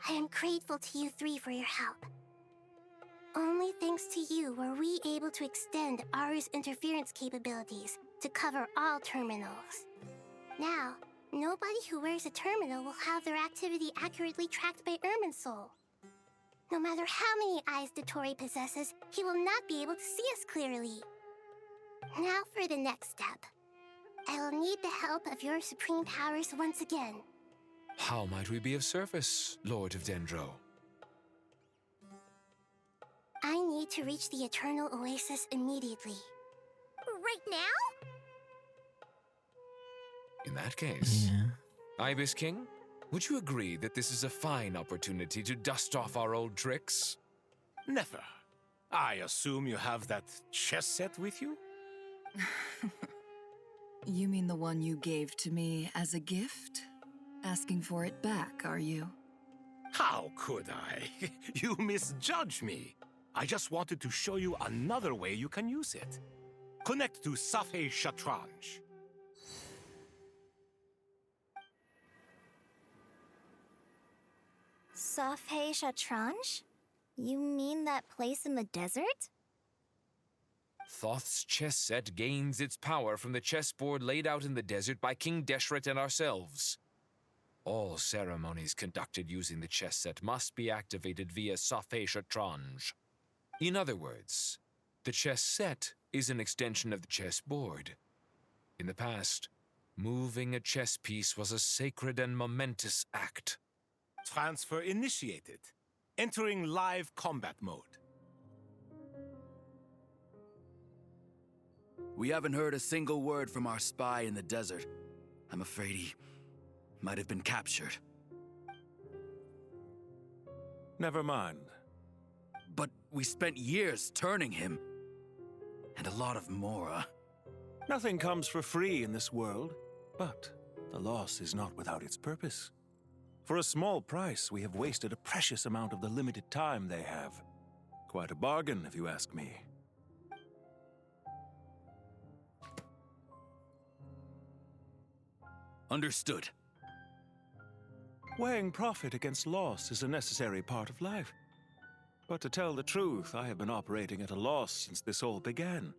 I am grateful to you three for your help. Only thanks to you were we able to extend Aru's interference capabilities to cover all terminals. Now, nobody who wears a terminal will have their activity accurately tracked by Irminsul. No matter how many eyes Dottore possesses, he will not be able to see us clearly. Now for the next step. I will need the help of your supreme powers once again. How might we be of service, Lord of Dendro? I need to reach the Eternal Oasis immediately. Right now? In that case, Ibis King, would you agree that this is a fine opportunity to dust off our old tricks? Never. I assume you have that chess set with you? You mean the one you gave to me as a gift? Asking for it back, are you? How could I? You misjudge me. I just wanted to show you another way you can use it. Connect to Safei Shatranj. Safei Shatranj? You mean that place in the desert? Thoth's chess set gains its power from the chessboard laid out in the desert by King Deshret and ourselves. All ceremonies conducted using the chess set must be activated via Safei Shatranj. In other words, the chess set is an extension of the chessboard. In the past, moving a chess piece was a sacred and momentous act. Transfer initiated. Entering live combat mode. We haven't heard a single word from our spy in the desert. I'm afraid he might have been captured. Never mind. But we spent years turning him. And a lot of Mora. Nothing comes for free in this world, but the loss is not without its purpose. For a small price, we have wasted a precious amount of the limited time they have. Quite a bargain, if you ask me. Understood. Weighing profit against loss is a necessary part of life. But to tell the truth, I have been operating at a loss since this all began.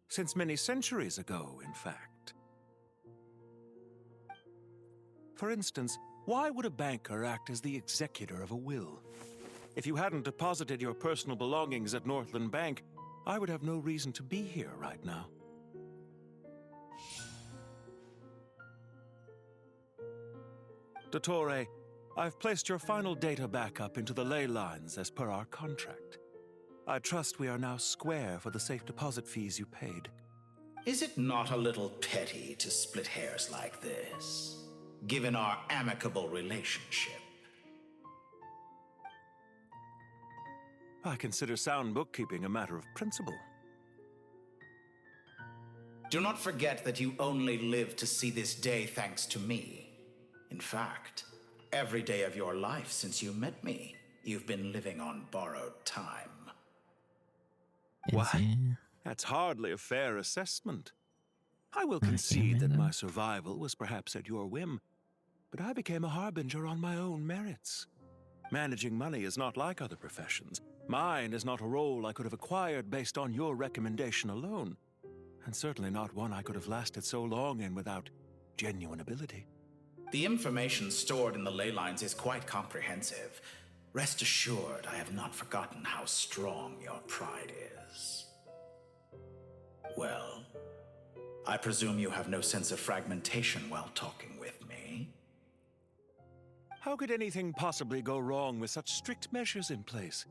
Since many centuries ago, in fact. For instance, why would a banker act as the executor of a will? If you hadn't deposited your personal belongings at Northland Bank, I would have no reason to be here right now. Dottore, I've placed your final data backup into the ley lines as per our contract. I trust we are now square for the safe deposit fees you paid. Is it not a little petty to split hairs like this, given our amicable relationship? I consider sound bookkeeping a matter of principle. Do not forget that you only live to see this day thanks to me. In fact, every day of your life since you met me, you've been living on borrowed time. Why? That's hardly a fair assessment. I will concede that my survival was perhaps at your whim, but I became a harbinger on my own merits. Managing money is not like other professions. Mine is not a role I could have acquired based on your recommendation alone, and certainly not one I could have lasted so long in without genuine ability. The information stored in the ley lines is quite comprehensive. Rest assured, I have not forgotten how strong your pride is. Well, I presume you have no sense of fragmentation while talking with me. How could anything possibly go wrong with such strict measures in place?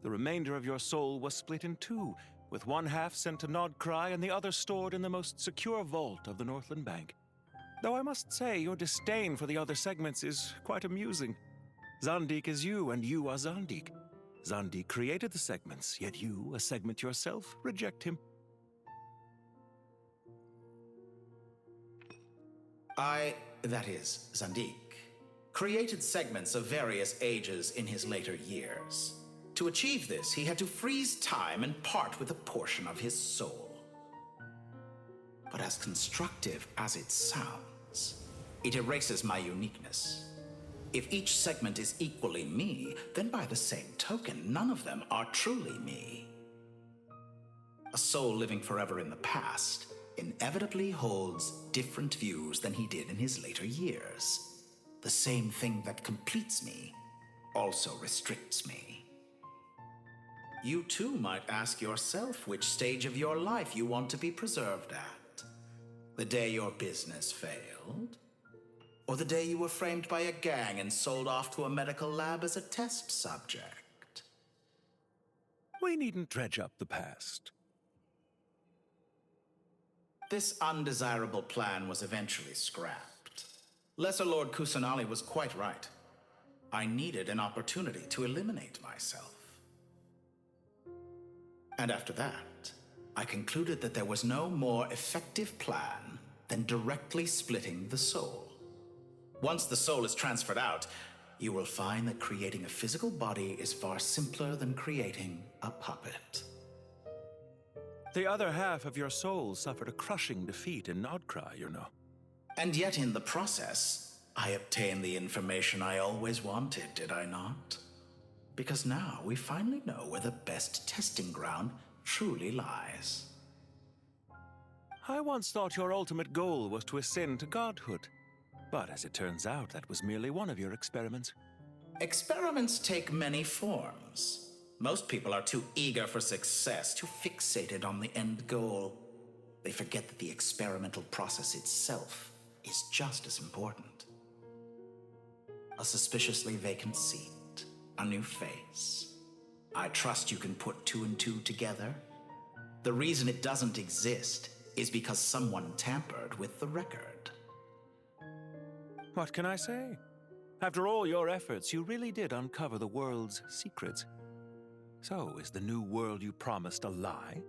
The remainder of your soul was split in two, with one half sent to Nodcry and the other stored in the most secure vault of the Northland Bank. Though I must say, your disdain for the other segments is quite amusing. Zandik is you, and you are Zandik. Zandik created the segments, yet you, a segment yourself, reject him. That is, Zandik, created segments of various ages in his later years. To achieve this, he had to freeze time and part with a portion of his soul. But as constructive as it sounds, it erases my uniqueness. If each segment is equally me, then by the same token, none of them are truly me. A soul living forever in the past inevitably holds different views than he did in his later years. The same thing that completes me also restricts me. You too might ask yourself which stage of your life you want to be preserved at. The day your business failed? Or the day you were framed by a gang and sold off to a medical lab as a test subject? We needn't dredge up the past. This undesirable plan was eventually scrapped. Lesser Lord Kusanali was quite right. I needed an opportunity to eliminate myself. And after that, I concluded that there was no more effective plan than directly splitting the soul. Once the soul is transferred out, you will find that creating a physical body is far simpler than creating a puppet. The other half of your soul suffered a crushing defeat in Nodcry, you know. And yet in the process, I obtained the information I always wanted, did I not? Because now we finally know where the best testing ground truly lies. I once thought your ultimate goal was to ascend to godhood. But as it turns out, that was merely one of your experiments. Experiments take many forms. Most people are too eager for success, too fixated on the end goal. They forget that the experimental process itself is just as important. A suspiciously vacant seat, a new face. I trust you can put two and two together. The reason it doesn't exist is because someone tampered with the record. What can I say? After all your efforts, you really did uncover the world's secrets. So, is the new world you promised a lie?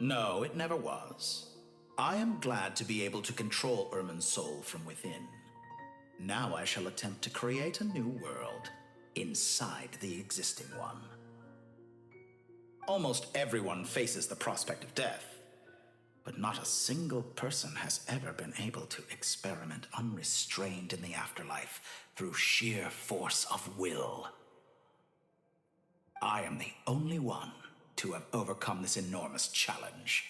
No, it never was. I am glad to be able to control Irmin's soul from within. Now I shall attempt to create a new world inside the existing one. Almost everyone faces the prospect of death, but not a single person has ever been able to experiment unrestrained in the afterlife through sheer force of will. I am the only one to have overcome this enormous challenge.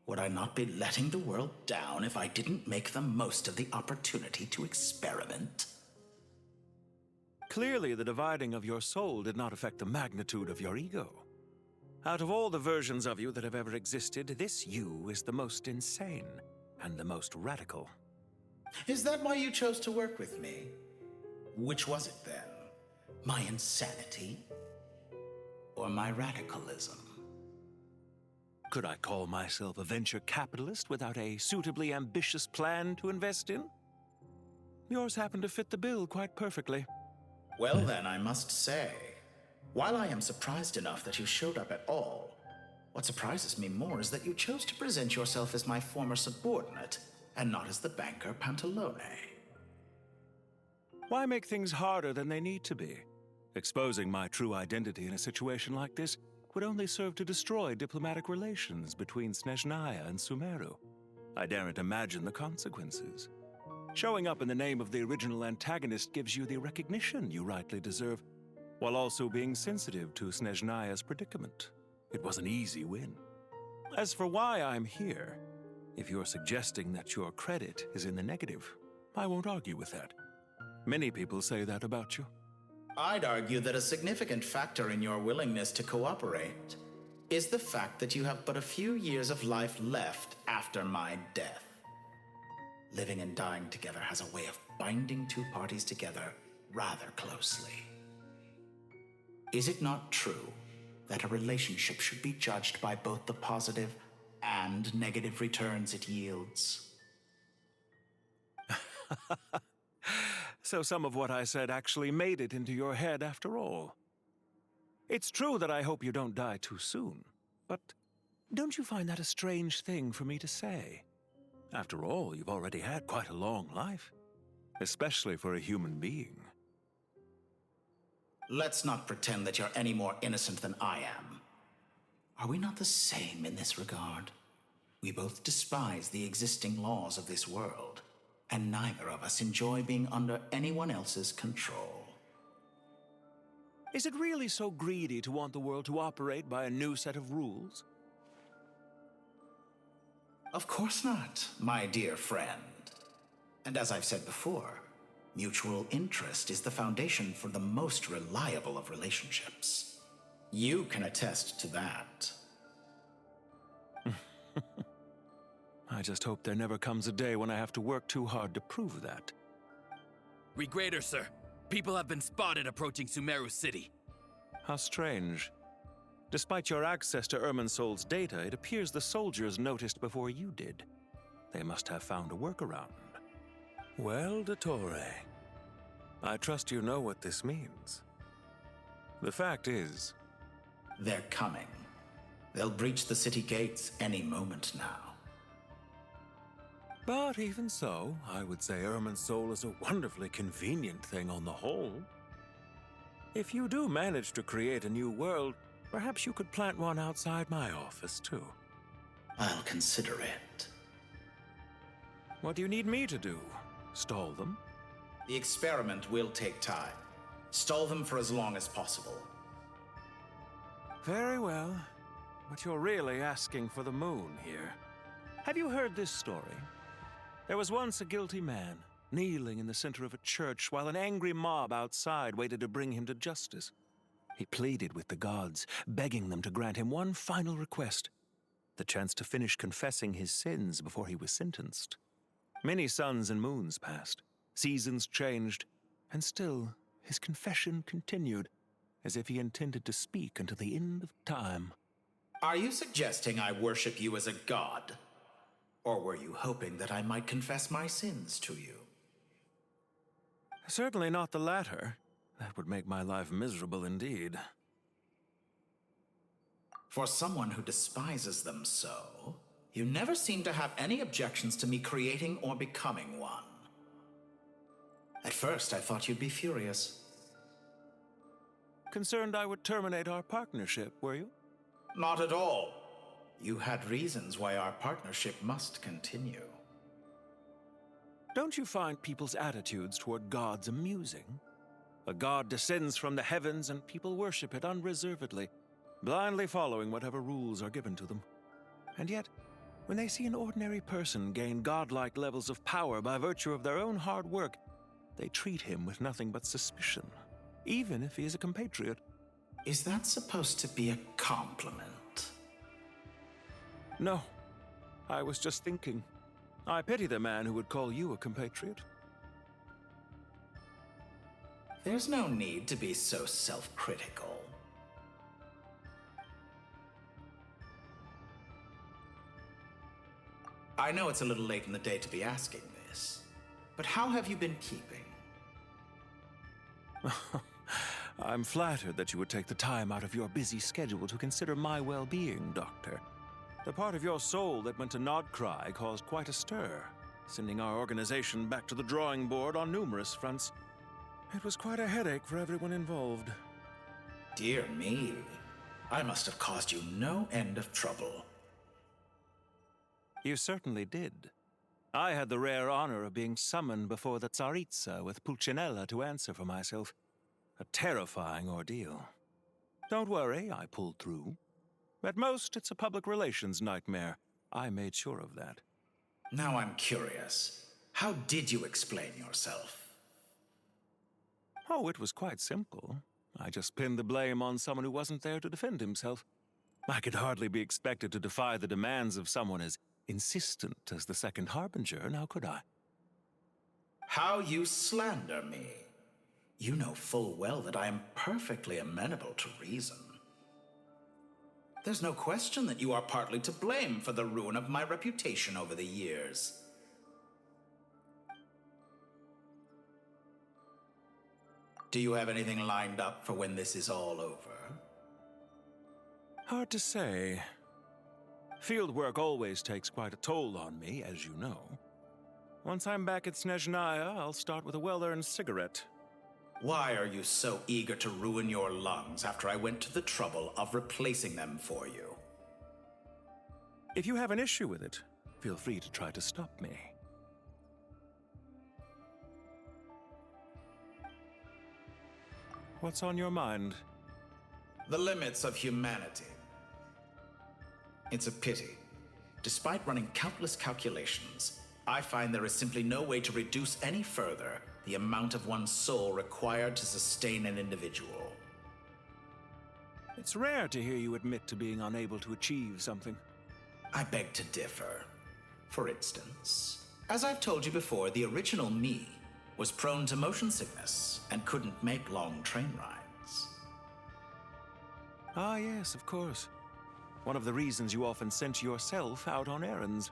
Would I not be letting the world down if I didn't make the most of the opportunity to experiment? Clearly, the dividing of your soul did not affect the magnitude of your ego. Out of all the versions of you that have ever existed, this you is the most insane and the most radical. Is that why you chose to work with me? Which was it then? My insanity? Or my radicalism? Could I call myself a venture capitalist without a suitably ambitious plan to invest in? Yours happened to fit the bill quite perfectly. Well then, I must say, while I am surprised enough that you showed up at all, what surprises me more is that you chose to present yourself as my former subordinate, and not as the banker Pantalone. Why make things harder than they need to be? Exposing my true identity in a situation like this would only serve to destroy diplomatic relations between Snezhnaya and Sumeru. I daren't imagine the consequences. Showing up in the name of the original antagonist gives you the recognition you rightly deserve, while also being sensitive to Snezhnaya's predicament. It was an easy win. As for why I'm here, if you're suggesting that your credit is in the negative, I won't argue with that. Many people say that about you. I'd argue that a significant factor in your willingness to cooperate is the fact that you have but a few years of life left after my death. Living and dying together has a way of binding two parties together rather closely. Is it not true that a relationship should be judged by both the positive and negative returns it yields? So some of what I said actually made it into your head after all. It's true that I hope you don't die too soon, but don't you find that a strange thing for me to say? After all, you've already had quite a long life, especially for a human being. Let's not pretend that you're any more innocent than I am. Are we not the same in this regard? We both despise the existing laws of this world, and neither of us enjoy being under anyone else's control. Is it really so greedy to want the world to operate by a new set of rules? Of course not, my dear friend. And as I've said before, Mutual interest is the foundation for the most reliable of relationships. You can attest to that. I just hope there never comes a day when I have to work too hard to prove that. Regrader, sir. People have been spotted approaching Sumeru City. How strange. Despite your access to Irminsol's data, it appears the soldiers noticed before you did. They must have found a workaround. Well, Dottore, I trust you know what this means. The fact is... They're coming. They'll breach the city gates any moment now. But even so, I would say Irminsol is a wonderfully convenient thing on the whole. If you do manage to create a new world, perhaps you could plant one outside my office, too. I'll consider it. What do you need me to do? Stall them? The experiment will take time. Stall them for as long as possible. Very well. But you're really asking for the moon here. Have you heard this story? There was once a guilty man, kneeling in the center of a church while an angry mob outside waited to bring him to justice. He pleaded with the gods, begging them to grant him one final request, the chance to finish confessing his sins before he was sentenced. Many suns and moons passed, seasons changed, and still his confession continued, as if he intended to speak until the end of time. Are you suggesting I worship you as a god? Or were you hoping that I might confess my sins to you? Certainly not the latter. That would make my life miserable indeed. For someone who despises them so, you never seem to have any objections to me creating or becoming one. At first, I thought you'd be furious. Concerned I would terminate our partnership, were you? Not at all. You had reasons why our partnership must continue. Don't you find people's attitudes toward gods amusing? A god descends from the heavens and people worship it unreservedly, blindly following whatever rules are given to them. And yet, when they see an ordinary person gain godlike levels of power by virtue of their own hard work, they treat him with nothing but suspicion, even if he is a compatriot. Is that supposed to be a compliment? No. I was just thinking. I pity the man who would call you a compatriot. There's no need to be so self-critical. I know it's a little late in the day to be asking this, but how have you been keeping? I'm flattered that you would take the time out of your busy schedule to consider my well-being, Doctor. The part of your soul that went to Nodcry caused quite a stir, sending our organization back to the drawing board on numerous fronts. It was quite a headache for everyone involved. Dear me, I must have caused you no end of trouble. You certainly did. I had the rare honor of being summoned before the Tsaritsa with Pulcinella to answer for myself. A terrifying ordeal. Don't worry, I pulled through. At most, it's a public relations nightmare. I made sure of that. Now I'm curious. How did you explain yourself? Oh, it was quite simple. I just pinned the blame on someone who wasn't there to defend himself. I could hardly be expected to defy the demands of someone as insistent as the Second Harbinger, now could I? How you slander me. You know full well that I am perfectly amenable to reason. There's no question that you are partly to blame for the ruin of my reputation over the years. Do you have anything lined up for when this is all over? Hard to say. Field work always takes quite a toll on me, as you know. Once I'm back at Snezhnaya, I'll start with a well-earned cigarette. Why are you so eager to ruin your lungs after I went to the trouble of replacing them for you? If you have an issue with it, feel free to try to stop me. What's on your mind? The limits of humanity. It's a pity. Despite running countless calculations, I find there is simply no way to reduce any further the amount of one's soul required to sustain an individual. It's rare to hear you admit to being unable to achieve something. I beg to differ. For instance, as I've told you before, the original me was prone to motion sickness and couldn't make long train rides. Ah, yes, of course. One of the reasons you often sent yourself out on errands.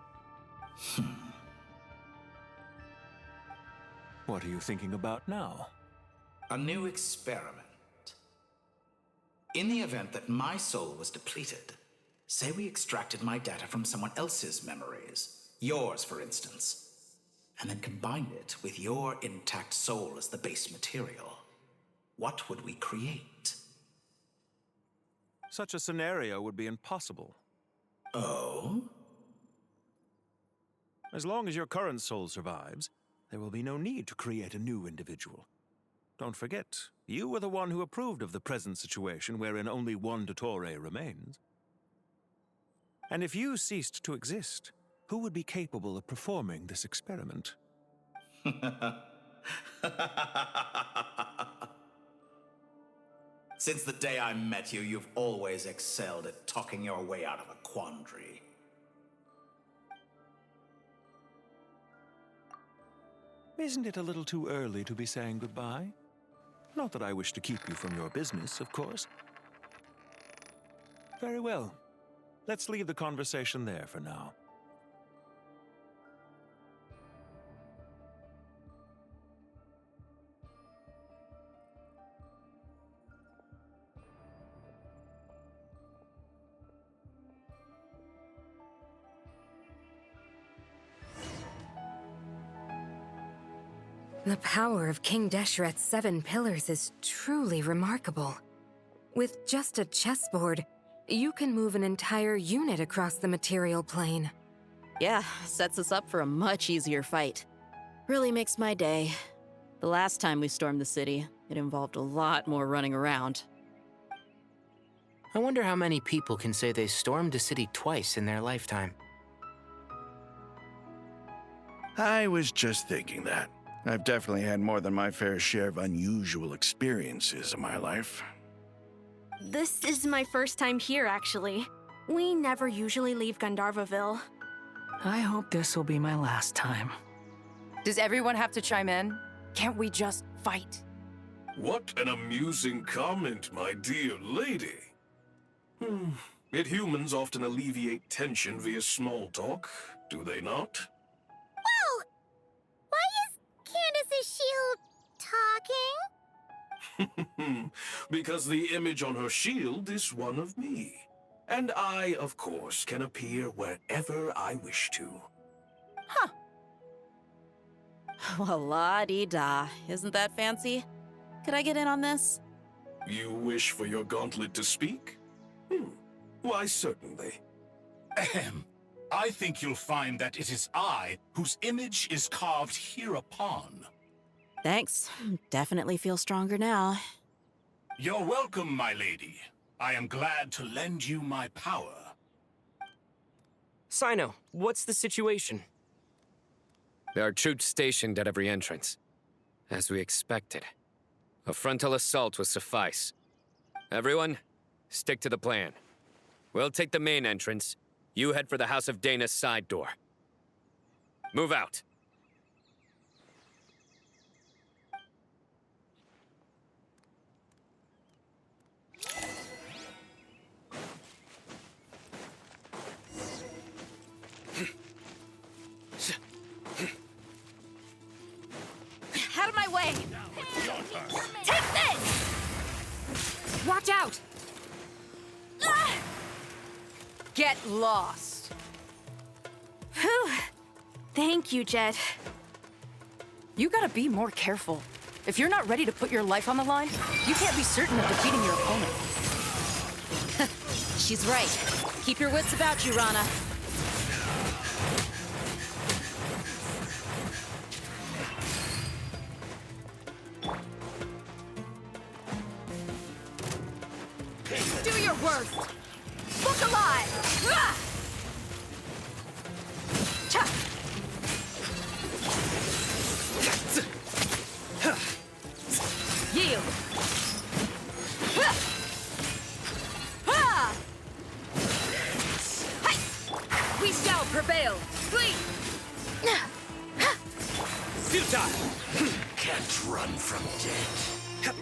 What are you thinking about now? A new experiment. In the event that my soul was depleted, say we extracted my data from someone else's memories, yours for instance, and then combined it with your intact soul as the base material, what would we create? Such a scenario would be impossible. Oh? As long as your current soul survives, there will be no need to create a new individual. Don't forget, you were the one who approved of the present situation wherein only one Dottore remains. And if you ceased to exist, who would be capable of performing this experiment? Since the day I met you, you've always excelled at talking your way out of a quandary. Isn't it a little too early to be saying goodbye? Not that I wish to keep you from your business, of course. Very well. Let's leave the conversation there for now. The power of King Deshret's 7 pillars is truly remarkable. With just a chessboard, you can move an entire unit across the material plane. Yeah, sets us up for a much easier fight. Really makes my day. The last time we stormed the city, it involved a lot more running around. I wonder how many people can say they stormed the city twice in their lifetime. I was just thinking that. I've definitely had more than my fair share of unusual experiences in my life. This is my first time here, actually. We never usually leave Gandharvaville. I hope this will be my last time. Does everyone have to chime in? Can't we just fight? What an amusing comment, my dear lady. Yet humans often alleviate tension via small talk, do they not? Whoa! Why is Candace's shield talking? Because the image on her shield is one of me. And I, of course, can appear wherever I wish to. Huh. Well, la-dee-da. Isn't that fancy? Could I get in on this? You wish for your gauntlet to speak? Why, certainly. Ahem. I think you'll find that it is I whose image is carved hereupon. Thanks. Definitely feel stronger now. You're welcome, my lady. I am glad to lend you my power. Sino, what's the situation? There are troops stationed at every entrance. As we expected. A frontal assault will suffice. Everyone, stick to the plan. We'll take the main entrance. You head for the House of Dana's side door. Move out. Out of my way! Take this! Watch out! Get lost. Whew. Thank you, Jet. You gotta be more careful. If you're not ready to put your life on the line, you can't be certain of defeating your opponent. She's right. Keep your wits about you, Rana. Do your worst! Look alive! Ah! We shall prevail! Flee! Futile! Can't run from death.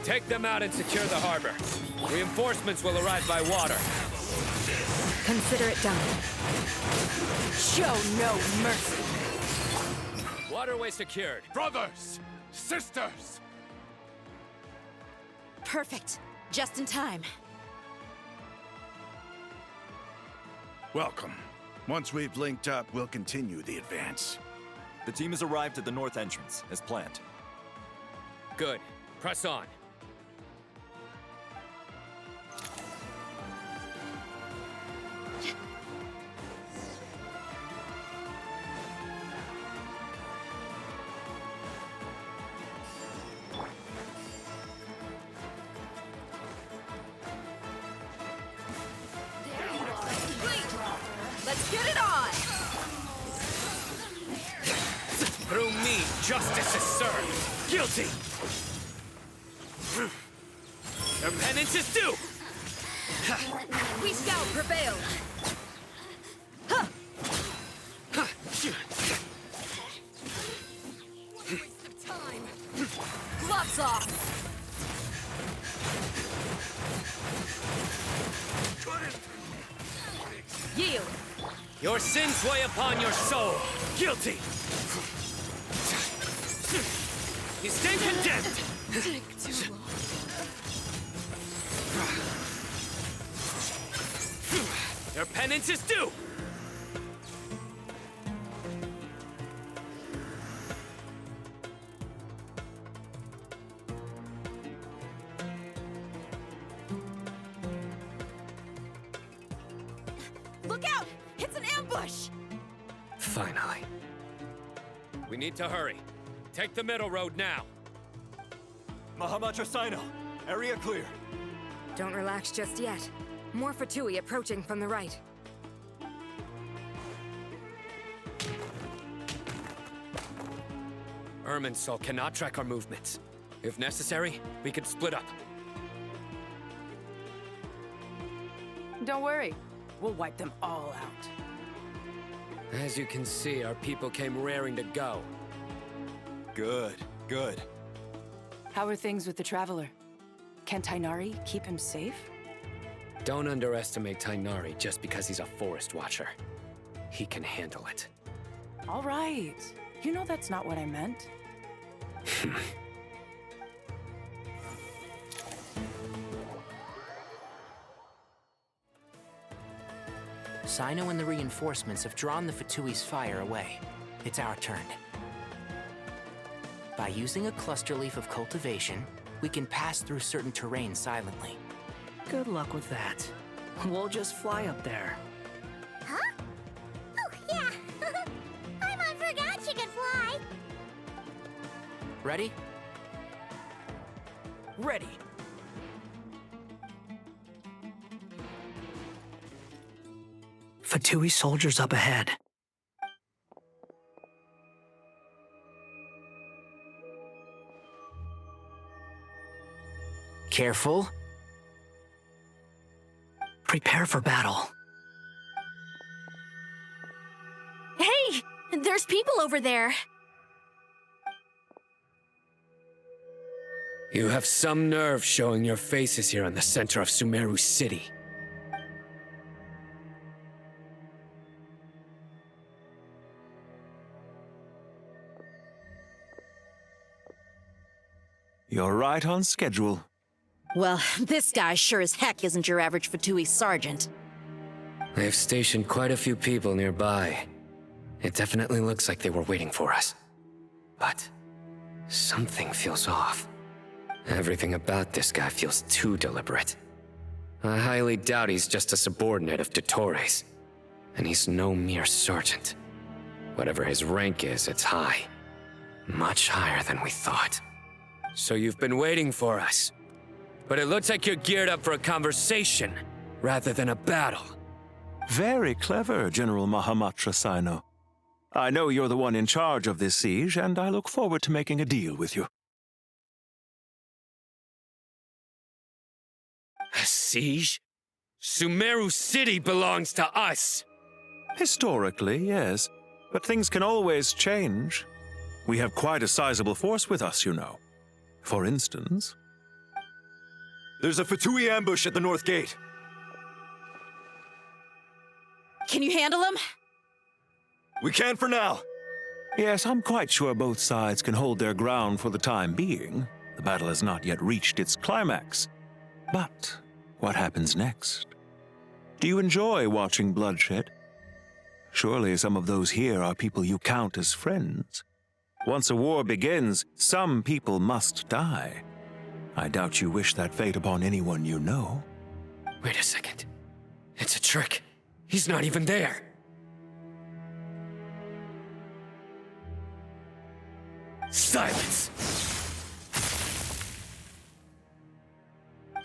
Take them out and secure the harbor. Reinforcements will arrive by water. Consider it done. Show no mercy. Waterway secured. Brothers! Sisters! Perfect. Just in time. Welcome. Once we've linked up, we'll continue the advance. The team has arrived at the north entrance, as planned. Good. Press on. Let's get it on! Through me, justice is served. Guilty! Their penance is due! We shall prevail! Gloves off! Yield! Your sins weigh upon your soul. Guilty! You stand condemned! Take too long. Your penance is due! Look out! It's an ambush! Finally. We need to hurry. Take the middle road now. Mahamatra Sino, area clear. Don't relax just yet. More Fatui approaching from the right. Irminsul cannot track our movements. If necessary, we could split up. Don't worry. We'll wipe them all out. As you can see, our people came raring to go. Good, good. How are things with the Traveler? Can Tainari keep him safe? Don't underestimate Tainari just because he's a forest watcher. He can handle it. All right. You know that's not what I meant. Sino and the reinforcements have drawn the Fatui's fire away. It's our turn. By using a cluster leaf of cultivation, we can pass through certain terrain silently. Good luck with that. We'll just fly up there. Huh? Oh, yeah. Paimon forgot she could fly. Ready? Ready. Fatui soldiers up ahead. Careful. Prepare for battle. Hey! There's people over there. You have some nerve showing your faces here in the center of Sumeru City. You're right on schedule. Well, this guy sure as heck isn't your average Fatui sergeant. They've stationed quite a few people nearby. It definitely looks like they were waiting for us. But something feels off. Everything about this guy feels too deliberate. I highly doubt he's just a subordinate of Dottores. And he's no mere sergeant. Whatever his rank is, it's high. Much higher than we thought. So you've been waiting for us. But it looks like you're geared up for a conversation, rather than a battle. Very clever, General Mahamatra Sino. I know you're the one in charge of this siege, and I look forward to making a deal with you. A siege? Sumeru City belongs to us! Historically, yes. But things can always change. We have quite a sizable force with us, you know. For instance... There's a Fatui ambush at the north gate. Can you handle him? We can for now. Yes, I'm quite sure both sides can hold their ground for the time being. The battle has not yet reached its climax. But what happens next? Do you enjoy watching bloodshed? Surely some of those here are people you count as friends. Once a war begins, some people must die. I doubt you wish that fate upon anyone you know. Wait a second. It's a trick. He's not even there. Silence!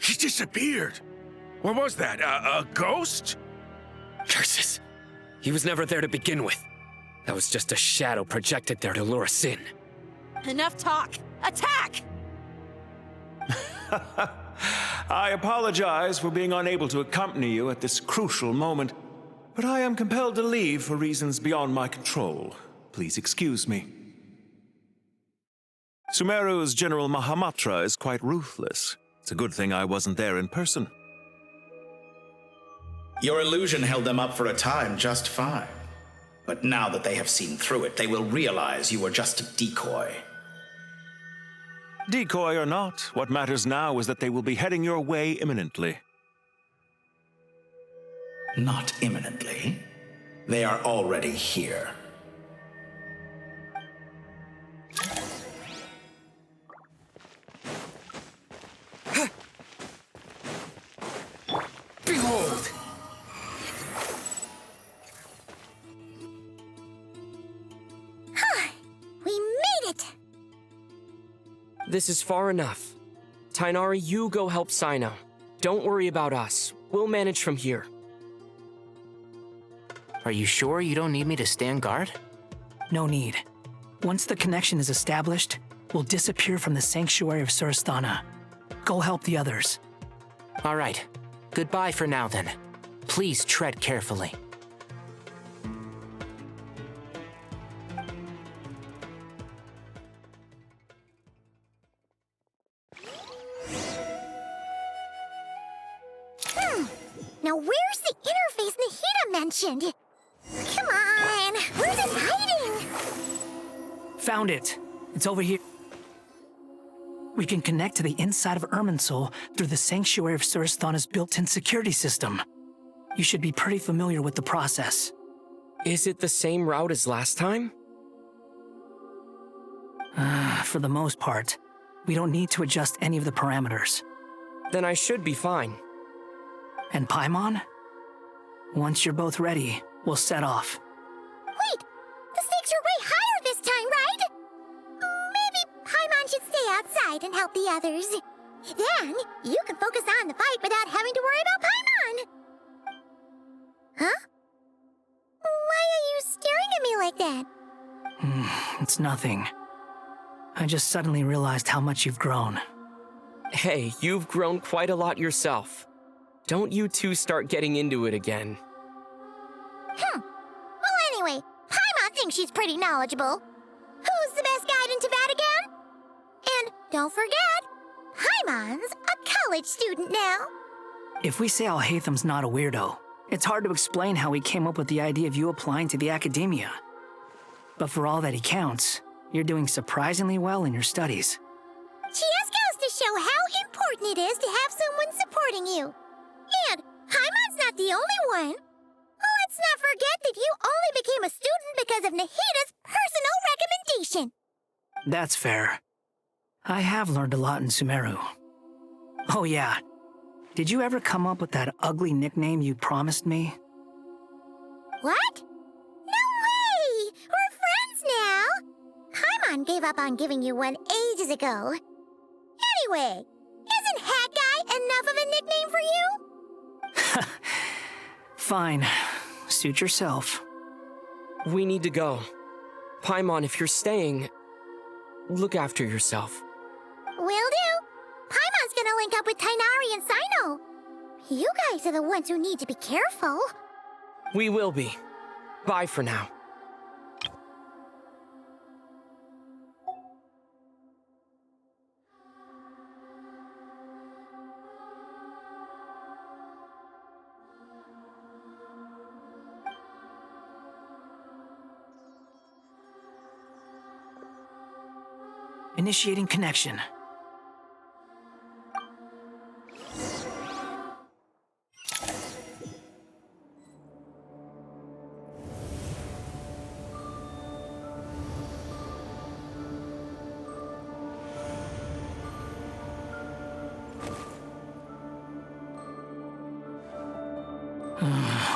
He disappeared. What was that? A ghost? Curses. He was never there to begin with. That was just a shadow projected there to lure us in. Enough talk! Attack! I apologize for being unable to accompany you at this crucial moment, but I am compelled to leave for reasons beyond my control. Please excuse me. Sumeru's General Mahamatra is quite ruthless. It's a good thing I wasn't there in person. Your illusion held them up for a time just fine. But now that they have seen through it, they will realize you were just a decoy. Decoy or not, what matters now is that they will be heading your way imminently. Not imminently. They are already here. Behold! We made it! This is far enough. Tainari, you go help Sino. Don't worry about us. We'll manage from here. Are you sure you don't need me to stand guard? No need. Once the connection is established, we'll disappear from the sanctuary of Surasthana. Go help the others. All right. Goodbye for now, then. Please tread carefully. Now where's the interface Nahida mentioned? Come on! Where's it hiding? Found it. It's over here. We can connect to the inside of Irminsul through the Sanctuary of Surasthana's built-in security system. You should be pretty familiar with the process. Is it the same route as last time? For the most part. We don't need to adjust any of the parameters. Then I should be fine. And Paimon? Once you're both ready, we'll set off. Wait! The stakes are way higher this time, right? Maybe Paimon should stay outside and help the others. Then, you can focus on the fight without having to worry about Paimon. Huh? Why are you staring at me like that? It's nothing. I just suddenly realized how much you've grown. Hey, you've grown quite a lot yourself. Don't you two start getting into it again. Well, anyway, Paimon thinks she's pretty knowledgeable. Who's the best guide in Teyvat again? And don't forget, Paimon's a college student now. If we say Alhatham's not a weirdo, it's hard to explain how he came up with the idea of you applying to the academia. But for all that he counts, you're doing surprisingly well in your studies. Just goes to show how important it is to have someone supporting you. And Paimon's not the only one. Let's not forget that you only became a student because of Nahida's personal recommendation. That's fair. I have learned a lot in Sumeru. Oh yeah, did you ever come up with that ugly nickname you promised me? What? No way! We're friends now! Paimon gave up on giving you one ages ago. Anyway, isn't Hat Guy enough of a nickname for you? Fine. Suit yourself. We need to go. Paimon, if you're staying, look after yourself. Will do. Paimon's gonna link up with Tainari and Sino. You guys are the ones who need to be careful. We will be. Bye for now. Initiating connection.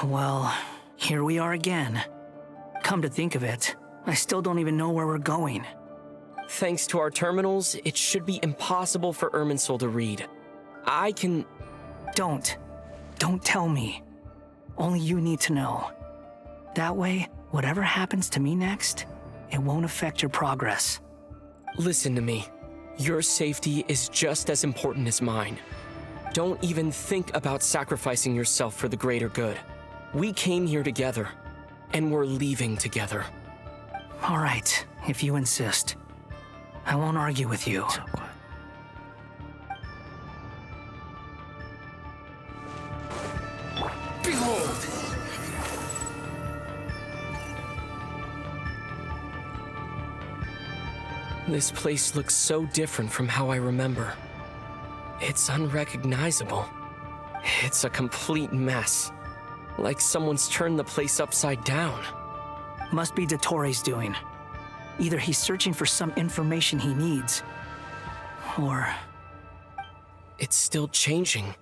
Well, here we are again. Come to think of it, I still don't even know where we're going. Thanks to our terminals, it should be impossible for Irminsul to read. I can... Don't tell me. Only you need to know. That way, whatever happens to me next, it won't affect your progress. Listen to me. Your safety is just as important as mine. Don't even think about sacrificing yourself for the greater good. We came here together, and we're leaving together. All right, if you insist. I won't argue with you. Behold! This place looks so different from how I remember. It's unrecognizable. It's a complete mess. Like someone's turned the place upside down. Must be Dottore doing. Either he's searching for some information he needs, or... It's still changing.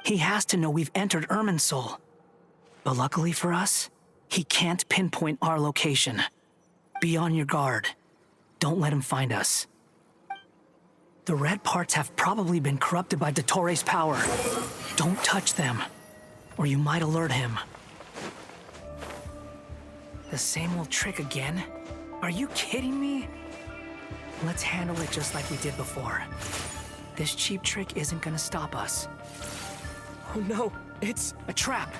He has to know we've entered Irminsul. But luckily for us, he can't pinpoint our location. Be on your guard. Don't let him find us. The red parts have probably been corrupted by Dottore's power. Don't touch them, or you might alert him. The same old trick again? Are you kidding me? Let's handle it just like we did before. This cheap trick isn't gonna stop us. Oh no, it's a trap.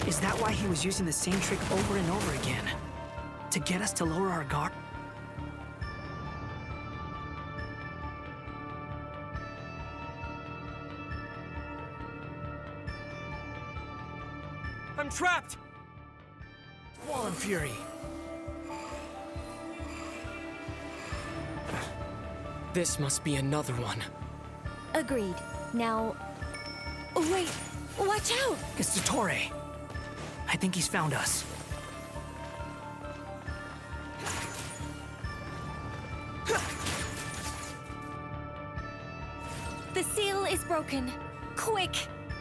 Is that why he was using the same trick over and over again? To get us to lower our guard? I'm trapped! Wall and Fury. This must be another one. Agreed. Now... Wait, watch out! It's Dottore. I think he's found us. The seal is broken. Quick,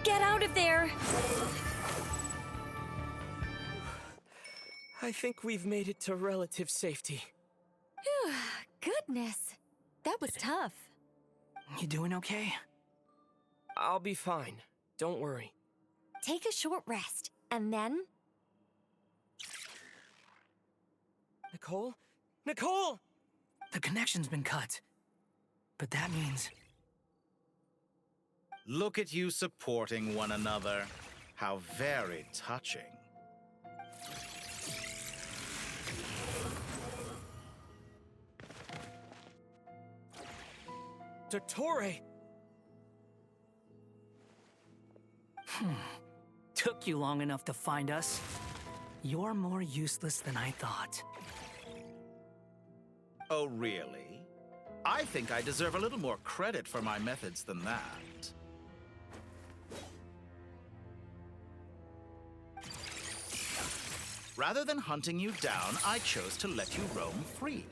get out of there! I think we've made it to relative safety. Goodness, that was tough. You doing okay? I'll be fine. Don't worry. Take a short rest, and then... Nicole? Nicole! The connection's been cut. But that means... Look at you supporting one another. How very touching. Dottore! Took you long enough to find us. You're more useless than I thought. Oh, really? I think I deserve a little more credit for my methods than that. Rather than hunting you down, I chose to let you roam free.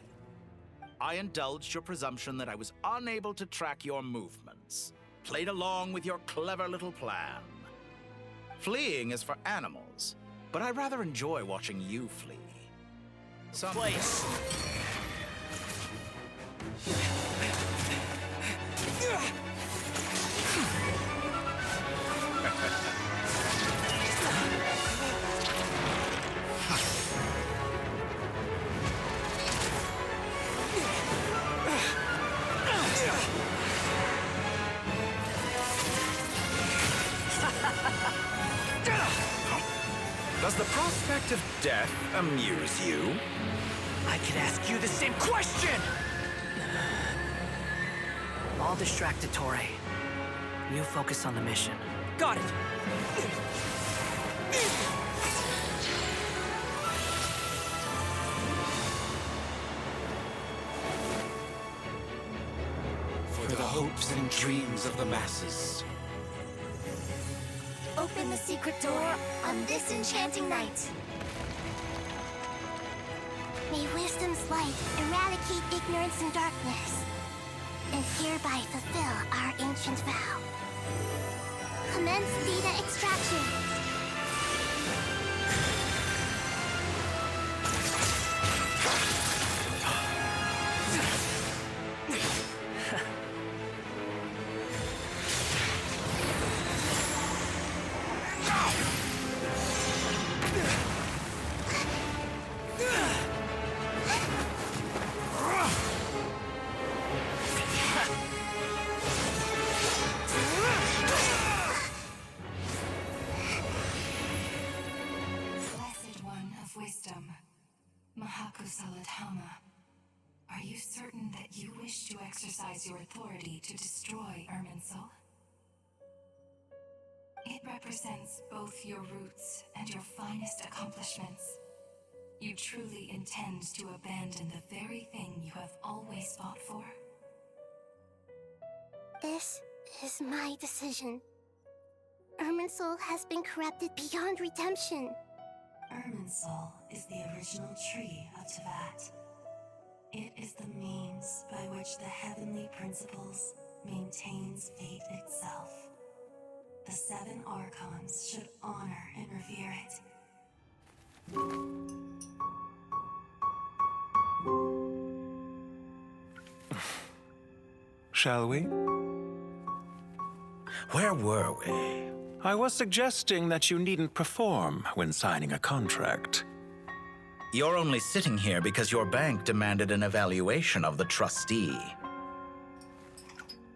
I indulged your presumption that I was unable to track your movements, played along with your clever little plan. Fleeing is for animals, but I rather enjoy watching you flee. Some place. Does the prospect of death amuse you? I could ask you the same question! I'll distract Dottore. You focus on the mission. Got it! For the hopes and dreams of the masses. Open the secret door on this enchanting night. May wisdom's light eradicate ignorance and darkness, and hereby fulfill our ancient vow. Commence data extraction. Blessed One of Wisdom, Mahakusaladhama, are you certain that you wish to exercise your authority to destroy Irminsul? It represents both your roots and your finest accomplishments. You truly intend to abandon the very thing you have always fought for? This is my decision. Irminsul has been corrupted beyond redemption. Irminsul is the original tree of Tevat. It is the means by which the heavenly principles maintains fate itself. The 7 Archons should honor and revere it. Shall we? Where were we? I was suggesting that you needn't perform when signing a contract. You're only sitting here because your bank demanded an evaluation of the trustee.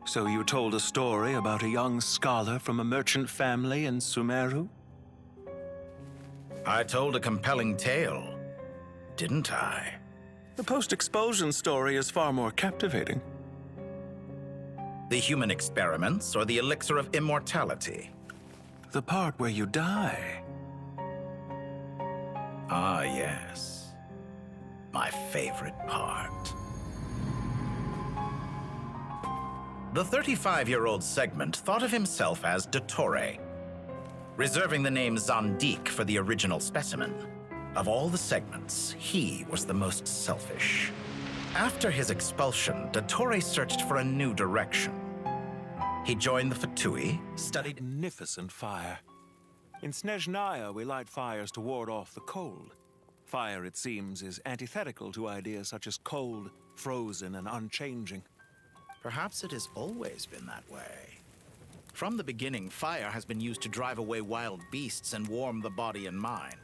So you told a story about a young scholar from a merchant family in Sumeru? I told a compelling tale, didn't I? The post-expulsion story is far more captivating. The human experiments or the elixir of immortality? The part where you die. Ah, yes. My favorite part. The 35-year-old Segment thought of himself as Dottore, reserving the name Zandik for the original specimen. Of all the Segments, he was the most selfish. After his expulsion, Dottore searched for a new direction. He joined the Fatui, studied... Magnificent fire. In Snezhnaya, we light fires to ward off the cold. Fire, it seems, is antithetical to ideas such as cold, frozen, and unchanging. Perhaps it has always been that way. From the beginning, fire has been used to drive away wild beasts and warm the body and mind.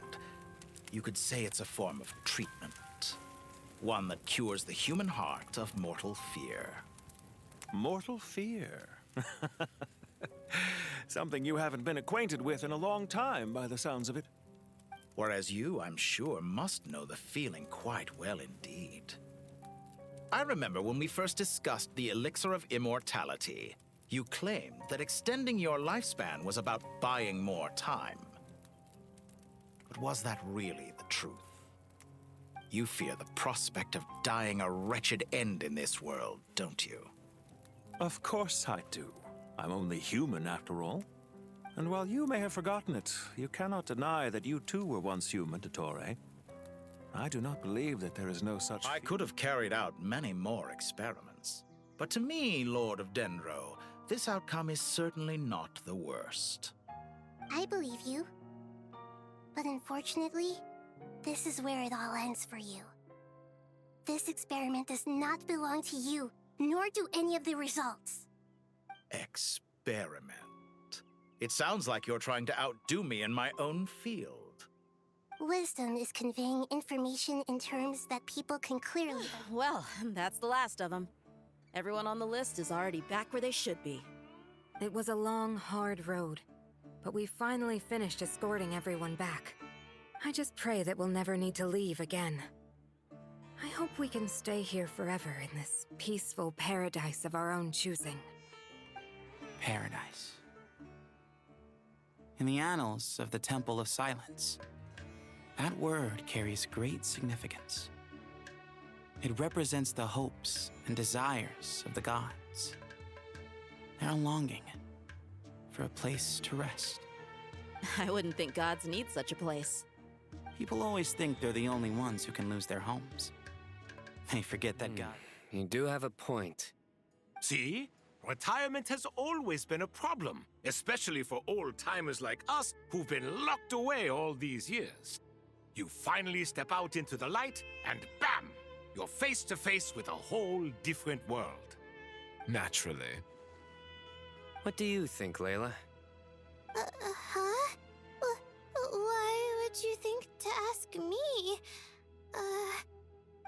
You could say it's a form of treatment. One that cures the human heart of mortal fear. Mortal fear? Something you haven't been acquainted with in a long time, by the sounds of it. Whereas you, I'm sure, must know the feeling quite well indeed. I remember when we first discussed the elixir of immortality, you claimed that extending your lifespan was about buying more time. But was that really the truth? You fear the prospect of dying a wretched end in this world, don't you? Of course I do. I'm only human, after all. And while you may have forgotten it, you cannot deny that you too were once human, Dottore. I do not believe that there is no such... I could have carried out many more experiments. But to me, Lord of Dendro, this outcome is certainly not the worst. I believe you. But unfortunately, this is where it all ends for you. This experiment does not belong to you, nor do any of the results. Experiment? It sounds like you're trying to outdo me in my own field. Wisdom is conveying information in terms that people can clearly... Well, that's the last of them. Everyone on the list is already back where they should be. It was a long, hard road, but we finally finished escorting everyone back. I just pray that we'll never need to leave again. I hope we can stay here forever in this peaceful paradise of our own choosing. Paradise. In the annals of the Temple of Silence, that word carries great significance. It represents the hopes and desires of the gods. Their longing for a place to rest. I wouldn't think gods need such a place. People always think they're the only ones who can lose their homes. They forget that God... You do have a point. See? Retirement has always been a problem, especially for old-timers like us who've been locked away all these years. You finally step out into the light, and bam! You're face to face with a whole different world. Naturally. What do you think, Layla? Huh? Why would you think to ask me?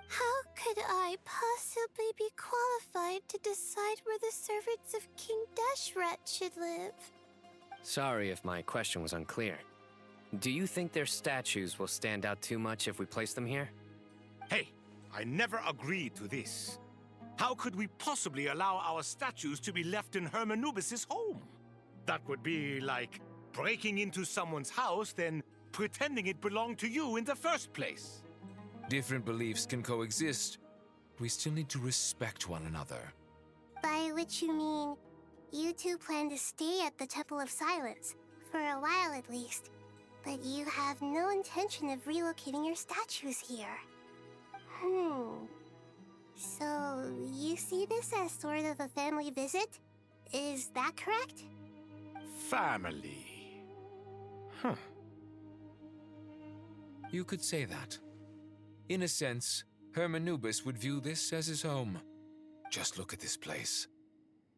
How could I possibly be qualified to decide where the servants of King Deshret should live? Sorry if my question was unclear. Do you think their statues will stand out too much if we place them here? Hey, I never agreed to this. How could we possibly allow our statues to be left in Hermanubis' home? That would be like breaking into someone's house, then pretending it belonged to you in the first place. Different beliefs can coexist. We still need to respect one another. By which you mean, you two plan to stay at the Temple of Silence, for a while at least, but you have no intention of relocating your statues here. So, you see this as sort of a family visit? Is that correct? Family. Huh. You could say that. In a sense, Hermanubis would view this as his home. Just look at this place.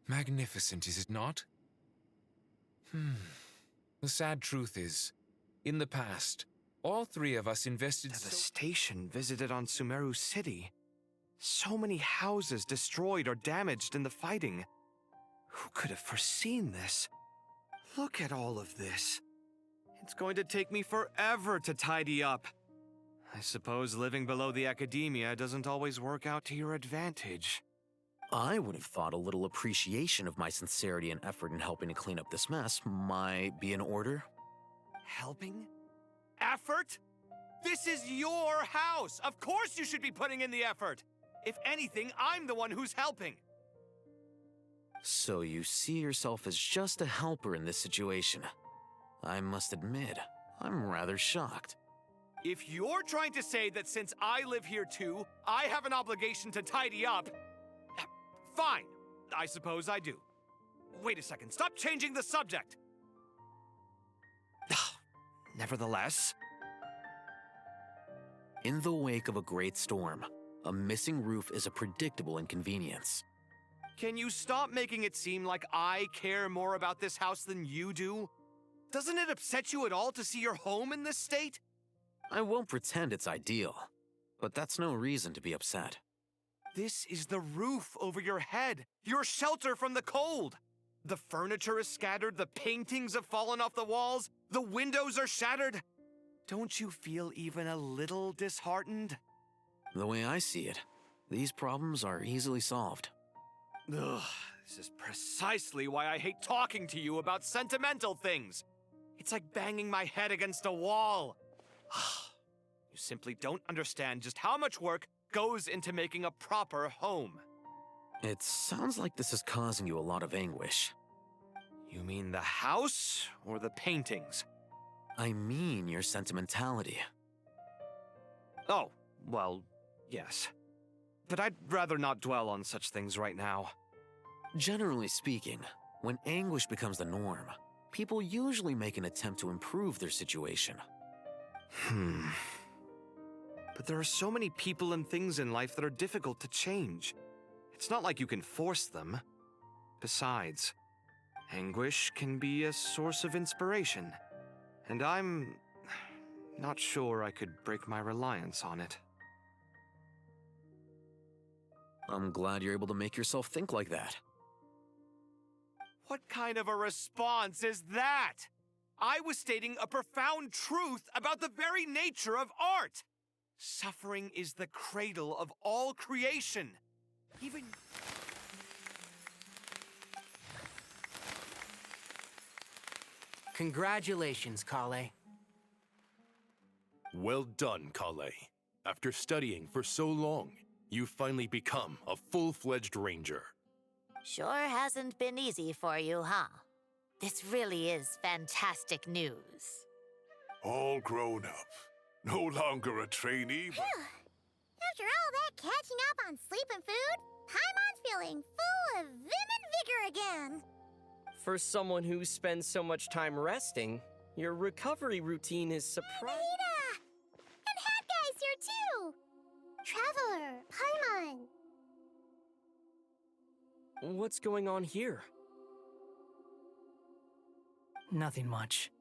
Magnificent, is it not? The sad truth is, in the past, all three of us invested Devastation visited on Sumeru City. So many houses destroyed or damaged in the fighting. Who could have foreseen this? Look at all of this. It's going to take me forever to tidy up. I suppose living below the academia doesn't always work out to your advantage. I would have thought a little appreciation of my sincerity and effort in helping to clean up this mess might be in order. Helping? Effort? This is your house! Of course you should be putting in the effort! If anything, I'm the one who's helping! So you see yourself as just a helper in this situation. I must admit, I'm rather shocked. If you're trying to say that since I live here too, I have an obligation to tidy up, fine, I suppose I do. Wait a second, stop changing the subject! Nevertheless... In the wake of a great storm, a missing roof is a predictable inconvenience. Can you stop making it seem like I care more about this house than you do? Doesn't it upset you at all to see your home in this state? I won't pretend it's ideal, but that's no reason to be upset. This is the roof over your head, your shelter from the cold. The furniture is scattered, the paintings have fallen off the walls, the windows are shattered. Don't you feel even a little disheartened? The way I see it, these problems are easily solved. Ugh, this is precisely why I hate talking to you about sentimental things. It's like banging my head against a wall. You simply don't understand just how much work goes into making a proper home. It sounds like this is causing you a lot of anguish. You mean the house or the paintings? I mean your sentimentality. Oh, well, yes. But I'd rather not dwell on such things right now. Generally speaking, when anguish becomes the norm, people usually make an attempt to improve their situation. But there are so many people and things in life that are difficult to change. It's not like you can force them. Besides, anguish can be a source of inspiration, and I'm not sure I could break my reliance on it. I'm glad you're able to make yourself think like that. What kind of a response is that? I was stating a profound truth about the very nature of art. Suffering is the cradle of all creation. Even... Congratulations, Kale. Well done, Kale. After studying for so long, you've finally become a full-fledged ranger. Sure hasn't been easy for you, huh? This really is fantastic news. All grown up. No longer a trainee, but... After all that catching up on sleep and food, Paimon's feeling full of vim and vigor again. For someone who spends so much time resting, your recovery routine is surprising. Nahida! And Hat Guy's here too! Traveler, Paimon. What's going on here? Nothing much.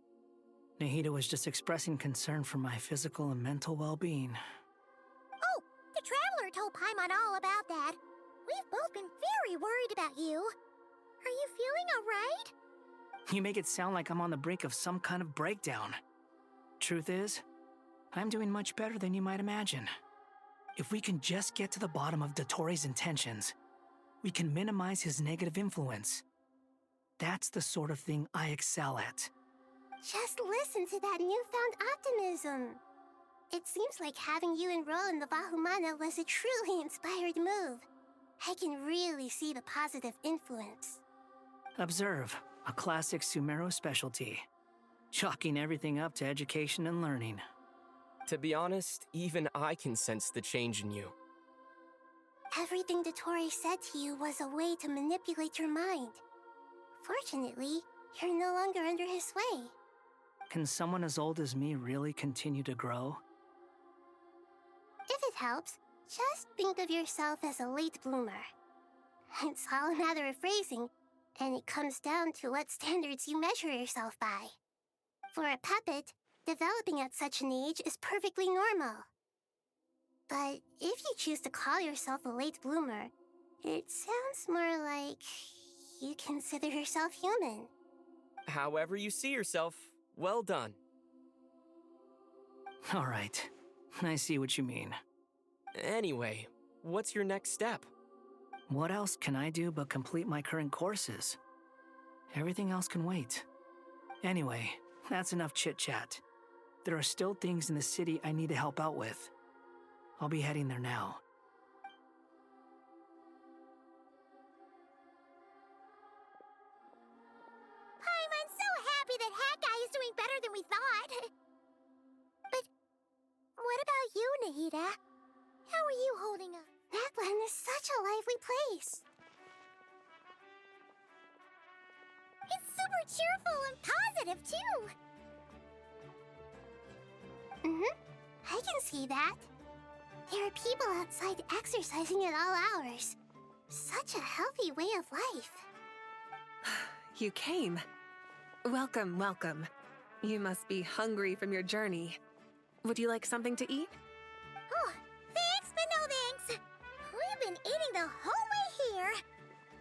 Nahida was just expressing concern for my physical and mental well-being. Oh, the Traveler told Paimon all about that. We've both been very worried about you. Are you feeling alright? You make it sound like I'm on the brink of some kind of breakdown. Truth is, I'm doing much better than you might imagine. If we can just get to the bottom of Dottoro's intentions, we can minimize his negative influence. That's the sort of thing I excel at. Just listen to that newfound optimism. It seems like having you enroll in the Vahumana was a truly inspired move. I can really see the positive influence. Observe, a classic Sumero specialty. Chalking everything up to education and learning. To be honest, even I can sense the change in you. Everything Dottori said to you was a way to manipulate your mind. Fortunately, you're no longer under his sway. Can someone as old as me really continue to grow? If it helps, just think of yourself as a late bloomer. It's all a matter of phrasing, and it comes down to what standards you measure yourself by. For a puppet, developing at such an age is perfectly normal. But if you choose to call yourself a late bloomer, it sounds more like you consider yourself human. However you see yourself, well done. All right, I see what you mean. Anyway, what's your next step? What else can I do but complete my current courses? Everything else can wait. Anyway, that's enough chit-chat. There are still things in the city I need to help out with. I'll be heading there now. I'm so happy that Hat Guy is doing better than we thought. But what about you, Nahida? How are you holding up? That land is such a lively place. It's super cheerful and positive, too. I can see that. There are people outside exercising at all hours. Such a healthy way of life. You came. Welcome, welcome. You must be hungry from your journey. Would you like something to eat? Oh, thanks, but no thanks. We've been eating the whole way here.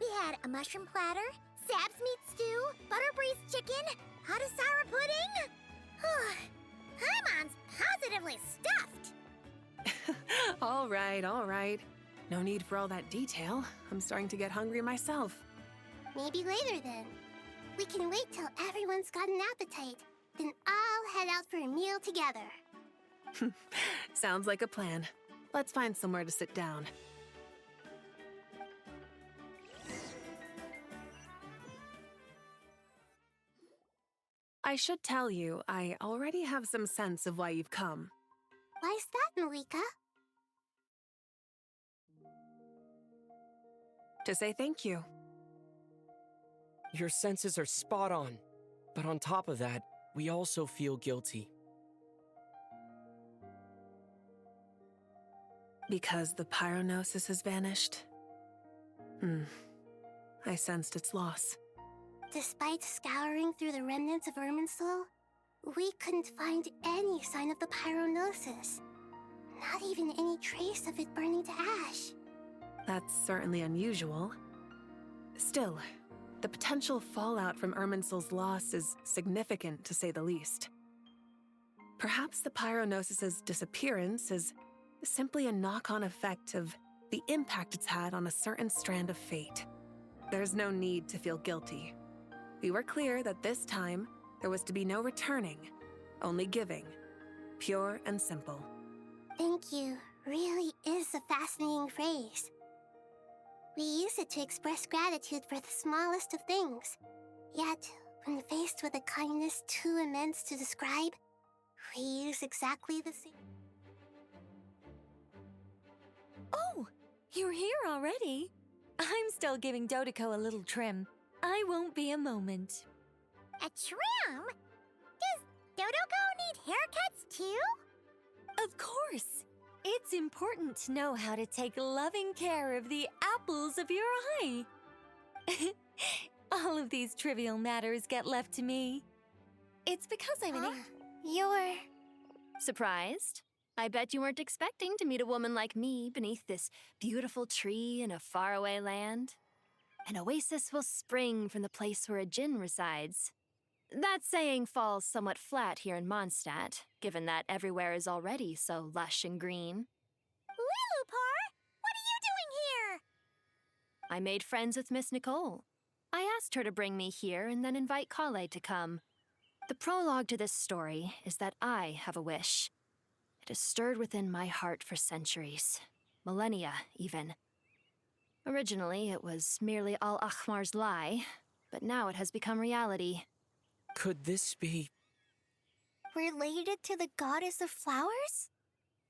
We had a mushroom platter, Sab's meat stew, butter braised chicken, Hadasara pudding. Paimon's positively stuffed. All right, all right. No need for all that detail. I'm starting to get hungry myself. Maybe later then. We can wait till everyone's got an appetite. Then I'll head out for a meal together. Sounds like a plan. Let's find somewhere to sit down. I should tell you, I already have some sense of why you've come. Why's that, Malika? To say thank you. Your senses are spot on, but on top of that, we also feel guilty. Because the pyronosis has vanished? I sensed its loss. Despite scouring through the remnants of Irminsul, we couldn't find any sign of the pyronosis. Not even any trace of it burning to ash. That's certainly unusual. Still, the potential fallout from Irminsul's loss is significant, to say the least. Perhaps the Pyronosis's disappearance is simply a knock-on effect of the impact it's had on a certain strand of fate. There's no need to feel guilty. We were clear that this time, there was to be no returning, only giving. Pure and simple. Thank you really is a fascinating phrase. We use it to express gratitude for the smallest of things. Yet, when faced with a kindness too immense to describe, we use exactly the same. Oh, you're here already? I'm still giving Dodiko a little trim. I won't be a moment. A trim? Does Dodoko need haircuts too? Of course. It's important to know how to take loving care of the apples of your eye. All of these trivial matters get left to me. It's because I'm an... You're... Surprised? I bet you weren't expecting to meet a woman like me beneath this beautiful tree in a faraway land. An oasis will spring from the place where a djinn resides. That saying falls somewhat flat here in Mondstadt, given that everywhere is already so lush and green. Lilupar, what are you doing here? I made friends with Miss Nicole. I asked her to bring me here and then invite Kale to come. The prologue to this story is that I have a wish. It has stirred within my heart for centuries, millennia even. Originally, it was merely Al-Ahmar's lie, but now it has become reality. Could this be... related to the goddess of flowers?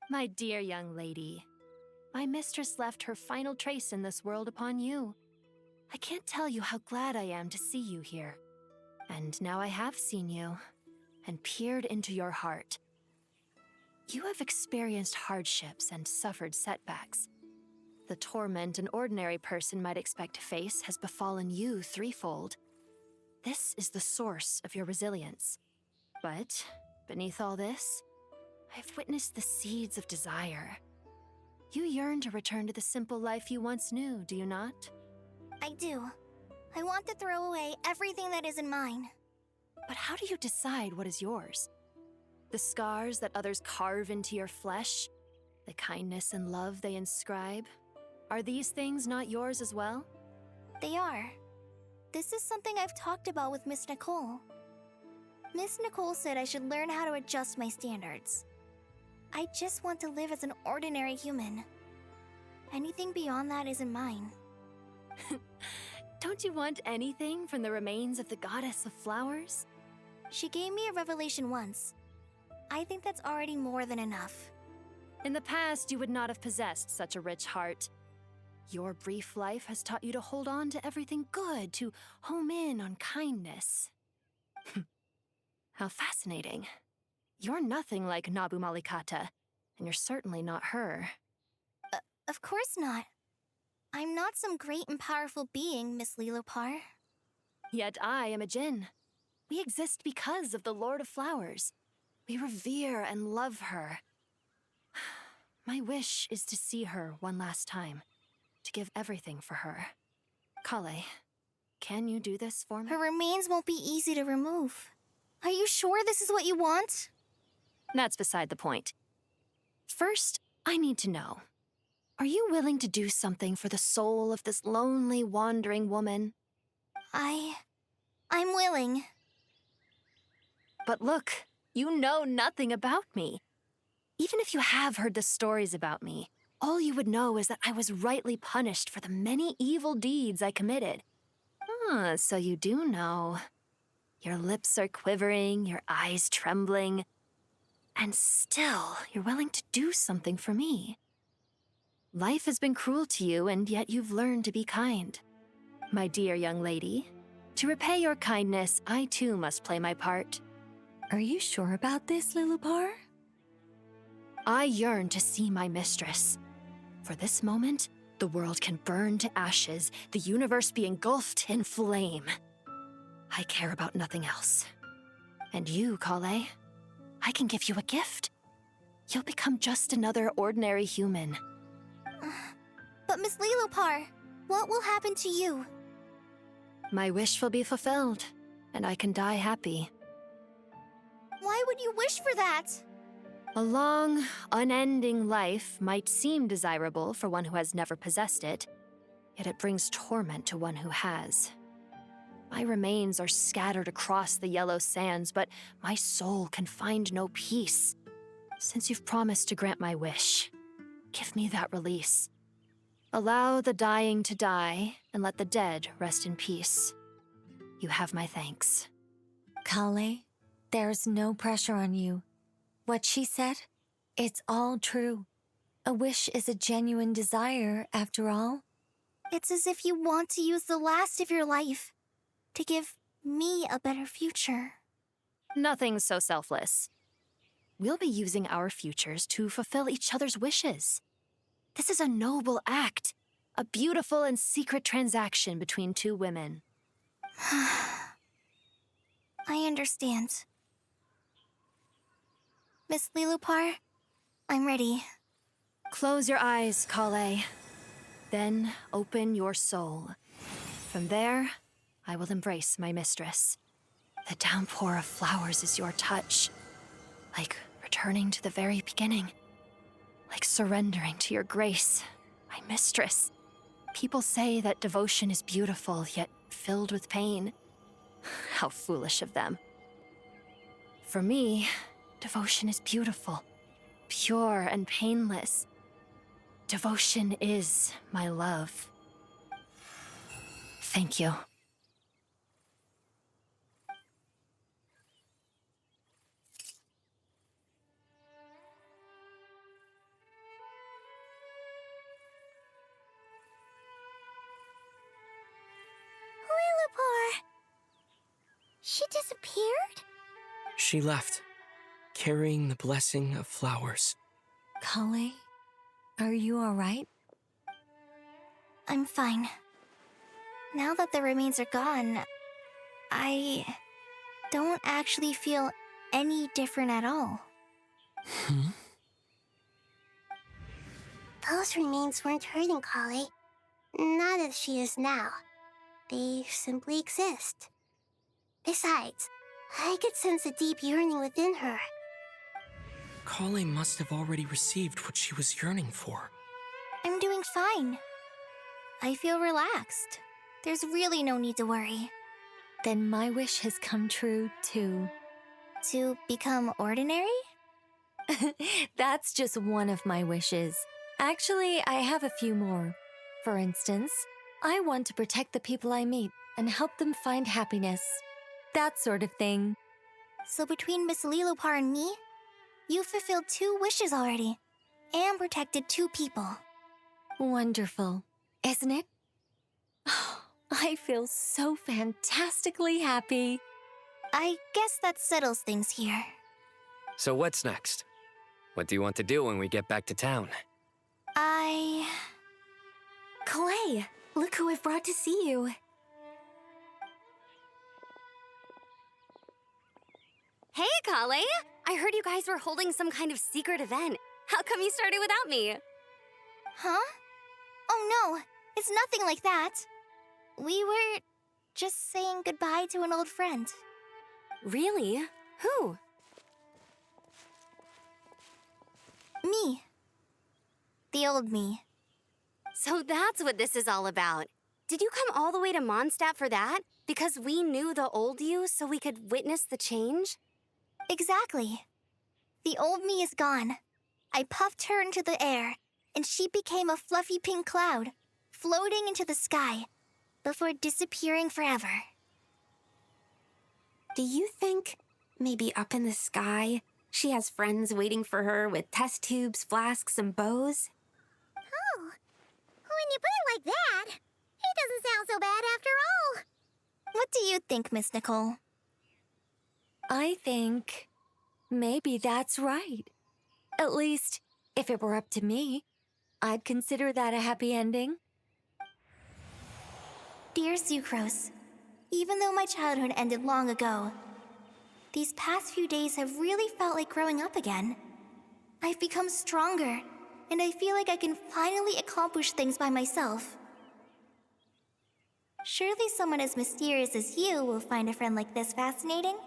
My dear young lady, my mistress left her final trace in this world upon you. I can't tell you how glad I am to see you here. And now I have seen you, and peered into your heart. You have experienced hardships and suffered setbacks. The torment an ordinary person might expect to face has befallen you threefold. This is the source of your resilience. But, beneath all this, I've witnessed the seeds of desire. You yearn to return to the simple life you once knew, do you not? I do. I want to throw away everything that isn't mine. But how do you decide what is yours? The scars that others carve into your flesh? The kindness and love they inscribe? Are these things not yours as well? They are. This is something I've talked about with Miss Nicole. Miss Nicole said I should learn how to adjust my standards. I just want to live as an ordinary human. Anything beyond that isn't mine. Don't you want anything from the remains of the goddess of flowers? She gave me a revelation once. I think that's already more than enough. In the past, you would not have possessed such a rich heart. Your brief life has taught you to hold on to everything good, to home in on kindness. How fascinating. You're nothing like Nabu Malikata, and you're certainly not her. Of course not. I'm not some great and powerful being, Miss Lilopar. Yet I am a djinn. We exist because of the Lord of Flowers. We revere and love her. My wish is to see her one last time, to give everything for her. Kale, can you do this for me? Her remains won't be easy to remove. Are you sure this is what you want? That's beside the point. First, I need to know. Are you willing to do something for the soul of this lonely, wandering woman? I'm willing. But look, you know nothing about me. Even if you have heard the stories about me, all you would know is that I was rightly punished for the many evil deeds I committed. Ah, so you do know. Your lips are quivering, your eyes trembling, and still you're willing to do something for me. Life has been cruel to you, and yet you've learned to be kind. My dear young lady, to repay your kindness, I too must play my part. Are you sure about this, Lilupar? I yearn to see my mistress. For this moment, the world can burn to ashes, the universe be engulfed in flame. I care about nothing else. And you, Kale, I can give you a gift. You'll become just another ordinary human. But Miss Lilopar, what will happen to you? My wish will be fulfilled, and I can die happy. Why would you wish for that? A long, unending life might seem desirable for one who has never possessed it, yet it brings torment to one who has. My remains are scattered across the yellow sands, but my soul can find no peace. Since you've promised to grant my wish, give me that release. Allow the dying to die, and let the dead rest in peace. You have my thanks. Kale, there's no pressure on you. What she said, it's all true. A wish is a genuine desire, after all. It's as if you want to use the last of your life to give me a better future. Nothing's so selfless. We'll be using our futures to fulfill each other's wishes. This is a noble act, a beautiful and secret transaction between two women. I understand. Miss Lilupar, I'm ready. Close your eyes, Kale. Then open your soul. From there, I will embrace my mistress. The downpour of flowers is your touch. Like returning to the very beginning. Like surrendering to your grace, my mistress. People say that devotion is beautiful, yet filled with pain. How foolish of them. For me, devotion is beautiful, pure and painless. Devotion is my love. Thank you. Lilupar! She disappeared? She left, carrying the blessing of flowers. Kale, are you all right? I'm fine. Now that the remains are gone, I don't actually feel any different at all. Those remains weren't hurting Kale. Not as she is now. They simply exist. Besides, I could sense a deep yearning within her. Kale must have already received what she was yearning for. I'm doing fine. I feel relaxed. There's really no need to worry. Then my wish has come true, too. To become ordinary? That's just one of my wishes. Actually, I have a few more. For instance, I want to protect the people I meet and help them find happiness. That sort of thing. So between Miss Lilupar and me, you've fulfilled 2 wishes already, and protected 2 people. Wonderful, isn't it? I feel so fantastically happy. I guess that settles things here. So what's next? What do you want to do when we get back to town? Clay, look who I've brought to see you. Hey, Kale! I heard you guys were holding some kind of secret event. How come you started without me? Huh? Oh no, it's nothing like that. We were just saying goodbye to an old friend. Really? Who? Me. The old me. So that's what this is all about. Did you come all the way to Mondstadt for that? Because we knew the old you so we could witness the change? Exactly. The old me is gone. I puffed her into the air, and she became a fluffy pink cloud, floating into the sky, before disappearing forever. Do you think, maybe up in the sky, she has friends waiting for her with test tubes, flasks, and bows? Oh, when you put it like that, it doesn't sound so bad after all. What do you think, Miss Nicole? I think maybe that's right. At least, if it were up to me, I'd consider that a happy ending. Dear Sucrose, even though my childhood ended long ago, these past few days have really felt like growing up again. I've become stronger, and I feel like I can finally accomplish things by myself. Surely someone as mysterious as you will find a friend like this fascinating.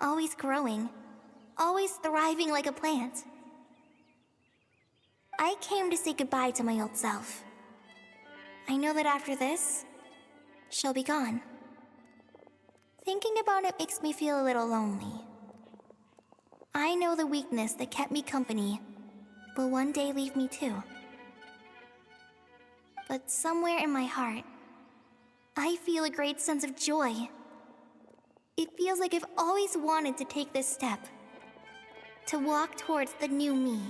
Always growing, always thriving like a plant. I came to say goodbye to my old self. I know that after this, she'll be gone. Thinking about it makes me feel a little lonely. I know the weakness that kept me company will one day leave me too. But somewhere in my heart, I feel a great sense of joy. It feels like I've always wanted to take this step, to walk towards the new me.